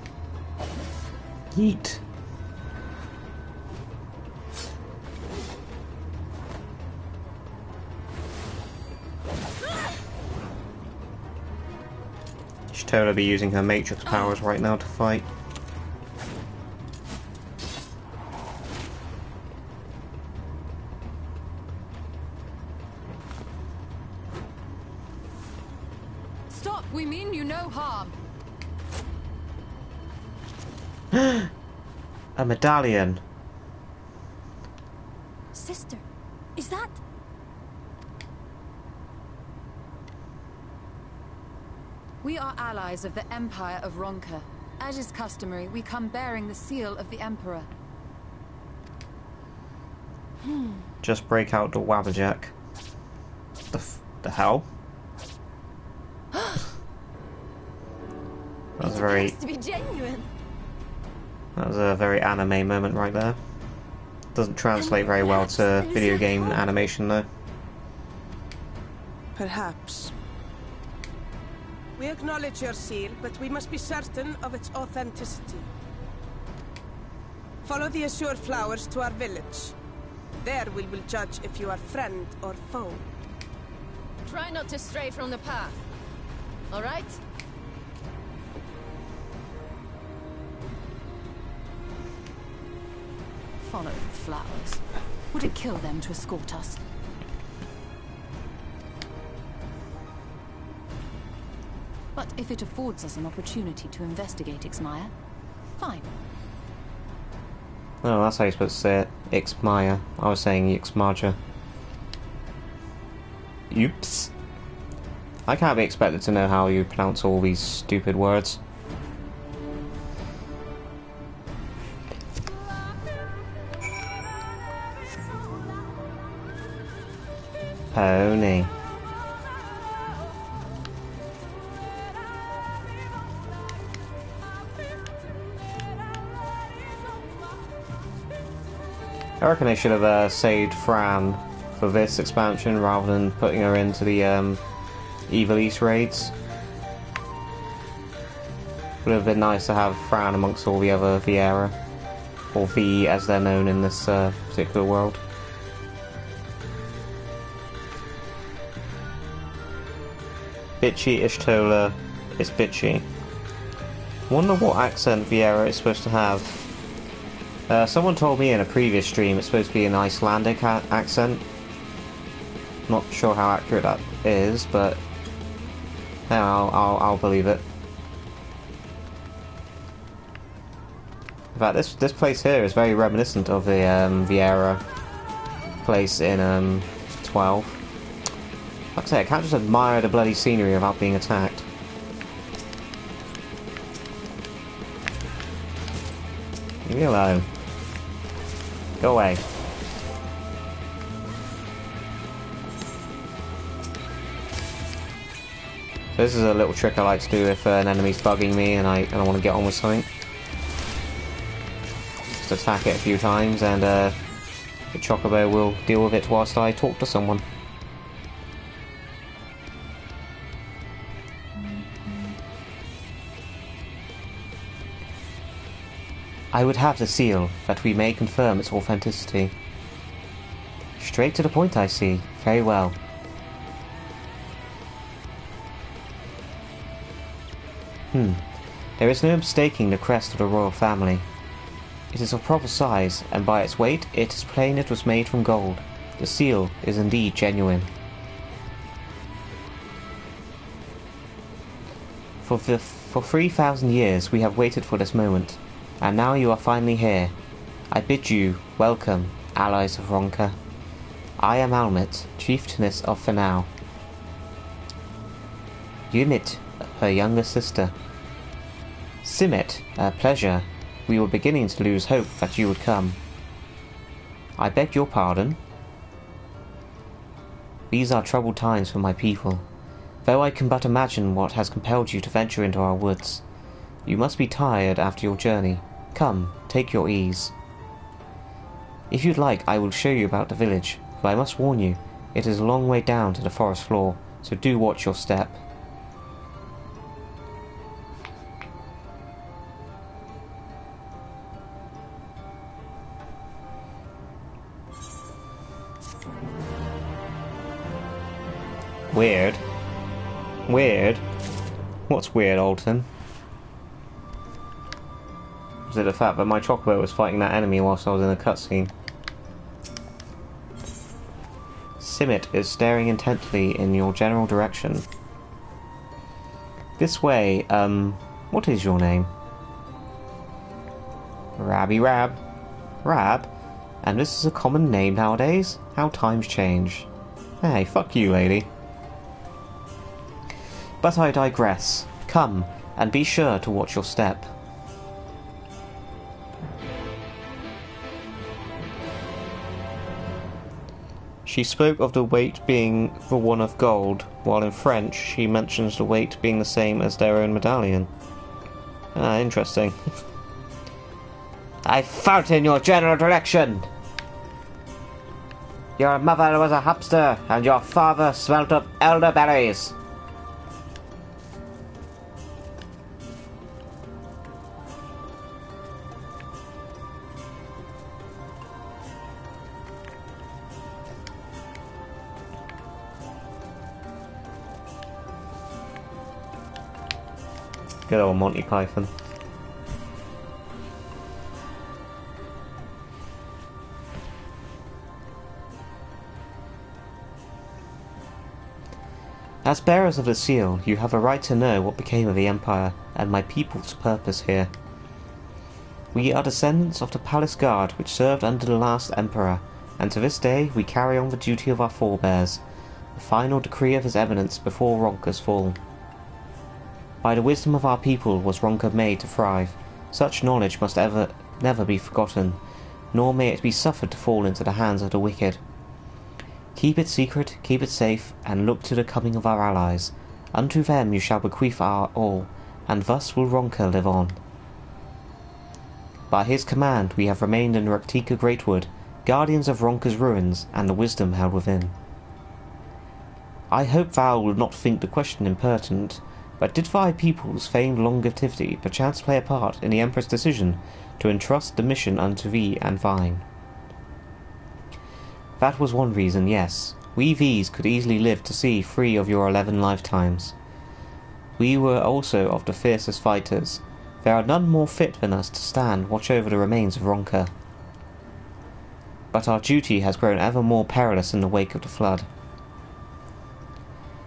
Yeet. Y'shtola be using her matrix powers right now to fight. Stop! We mean you no harm. A medallion. Sister, is that... We are allies of the Empire of Ronka. As is customary, we come bearing the seal of the Emperor. Just break out the Wabberjack. The hell? That was very... to be genuine. That was a very anime moment right there. Doesn't translate very well to video game animation though. Perhaps. We acknowledge your seal, but we must be certain of its authenticity. Follow the azure flowers to our village. There we will judge if you are friend or foe. Try not to stray from the path. All right? Follow the flowers. Would it kill them to escort us? But if it affords us an opportunity to investigate Ixmaya, fine. Oh, that's how you're supposed to say it. Ixmaya. I was saying Ixmaja. Oops. I can't be expected to know how you pronounce all these stupid words. Pony. I reckon they should have saved Fran for this expansion rather than putting her into the Evil East raids. Would have been nice to have Fran amongst all the other Viera, or V as they're known in this particular world. Bitchy Y'shtola is bitchy. Wonder what accent Viera is supposed to have. Someone told me in a previous stream it's supposed to be an Icelandic accent. Not sure how accurate that is, but yeah, I'll believe it. In fact, this place here is very reminiscent of the Viera place in 12. Like I say, I can't just admire the bloody scenery without being attacked. Leave me alone. Go away. So this is a little trick I like to do if an enemy's bugging me and I want to get on with something. Just attack it a few times and the Chocobo will deal with it whilst I talk to someone. I would have the seal, that we may confirm its authenticity. Straight to the point, I see. Very well. There is no mistaking the crest of the royal family. It is of proper size, and by its weight it is plain it was made from gold. The seal is indeed genuine. For 3,000 years we have waited for this moment. And now you are finally here. I bid you welcome, allies of Ronka. I am Almit, chieftainess of Fanau. Yumit, her younger sister. Simit, a pleasure. We were beginning to lose hope that you would come. I beg your pardon. These are troubled times for my people, though I can but imagine what has compelled you to venture into our woods. You must be tired after your journey. Come, take your ease. If you'd like, I will show you about the village, but I must warn you, it is a long way down to the forest floor, so do watch your step. Weird. Weird. What's weird, Alton? Was it the fact that my chocobo was fighting that enemy whilst I was in a cutscene? Simmet is staring intently in your general direction. This way, what is your name? Rabby Rab. Rab? And this is a common name nowadays? How times change. Hey, fuck you, lady. But I digress. Come, and be sure to watch your step. She spoke of the weight being the one of gold, while in French she mentions the weight being the same as their own medallion. Ah, interesting. I felt in your general direction! Your mother was a hipster, and your father smelt of elderberries. Good old Monty Python. As bearers of the seal, you have a right to know what became of the Empire and my people's purpose here. We are descendants of the palace guard which served under the last Emperor, and to this day we carry on the duty of our forebears, the final decree of his eminence before Ronka's fall. By the wisdom of our people was Ronka made to thrive. Such knowledge must never be forgotten, nor may it be suffered to fall into the hands of the wicked. Keep it secret, keep it safe, and look to the coming of our allies. Unto them you shall bequeath our all, and thus will Ronka live on. By his command we have remained in Raktika Greatwood, guardians of Ronka's ruins, and the wisdom held within. I hope thou wilt not think the question impertinent, but did thy people's famed longevity perchance play a part in the Emperor's decision to entrust the mission unto thee and thine? That was one reason, yes. We these could easily live to see 3 of your 11 lifetimes. We were also of the fiercest fighters. There are none more fit than us to stand watch over the remains of Ronka. But our duty has grown ever more perilous in the wake of the flood.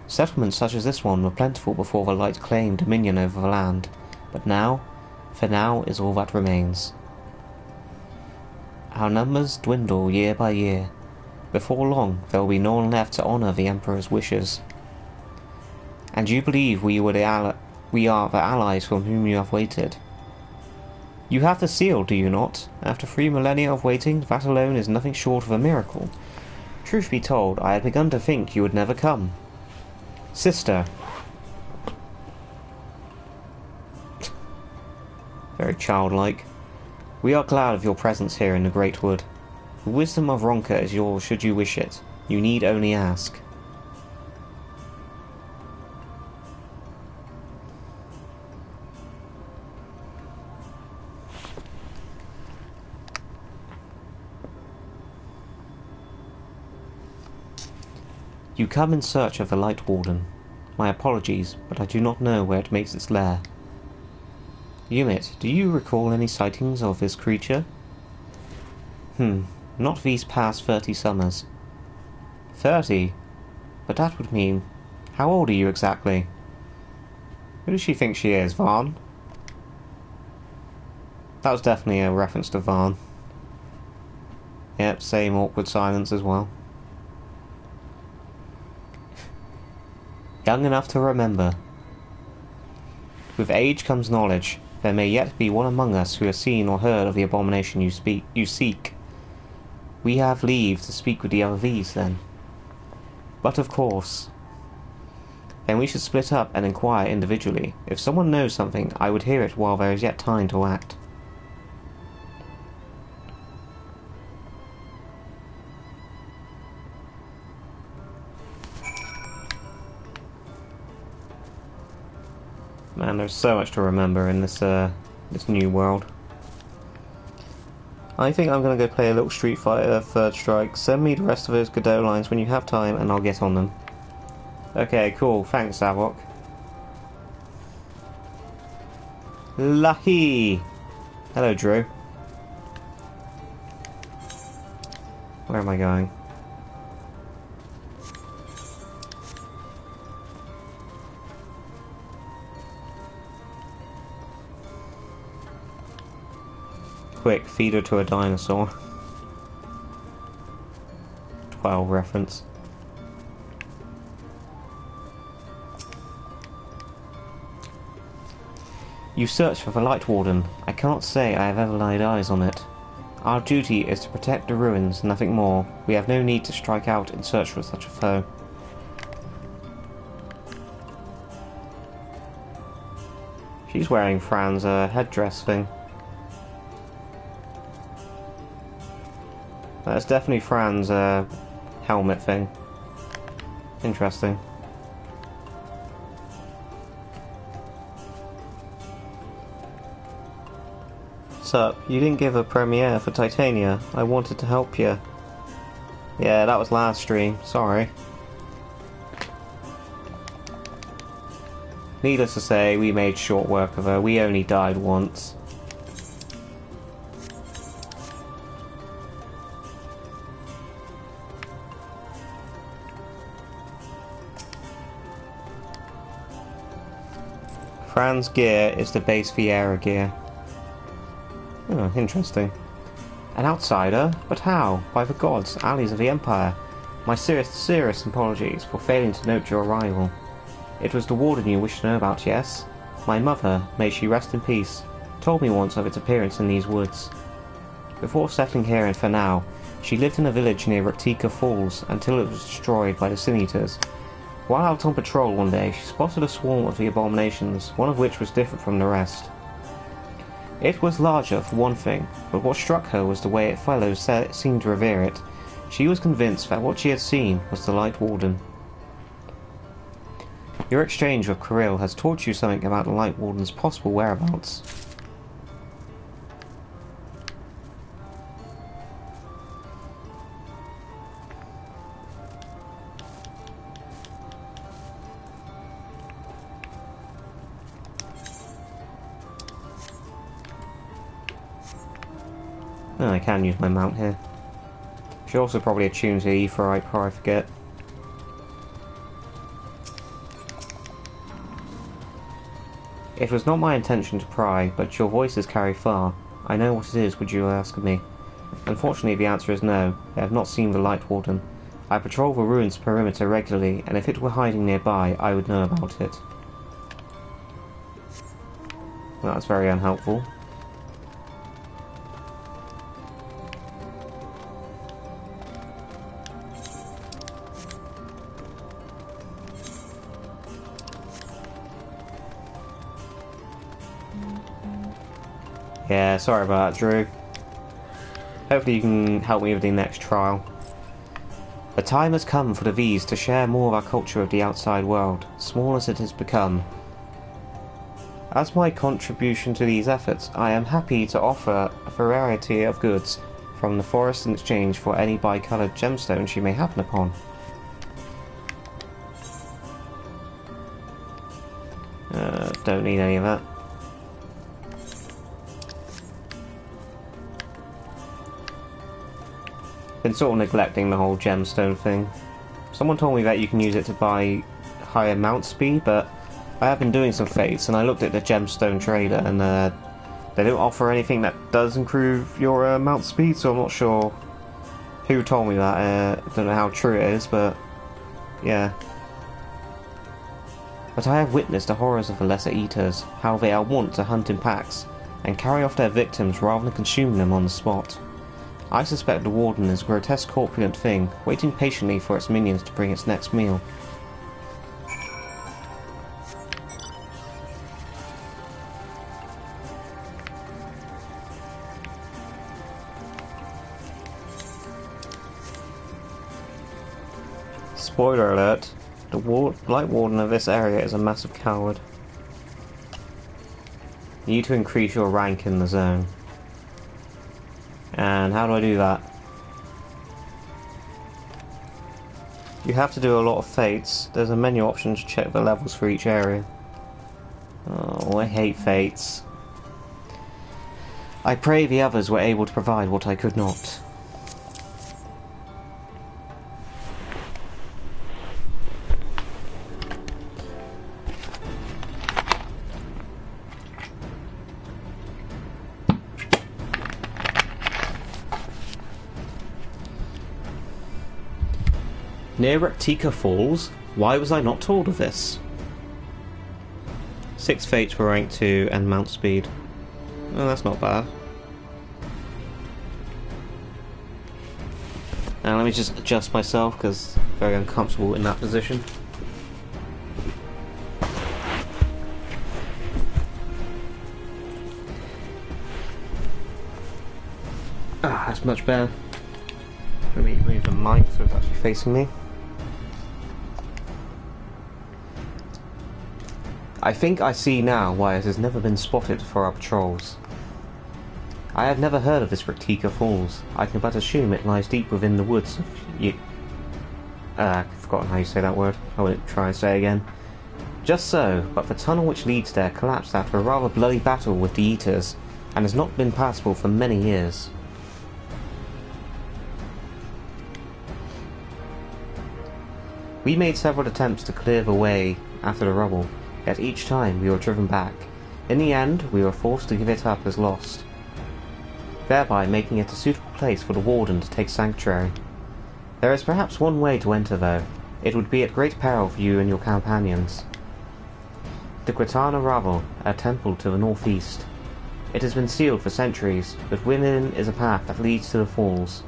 Settlements such as this one were plentiful before the light claimed dominion over the land, but now, for now is all that remains. Our numbers dwindle year by year. Before long there will be no one left to honour the Emperor's wishes. And you believe we are the allies from whom you have waited. You have the seal, do you not? After 3 millennia of waiting, that alone is nothing short of a miracle. Truth be told, I had begun to think you would never come. Sister. Very childlike. We are glad of your presence here in the Great Wood. The wisdom of Ronka is yours should you wish it. You need only ask. You come in search of the Light Warden. My apologies, but I do not know where it makes its lair. Yumit, do you recall any sightings of this creature? Not these past 30 summers. 30? But that would mean... How old are you exactly? Who does she think she is, Vaughn? That was definitely a reference to Vaughn. Yep, same awkward silence as well. Young enough to remember. With age comes knowledge. There may yet be one among us who has seen or heard of the abomination you seek. We have leave to speak with the other these, then. But of course. Then we should split up and inquire individually. If someone knows something, I would hear it while there is yet time to act. Man, there's so much to remember in this new world. I think I'm going to go play a little Street Fighter Third Strike. Send me the rest of those Godot lines when you have time and I'll get on them. Okay, cool. Thanks, Zavok. Lucky! Hello, Drew. Where am I going? Quick, feed her to a dinosaur. 12 reference. You search for the Light Warden. I cannot say I have ever laid eyes on it. Our duty is to protect the ruins, nothing more. We have no need to strike out in search for such a foe. She's wearing Fran's headdress thing. That's definitely Fran's helmet thing. Interesting. Sup, you didn't give a premiere for Titania. I wanted to help you. Yeah, that was last stream. Sorry. Needless to say, we made short work of her. We only died once. Fran's gear is the base Viera gear. Oh, interesting. An outsider? But how? By the gods, allies of the Empire. My serious apologies for failing to note your arrival. It was the Warden you wished to know about, yes? My mother, may she rest in peace, told me once of its appearance in these woods. Before settling here in Fanau, she lived in a village near Raktika Falls until it was destroyed by the Sin Eaters. While out on patrol one day, she spotted a swarm of the abominations, one of which was different from the rest. It was larger, for one thing, but what struck her was the way its fellows seemed to revere it. She was convinced that what she had seen was the Light Warden. Your exchange with Kirill has taught you something about the Light Warden's possible whereabouts. Oh, I can use my mount here. Should also probably attune to Aetheryte before I forget. It was not my intention to pry, but your voices carry far. I know what it is, would you ask of me? Unfortunately, the answer is no. I have not seen the Light Warden. I patrol the ruins perimeter regularly, and if it were hiding nearby, I would know about it. Well, that's very unhelpful. Yeah, sorry about that, Drew. Hopefully you can help me with the next trial. The time has come for the V's to share more of our culture with the outside world, small as it has become. As my contribution to these efforts, I am happy to offer a variety of goods from the forest in exchange for any bicoloured gemstones you may happen upon. Don't need any of that. Been sort of neglecting the whole gemstone thing. Someone told me that you can use it to buy higher mount speed, but I have been doing some fates and I looked at the gemstone trader and they don't offer anything that does improve your mount speed, so I'm not sure who told me that. I don't know how true it is, but yeah. But I have witnessed the horrors of the Lesser Eaters, how they are wont to hunt in packs and carry off their victims rather than consuming them on the spot. I suspect the Warden is a grotesque corpulent thing, waiting patiently for its minions to bring its next meal. Spoiler alert, the Light Warden of this area is a massive coward. You need to increase your rank in the zone. And how do I do that? You have to do a lot of fates. There's a menu option to check the levels for each area. Oh, I hate fates. I pray the others were able to provide what I could not. Near Reptica Falls? Why was I not told of this? 6 fates for rank 2 and mount speed. Oh, that's not bad. Now let me just adjust myself because I'm very uncomfortable in that position. Ah, that's much better. Let me move the mic so it's actually facing me. I think I see now why it has never been spotted for our patrols. I have never heard of this Reptica Falls. I can but assume it lies deep within the woods of I've forgotten how you say that word. I won't try and say it again. Just so, but the tunnel which leads there collapsed after a rather bloody battle with the Eaters, and has not been passable for many years. We made several attempts to clear the way after the rubble, yet each time we were driven back. In the end, we were forced to give it up as lost, thereby making it a suitable place for the Warden to take sanctuary. There is perhaps one way to enter, though. It would be at great peril for you and your companions. The Quitana Ravel, a temple to the northeast. It has been sealed for centuries, but within is a path that leads to the falls.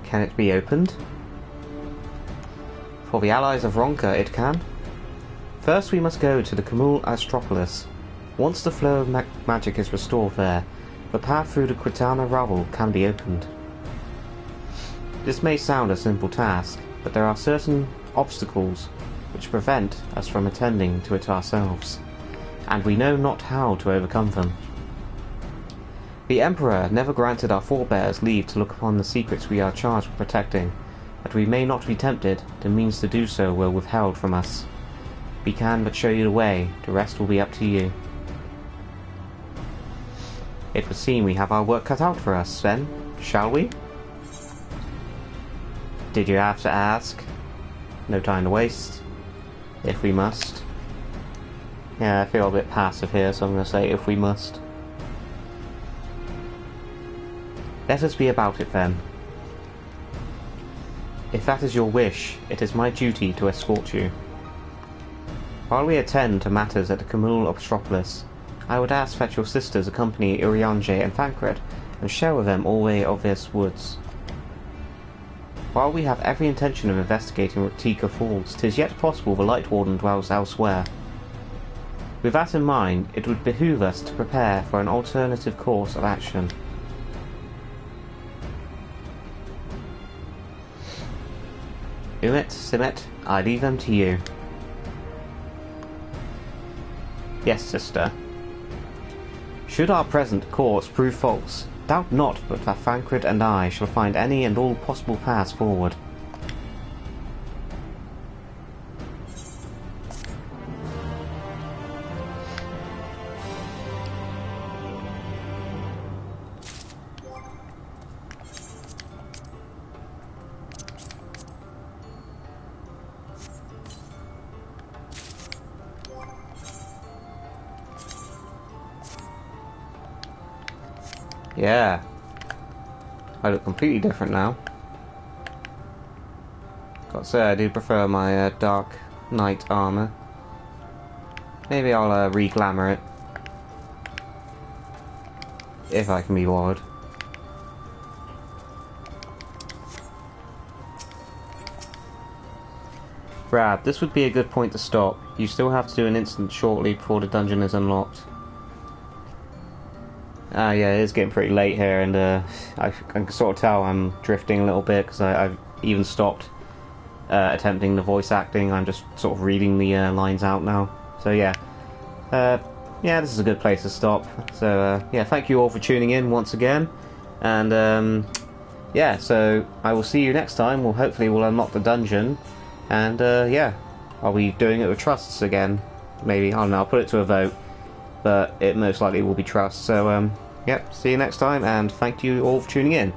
Can it be opened? For the allies of Ronka, it can. First we must go to the Camul Astropolis. Once the flow of magic is restored there, the path through the Quitana Ravel can be opened. This may sound a simple task, but there are certain obstacles which prevent us from attending to it ourselves, and we know not how to overcome them. The Emperor never granted our forebears leave to look upon the secrets we are charged with protecting, but we may not be tempted, the means to do so were withheld from us. We can but show you the way, the rest will be up to you. It would seem we have our work cut out for us, then, shall we? Did you have to ask? No time to waste. If we must. Yeah, I feel a bit passive here, so I'm going to say if we must. Let us be about it then. If that is your wish, it is my duty to escort you. While we attend to matters at the Camul Astropolis, I would ask that your sisters accompany Urianger and Thancred and share with them all the way of this woods. While we have every intention of investigating Reptica Falls, 'tis yet possible the Light Warden dwells elsewhere. With that in mind, it would behoove us to prepare for an alternative course of action. Umit, Simet, I leave them to you. Yes, sister. Should our present course prove false, doubt not but that Thancred and I shall find any and all possible paths forward. Yeah, I look completely different now. Got to say, I do prefer my dark knight armour. Maybe I'll re-glamour it. If I can be bothered. Rab, this would be a good point to stop. You still have to do an instant shortly before the dungeon is unlocked. Yeah, it is getting pretty late here, and I can sort of tell I'm drifting a little bit, because I've even stopped attempting the voice acting. I'm just sort of reading the lines out now. So yeah, this is a good place to stop. So yeah, thank you all for tuning in once again, and yeah, so I will see you next time. Hopefully we'll unlock the dungeon, and yeah, I'll be doing it with trusts again. Maybe, I don't know, I'll put it to a vote. but it most likely will be trust. So, yep, see you next time, and thank you all for tuning in.